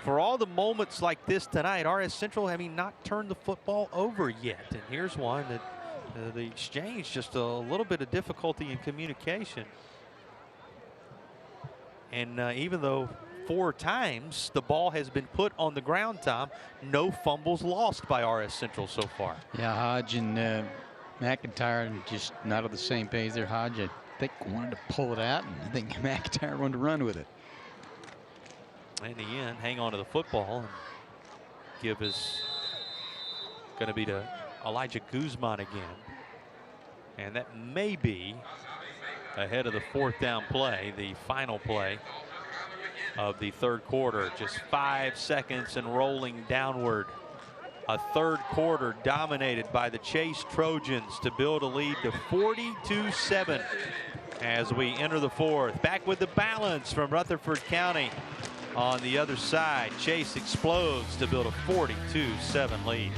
S3: for all the moments like this tonight, R.S. Central having not turned the football over yet. And here's one that the exchange, just a little bit of difficulty in communication. And even though 4 times the ball has been put on the ground, Tom, no fumbles lost by R.S. Central so far.
S6: Yeah, Hodge and McIntyre just not on the same page there. Hodge, I think, wanted to pull it out, and I think McIntyre wanted to run with it.
S3: In the end, hang on to the football, and give is going to be to Elijah Guzman again. And that may be ahead of the 4th down play, the final play of the third quarter. Just 5 seconds and rolling downward. A third quarter dominated by the Chase Trojans to build a lead to 42-7 as we enter the 4th. Back with the balance from Rutherford County on the other side. Chase explodes to build a 42-7 lead.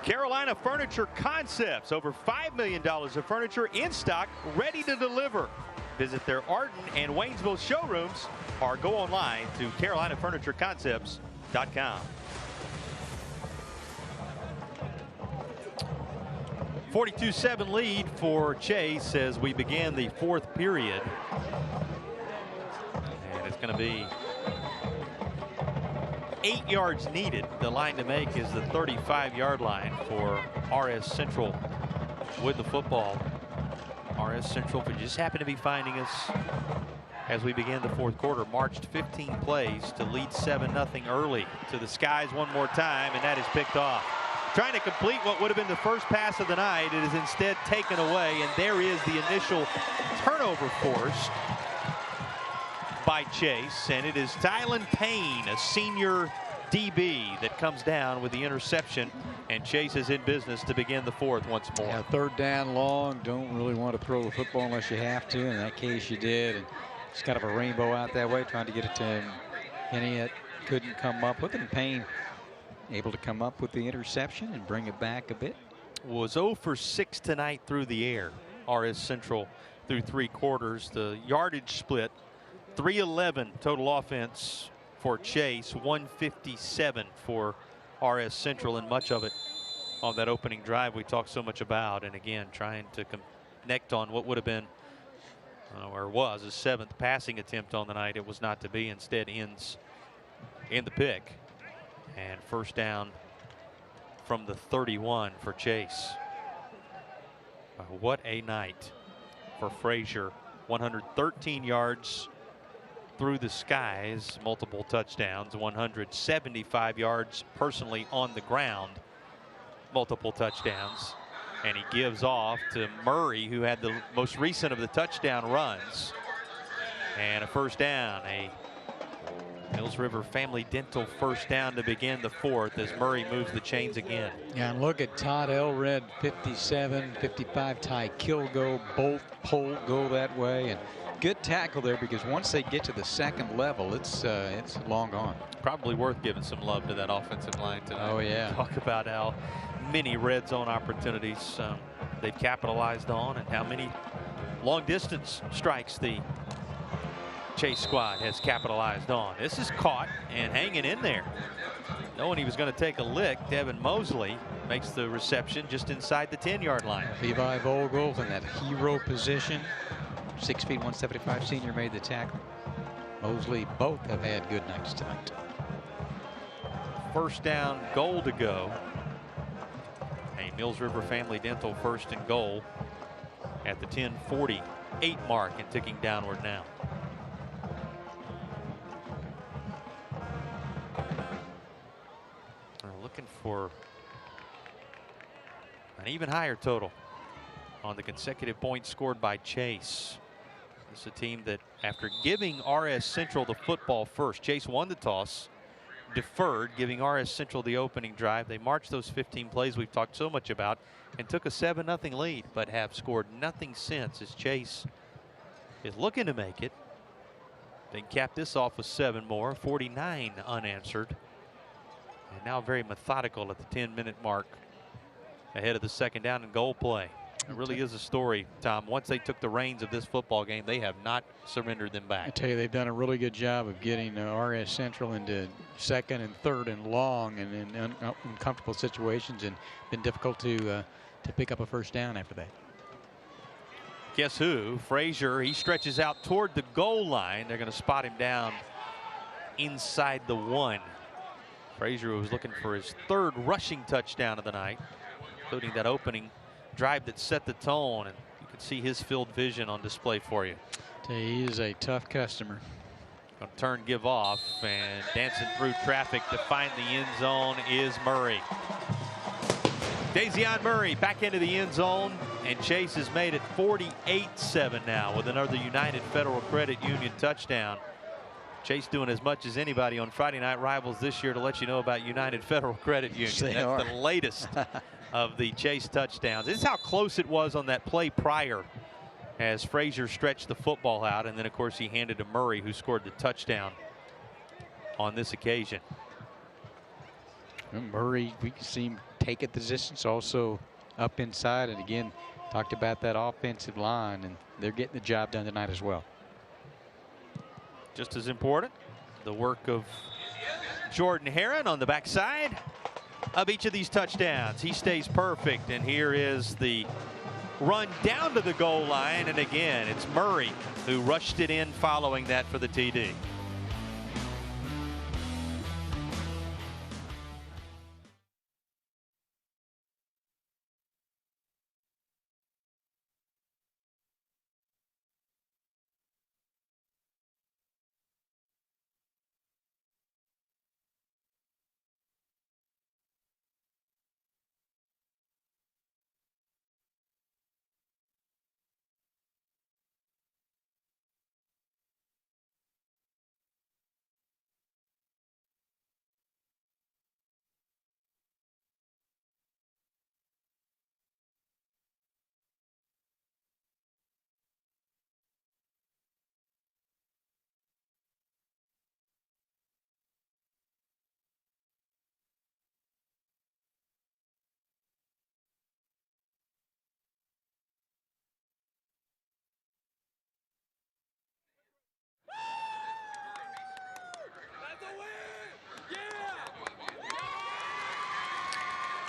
S3: Carolina Furniture Concepts, over $5 million of furniture in stock, ready to deliver. Visit their Arden and Waynesville showrooms or go online to carolinafurnitureconcepts.com. 42-7 lead for Chase as we begin the fourth period. And it's going to be 8 yards needed. The line to make is the 35-yard line for R-S Central with the football. R-S Central, if you just happen to be finding us as we begin the fourth quarter, marched 15 plays to lead 7-0 early to the skies one more time, and that is picked off. Trying to complete what would have been the first pass of the night. It is instead taken away, and there is the initial turnover forced by Chase, and it is Tylen Payne, a senior DB, that comes down with the interception, and Chase is in business to begin the fourth once more.
S6: Yeah, third down long. Don't really want to throw the football unless you have to. In that case, you did, and it's kind of a rainbow out that way, trying to get it to Henny. Couldn't come up with it, and Payne able to come up with the interception and bring it back a bit.
S3: Was 0 for 6 tonight through the air. R.S. Central through 3 quarters. The yardage split, 311 total offense for Chase, 157 for R.S. Central, and much of it on that opening drive we talked so much about. And again, trying to connect on what would have been or was his 7th passing attempt on the night. It was not to be. Instead ends in the pick. And first down from the 31 for Chase. What a night for Frazier. 113 yards through the skies, multiple touchdowns, 175 yards personally on the ground, multiple touchdowns. And he gives off to Murray, who had the most recent of the touchdown runs. And a first down, a Mills River Family Dental first down to begin the fourth as Murray moves the chains again.
S6: Yeah, and look at Todd Elred, 57, 55, Ty Kilgo, both pole go that way. And good tackle there, because once they get to the second level, it's long gone.
S3: Probably worth giving some love to that offensive line tonight.
S6: Oh, yeah.
S3: Talk about how many red zone opportunities they've capitalized on, and how many long distance strikes the Chase squad has capitalized on. This is caught and hanging in there. Knowing he was going to take a lick, Devin Mosley makes the reception just inside the 10-yard line.
S6: Levi Vogel in that hero position. 6 feet 175 senior made the tackle. Mosley, both have had good nights tonight.
S3: First down, goal to go. A Mills River Family Dental first and goal at the 10:48 mark and ticking downward now. Looking for an even higher total on the consecutive points scored by Chase. This is a team that, after giving R.S. Central the football first, Chase won the toss, deferred, giving R.S. Central the opening drive. They marched those 15 plays we've talked so much about and took a 7-0 lead, but have scored nothing since, as Chase is looking to make it. They cap this off with 7 more, 49 unanswered. And now very methodical at the 10-minute mark ahead of the second down and goal play. It really is a story, Tom. Once they took the reins of this football game, they have not surrendered them back.
S6: I tell you, they've done a really good job of getting R.S. Central into second and third and long and in uncomfortable situations, and been difficult to pick up a first down after that.
S3: Guess who? Frazier, he stretches out toward the goal line. They're going to spot him down inside the 1. Frazier was looking for his 3rd rushing touchdown of the night, including that opening drive that set the tone, and you can see his field vision on display for you.
S6: He is a tough customer.
S3: Going to turn, give off, and dancing through traffic to find the end zone is Murray. Dazion Murray back into the end zone, and Chase has made it 48-7 now with another United Federal Credit Union touchdown. Chase doing as much as anybody on Friday Night Rivals this year to let you know about United Federal Credit Union. That's the latest of the Chase touchdowns. This is how close it was on that play prior, as Frazier stretched the football out, and then of course he handed to Murray, who scored the touchdown on this occasion.
S6: Murray, we can see him take it the distance, also up inside. And again, talked about that offensive line, and they're getting the job done tonight as well.
S3: Just as important, the work of Jordan Heron on the backside of each of these touchdowns. He stays perfect, and here is the run down to the goal line, and again, it's Murray who rushed it in following that for the TD.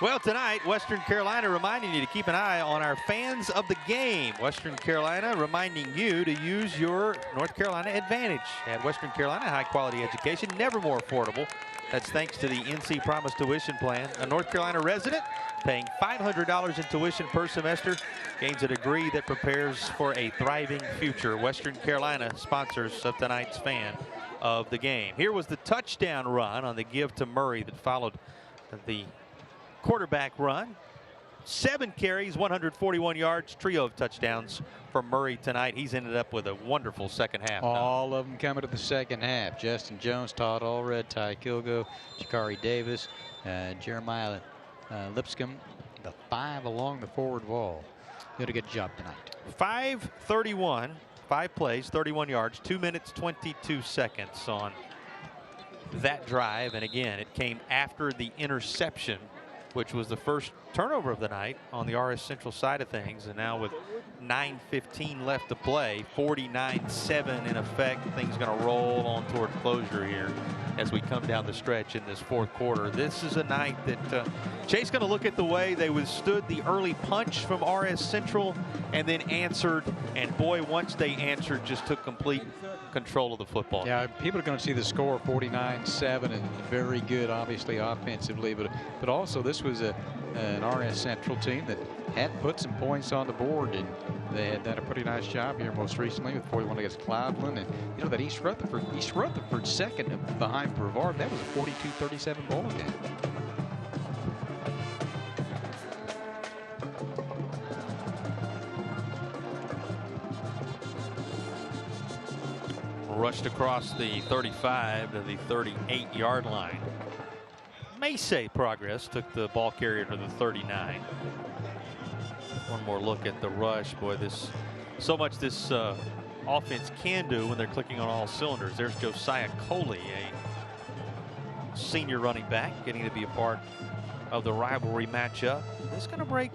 S3: Well, tonight, Western Carolina reminding you to keep an eye on our fans of the game. Western Carolina reminding you to use your North Carolina advantage. At Western Carolina, high-quality education, never more affordable. That's thanks to the NC Promise tuition plan. A North Carolina resident paying $500 in tuition per semester gains a degree that prepares for a thriving future. Western Carolina, sponsors of tonight's fan of the game. Here was the touchdown run on the give to Murray that followed the quarterback run. 7 carries, 141 yards, trio of touchdowns for Murray tonight. He's ended up with a wonderful second half.
S6: All of them coming to the second half. Justin Jones, Todd Allred, Ty Kilgo, Jakari Davis, Jeremiah Lipscomb, the 5 along the forward wall. Did a good job tonight.
S3: 5:31, 5 plays, 31 yards, 2 minutes, 22 seconds on that drive. And again, it came after the interception, which was the first turnover of the night on the R-S Central side of things. And now with 9:15 left to play, 49-7 in effect, things going to roll on toward closure here as we come down the stretch in this fourth quarter. This is a night that Chase going to look at the way they withstood the early punch from R-S Central and then answered. And boy, once they answered, just took complete control of the football.
S6: Yeah, people are going to see the score 49-7 and very good, obviously, offensively. But also this was an R-S Central team that had put some points on the board, and they had done a pretty nice job here most recently with 41 against Cloudland. And you know that East Rutherford second behind Brevard, that was a 42-37 ball game.
S3: Rushed across the 35 to the 38-yard line. May say progress, took the ball carrier to the 39. One more look at the rush. Boy, so much this offense can do when they're clicking on all cylinders. There's Josiah Coley, a senior running back, getting to be a part of the rivalry matchup. This is going to break,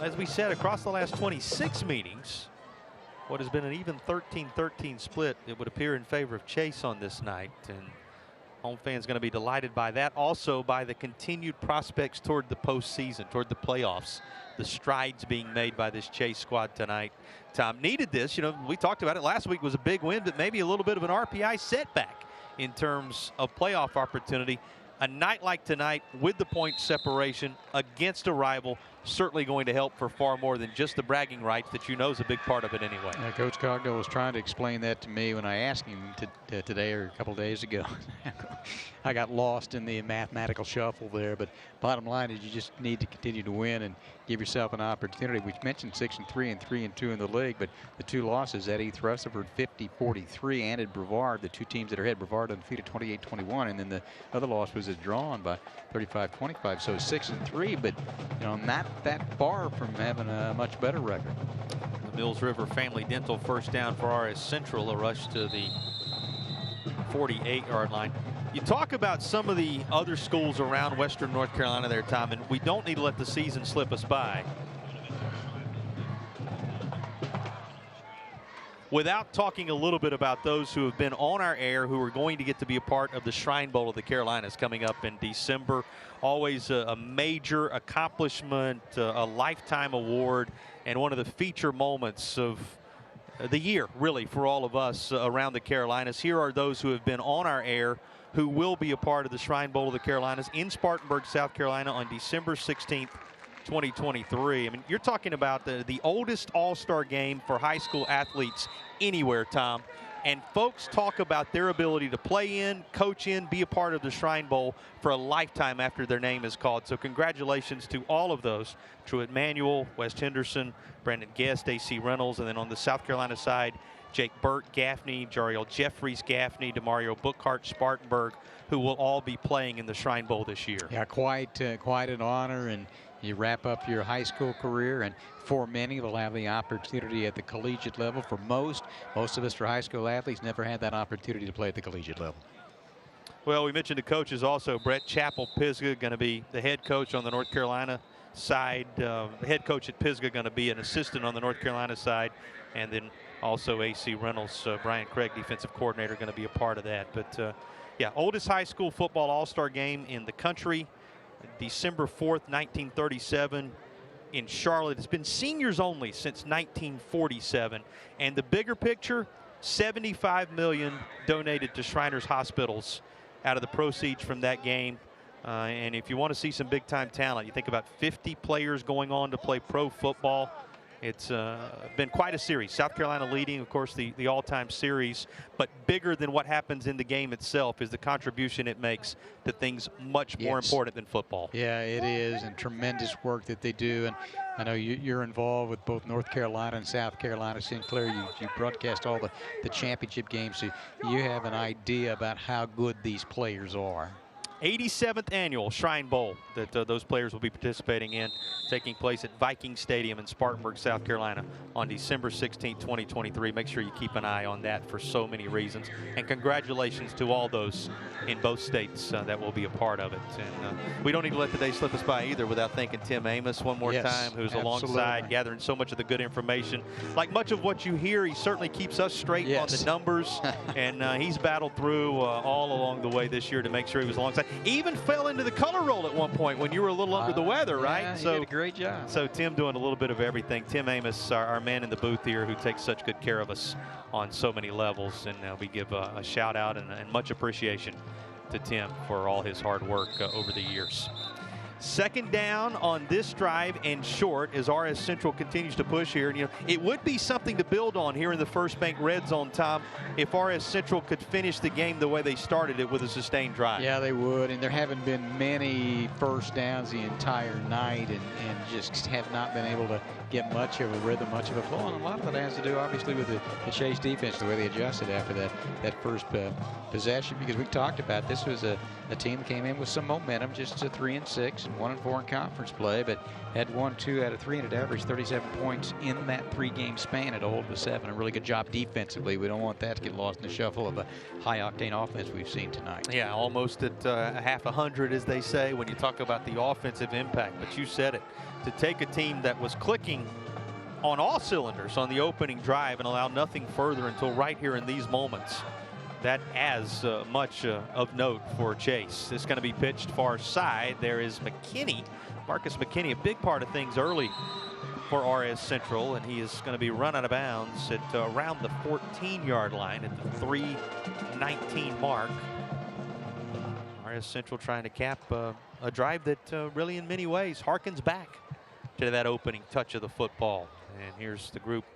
S3: as we said, across the last 26 meetings. What has been an even 13-13 split, it would appear, in favor of Chase on this night. And home fans going to be delighted by that. Also by the continued prospects toward the postseason, toward the playoffs. The strides being made by this Chase squad tonight. Tom needed this. You know, we talked about it last week. Was a big win, but maybe a little bit of an RPI setback in terms of playoff opportunity. A night like tonight with the point separation against a rival certainly going to help for far more than just the bragging rights that you know is a big part of it anyway.
S6: Yeah, Coach Cogdell was trying to explain that to me when I asked him today or a couple days ago. I got lost in the mathematical shuffle there, but bottom line is you just need to continue to win and give yourself an opportunity. We mentioned 6-3 and 3-2 in the league, but the 2 losses at East Rutherford 50-43 and at Brevard, the 2 teams that are ahead, Brevard undefeated 28-21, and then the other loss was drawn by 35-25. So 6-3, but you know, not that far from having a much better record.
S3: The Mills River Family Dental first down for R-S Central. A rush to the 48-yard line. You talk about some of the other schools around Western North Carolina there, Tom, and we don't need to let the season slip us by without talking a little bit about those who have been on our air who are going to get to be a part of the Shrine Bowl of the Carolinas coming up in December. Always a major accomplishment, a lifetime award, and one of the feature moments of the year, really, for all of us around the Carolinas. Here are those who have been on our air who will be a part of the Shrine Bowl of the Carolinas in Spartanburg, South Carolina on December 16th, 2023. I mean, you're talking about the oldest all-star game for high school athletes anywhere, Tom. And folks talk about their ability to play in, coach in, be a part of the Shrine Bowl for a lifetime after their name is called. So congratulations to all of those. Truett Manuel, West Henderson, Brandon Guest, A.C. Reynolds, and then on the South Carolina side, Jake Burt, Gaffney, Jariel Jeffries, Gaffney, DeMario Bookhart, Spartanburg, who will all be playing in the Shrine Bowl this year.
S6: Yeah, quite an honor, and you wrap up your high school career, and for many they'll have the opportunity at the collegiate level. For most of us for high school athletes never had that opportunity to play at the collegiate level.
S3: Well, we mentioned the coaches also. Brett Chappell-Pisgah going to be the head coach on the North Carolina side. The head coach at Pisgah going to be an assistant on the North Carolina side. And then also A.C. Reynolds, Brian Craig, defensive coordinator, going to be a part of that. But, yeah, oldest high school football all-star game in the country. December 4th, 1937 in Charlotte. It's been seniors only since 1947. And the bigger picture, $75 million donated to Shriners Hospitals out of the proceeds from that game. And if you want to see some big-time talent, you think about 50 players going on to play pro football. It's been quite a series. South Carolina leading, of course, the all-time series. But bigger than what happens in the game itself is the contribution it makes to things much more important than football.
S6: Yeah, it is, and tremendous work that they do. And I know you're involved with both North Carolina and South Carolina. Sinclair, you broadcast all the championship games, so you have an idea about how good these players are.
S3: 87th annual Shrine Bowl that those players will be participating in, taking place at Viking Stadium in Spartanburg, South Carolina on December 16, 2023. Make sure you keep an eye on that for so many reasons. And congratulations to all those in both states that will be a part of it. And we don't need to let the day slip us by either without thanking Tim Amos one more time, who's alongside gathering so much of the good information. Like much of what you hear, he certainly keeps us straight on the numbers. And he's battled through all along the way this year to make sure he was alongside. Even fell into the color roll at one point when you were a little under the weather, right?
S6: Yeah, he did a great job.
S3: So Tim doing a little bit of everything. Tim Amos, our man in the booth here, who takes such good care of us on so many levels. And we give a shout out and much appreciation to Tim for all his hard work over the years. Second down on this drive and short as R-S Central continues to push here. And, you know, it would be something to build on here in the First Bank Red Zone, Tom, if R-S Central could finish the game the way they started it with a sustained drive.
S6: Yeah, they would. And there haven't been many first downs the entire night and just have not been able to get much of a rhythm, much of a flow. And a lot of it has to do, obviously, with the Chase defense, the way they adjusted after that first possession. Because we talked about this was a team that came in with some momentum, just 3-6. 1-4 in conference play, but had 1-2 out of 3 and it averaged 37 points in that 3-game span at hold to 7. A really good job defensively. We don't want that to get lost in the shuffle of a high-octane offense we've seen tonight.
S3: Yeah, almost at half 100, as they say, when you talk about the offensive impact. But you said it, to take a team that was clicking on all cylinders on the opening drive and allow nothing further until right here in these moments. That as much of note for Chase. It's going to be pitched far side. There is McKinney, Marcus McKinney, a big part of things early for R-S Central, and he is going to be run out of bounds at around the 14-yard line at the 3:19 mark. R-S Central trying to cap a drive that really in many ways harkens back to that opening touch of the football. And here's the group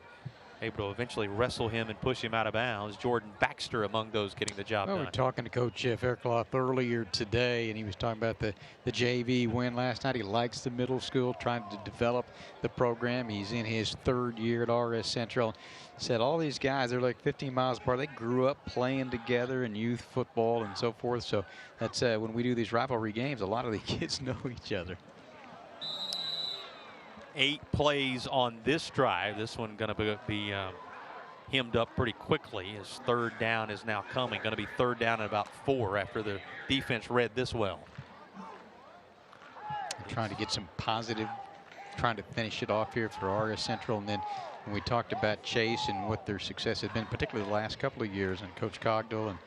S3: able to eventually wrestle him and push him out of bounds. Jordan Baxter among those getting the job done.
S6: We were talking to Coach Faircloth earlier today, and he was talking about the JV win last night. He likes the middle school, trying to develop the program. He's in his 3rd year at R-S Central. He said all these guys, they're like 15 miles apart. They grew up playing together in youth football and so forth. So that's when we do these rivalry games, a lot of the kids know each other.
S3: 8 plays on this drive. This one going to be hemmed up pretty quickly. His third down is now coming. Going to be third down at about 4 after the defense read this well.
S6: Trying to get some positive, trying to finish it off here for R-S Central. And then when we talked about Chase and what their success has been, particularly the last couple of years, and Coach Cogdill, and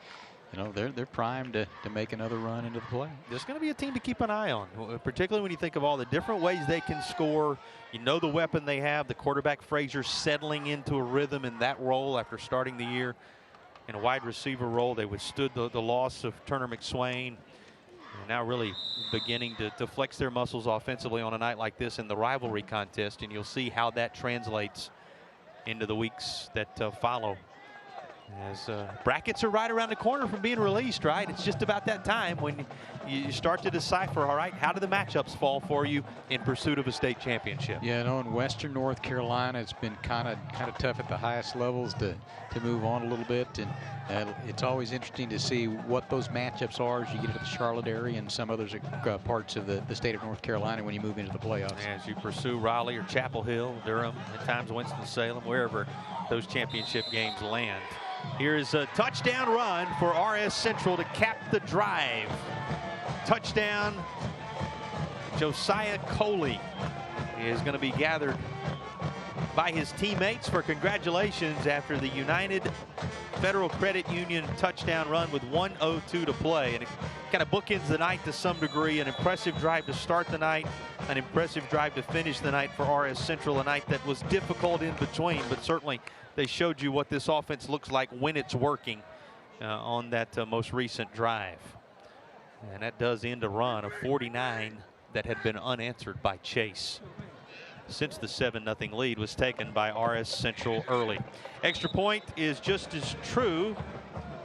S6: you know, they're primed to make another run into the play.
S3: There's going to be a team to keep an eye on, particularly when you think of all the different ways they can score. You know the weapon they have. The quarterback, Frazier, settling into a rhythm in that role after starting the year in a wide receiver role. They withstood the loss of Turner McSwain. And now really beginning to flex their muscles offensively on a night like this in the rivalry contest. And you'll see how that translates into the weeks that follow. As brackets are right around the corner from being released, right? It's just about that time when you start to decipher, all right, how do the matchups fall for you in pursuit of a state championship?
S6: Yeah, no, in Western North Carolina, it's been kind of tough at the highest levels to move on a little bit. And it's always interesting to see what those matchups are as you get to the Charlotte area and some other parts of the state of North Carolina when you move into the playoffs.
S3: As you pursue Raleigh or Chapel Hill, Durham, at times Winston-Salem, wherever those championship games land. Here's a touchdown run for R-S Central to cap the drive. Touchdown, Josiah Coley is going to be gathered by his teammates for congratulations after the United Federal Credit Union touchdown run with 1:02 to play. And it kind of bookends the night to some degree. An impressive drive to start the night, an impressive drive to finish the night for R-S Central, a night that was difficult in between, but certainly they showed you what this offense looks like when it's working on that most recent drive. And that does end a run of 49 that had been unanswered by Chase since the 7-0 lead was taken by R-S Central early. Extra point is just as true.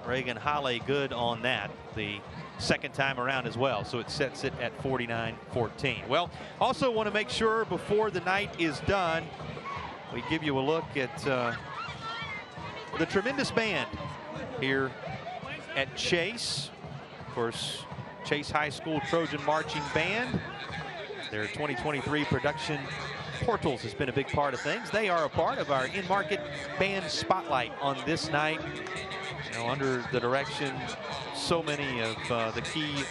S3: Reagan Holley good on that the second time around as well, so it sets it at 49-14. Well, also want to make sure before the night is done, we give you a look at the tremendous band here at Chase. Of course, Chase High School Trojan Marching Band. Their 2023 production Portals has been a big part of things. They are a part of our in-market band spotlight on this night. You know, under the direction so many of the key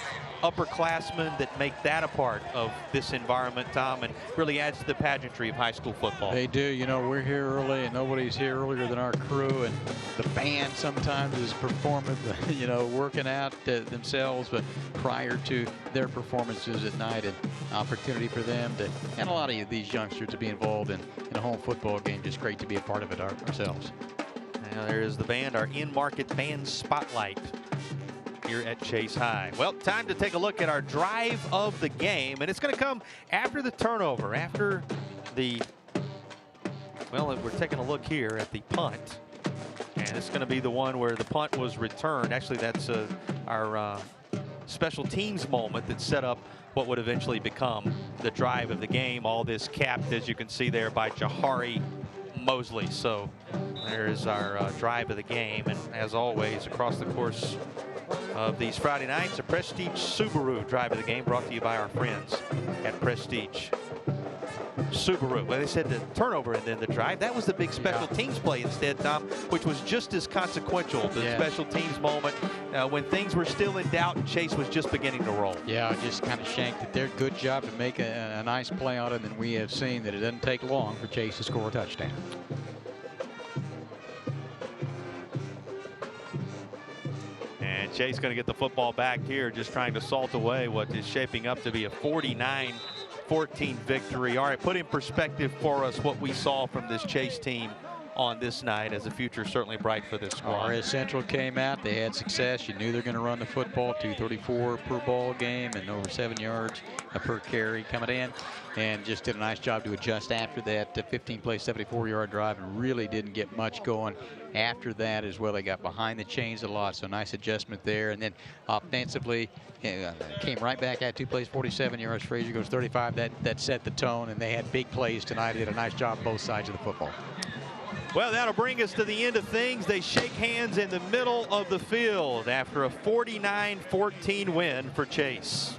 S3: upperclassmen that make that a part of this environment, Tom, and really adds to the pageantry of high school football.
S6: They do. You know, we're here early and nobody's here earlier than our crew, and the band sometimes is performing, you know, working out themselves, but prior to their performances at night, an opportunity for them to, and a lot of these youngsters to be involved in a home football game. Just great to be a part of it ourselves.
S3: Now there is the band, our in-market band spotlight here at Chase High. Well, time to take a look at our drive of the game, and it's going to come after the turnover, after the, well, we're taking a look here at the punt, and it's going to be the one where the punt was returned. Actually, that's our special teams moment that set up what would eventually become the drive of the game. All this capped, as you can see there, by Jahari Mosley. So there's our drive of the game, and as always, across the course of these Friday nights, a Prestige Subaru drive of the game brought to you by our friends at Prestige Subaru. Well, they said the turnover and then the drive. That was the big special teams play instead, Tom, which was just as consequential, the special teams moment, when things were still in doubt and Chase was just beginning to roll.
S6: Yeah, just kind of shanked it there. Good job to make a nice play on it, and we have seen that it doesn't take long for Chase to score a touchdown.
S3: And Chase going to get the football back here, just trying to salt away what is shaping up to be a 49-14 victory. All right, put in perspective for us what we saw from this Chase team on this night, as the future is certainly bright for this squad.
S6: R-S Central came out. They had success. You knew they're going to run the football, 234 per ball game and over 7 yards per carry coming in, and just did a nice job to adjust after that 15-play, 74-yard drive, and really didn't get much going after that as well. They got behind the chains a lot, so nice adjustment there. And then offensively, came right back at 2 plays, 47 yards. Frazier goes 35. That set the tone, and they had big plays tonight. They did a nice job both sides of the football.
S3: Well, that'll bring us to the end of things. They shake hands in the middle of the field after a 49-14 win for Chase.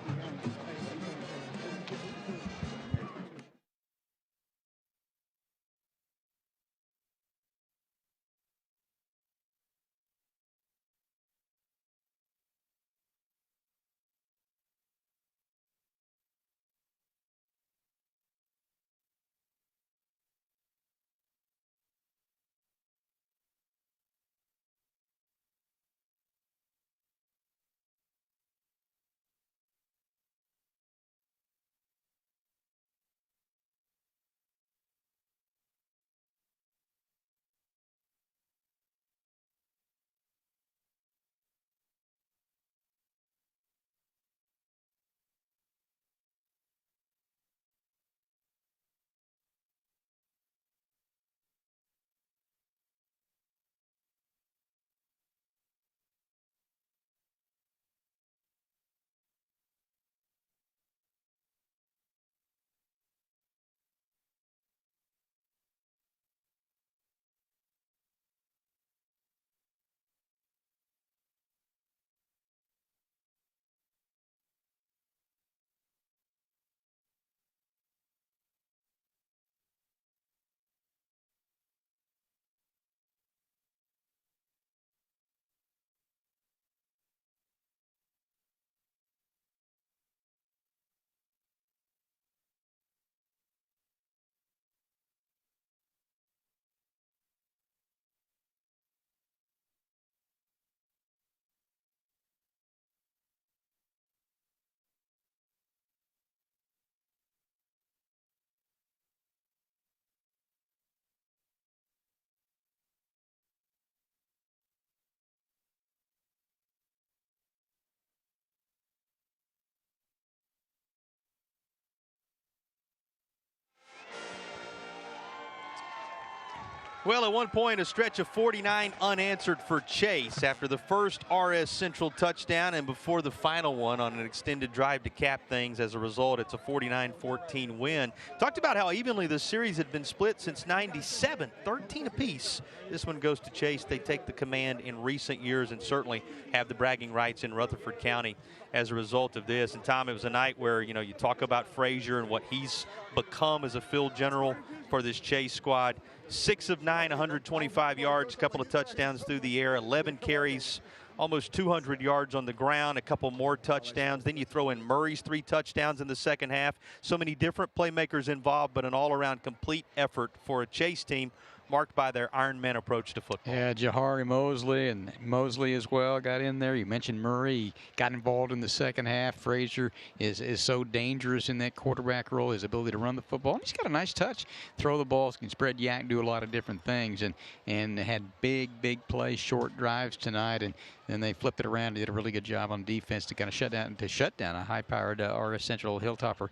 S3: Well, at one point, a stretch of 49 unanswered for Chase after the first R-S Central touchdown and before the final one on an extended drive to cap things. As a result, it's a 49-14 win. Talked about how evenly this series had been split since '97, 13 apiece. This one goes to Chase. They take the command in recent years and certainly have the bragging rights in Rutherford County as a result of this. And Tom, it was a night where, you know, you talk about Frazier and what he's become as a field general for this Chase squad. 6 of 9, 125 yards, a couple of touchdowns through the air, 11 carries, almost 200 yards on the ground, a couple more touchdowns. Then you throw in Murray's 3 touchdowns in the second half. So many different playmakers involved, but an all-around complete effort for a Chase team marked by their Iron Man approach to football.
S6: Yeah, Jahari Mosley and Mosley as well got in there. You mentioned Murray. He got involved in the second half. Frazier is so dangerous in that quarterback role, his ability to run the football. He's got a nice touch, throw the ball, can spread yak, do a lot of different things, and had big plays, short drives tonight, and then they flipped it around and did a really good job on defense to kind of shut down a high-powered R-S Central Hilltopper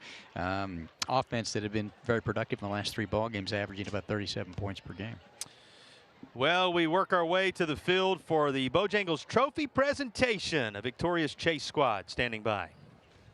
S6: offense that had been very productive in the last 3 ball games, averaging about 37 points per game.
S3: Well, we work our way to the field for the Bojangles Trophy presentation. A victorious Chase squad standing by.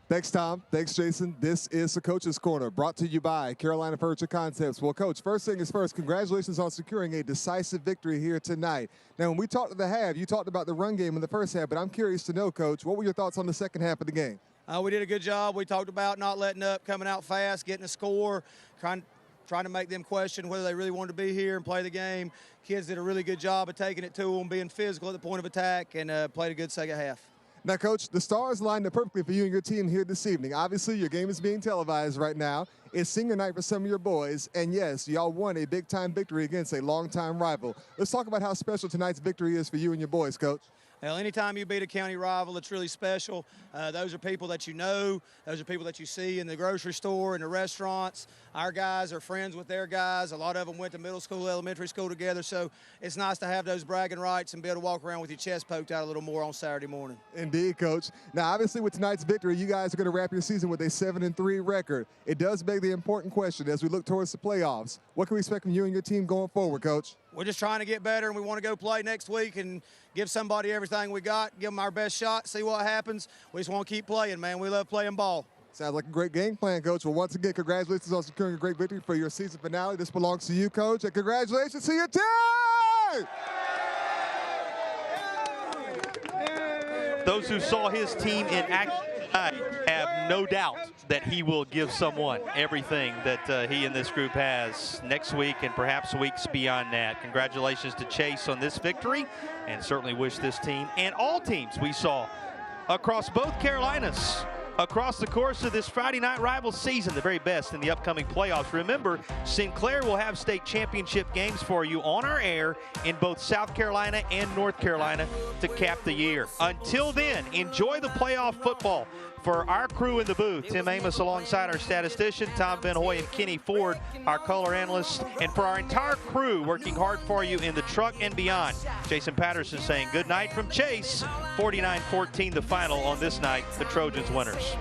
S7: Thanks, Tom. Thanks, Jason. This is the Coach's Corner, brought to you by Carolina Furniture Concepts. Well, Coach, first thing is first, congratulations on securing a decisive victory here tonight. Now, when we talked at the half, you talked about the run game in the first half, but I'm curious to know, Coach, what were your thoughts on the second half of the game?
S5: We did a good job. We talked about not letting up, coming out fast, getting a score, trying to make them question whether they really wanted to be here and play the game. Kids did a really good job of taking it to them, being physical at the point of attack, and played a good second half.
S7: Now, Coach, the stars lined up perfectly for you and your team here this evening. Obviously, your game is being televised right now. It's senior night for some of your boys, and yes, y'all won a big-time victory against a long-time rival. Let's talk about how special tonight's victory is for you and your boys, Coach.
S5: Well, anytime you beat a county rival, it's really special. Those are people that you know. Those are people that you see in the grocery store, in the restaurants. Our guys are friends with their guys. A lot of them went to middle school, elementary school together, so it's nice to have those bragging rights and be able to walk around with your chest poked out a little more on Saturday morning.
S7: Indeed, Coach. Now, obviously, with tonight's victory, you guys are going to wrap your season with a 7-3 record. It does beg the important question as we look towards the playoffs. What can we expect from you and your team going forward, Coach?
S5: We're just trying to get better, and we want to go play next week and give somebody everything we got, give them our best shot, see what happens. We just want to keep playing, man. We love playing ball.
S7: Sounds like a great game plan, Coach. Well, once again, congratulations on securing a great victory for your season finale. This belongs to you, Coach, and congratulations to your team!
S3: Those who saw his team in action tonight have no doubt that he will give someone everything that he and this group has next week and perhaps weeks beyond that. Congratulations to Chase on this victory, and certainly wish this team and all teams we saw across both Carolinas across the course of this Friday Night Rivals season the very best in the upcoming playoffs. Remember, Sinclair will have state championship games for you on our air in both South Carolina and North Carolina to cap the year. Until then, enjoy the playoff football. For our crew in the booth, Tim Amos alongside our statistician, Tom Van Hoy and Kenny Ford, our color analyst, and for our entire crew working hard for you in the truck and beyond, Jason Patterson saying good night from Chase. 49-14 the final on this night, the Trojans winners.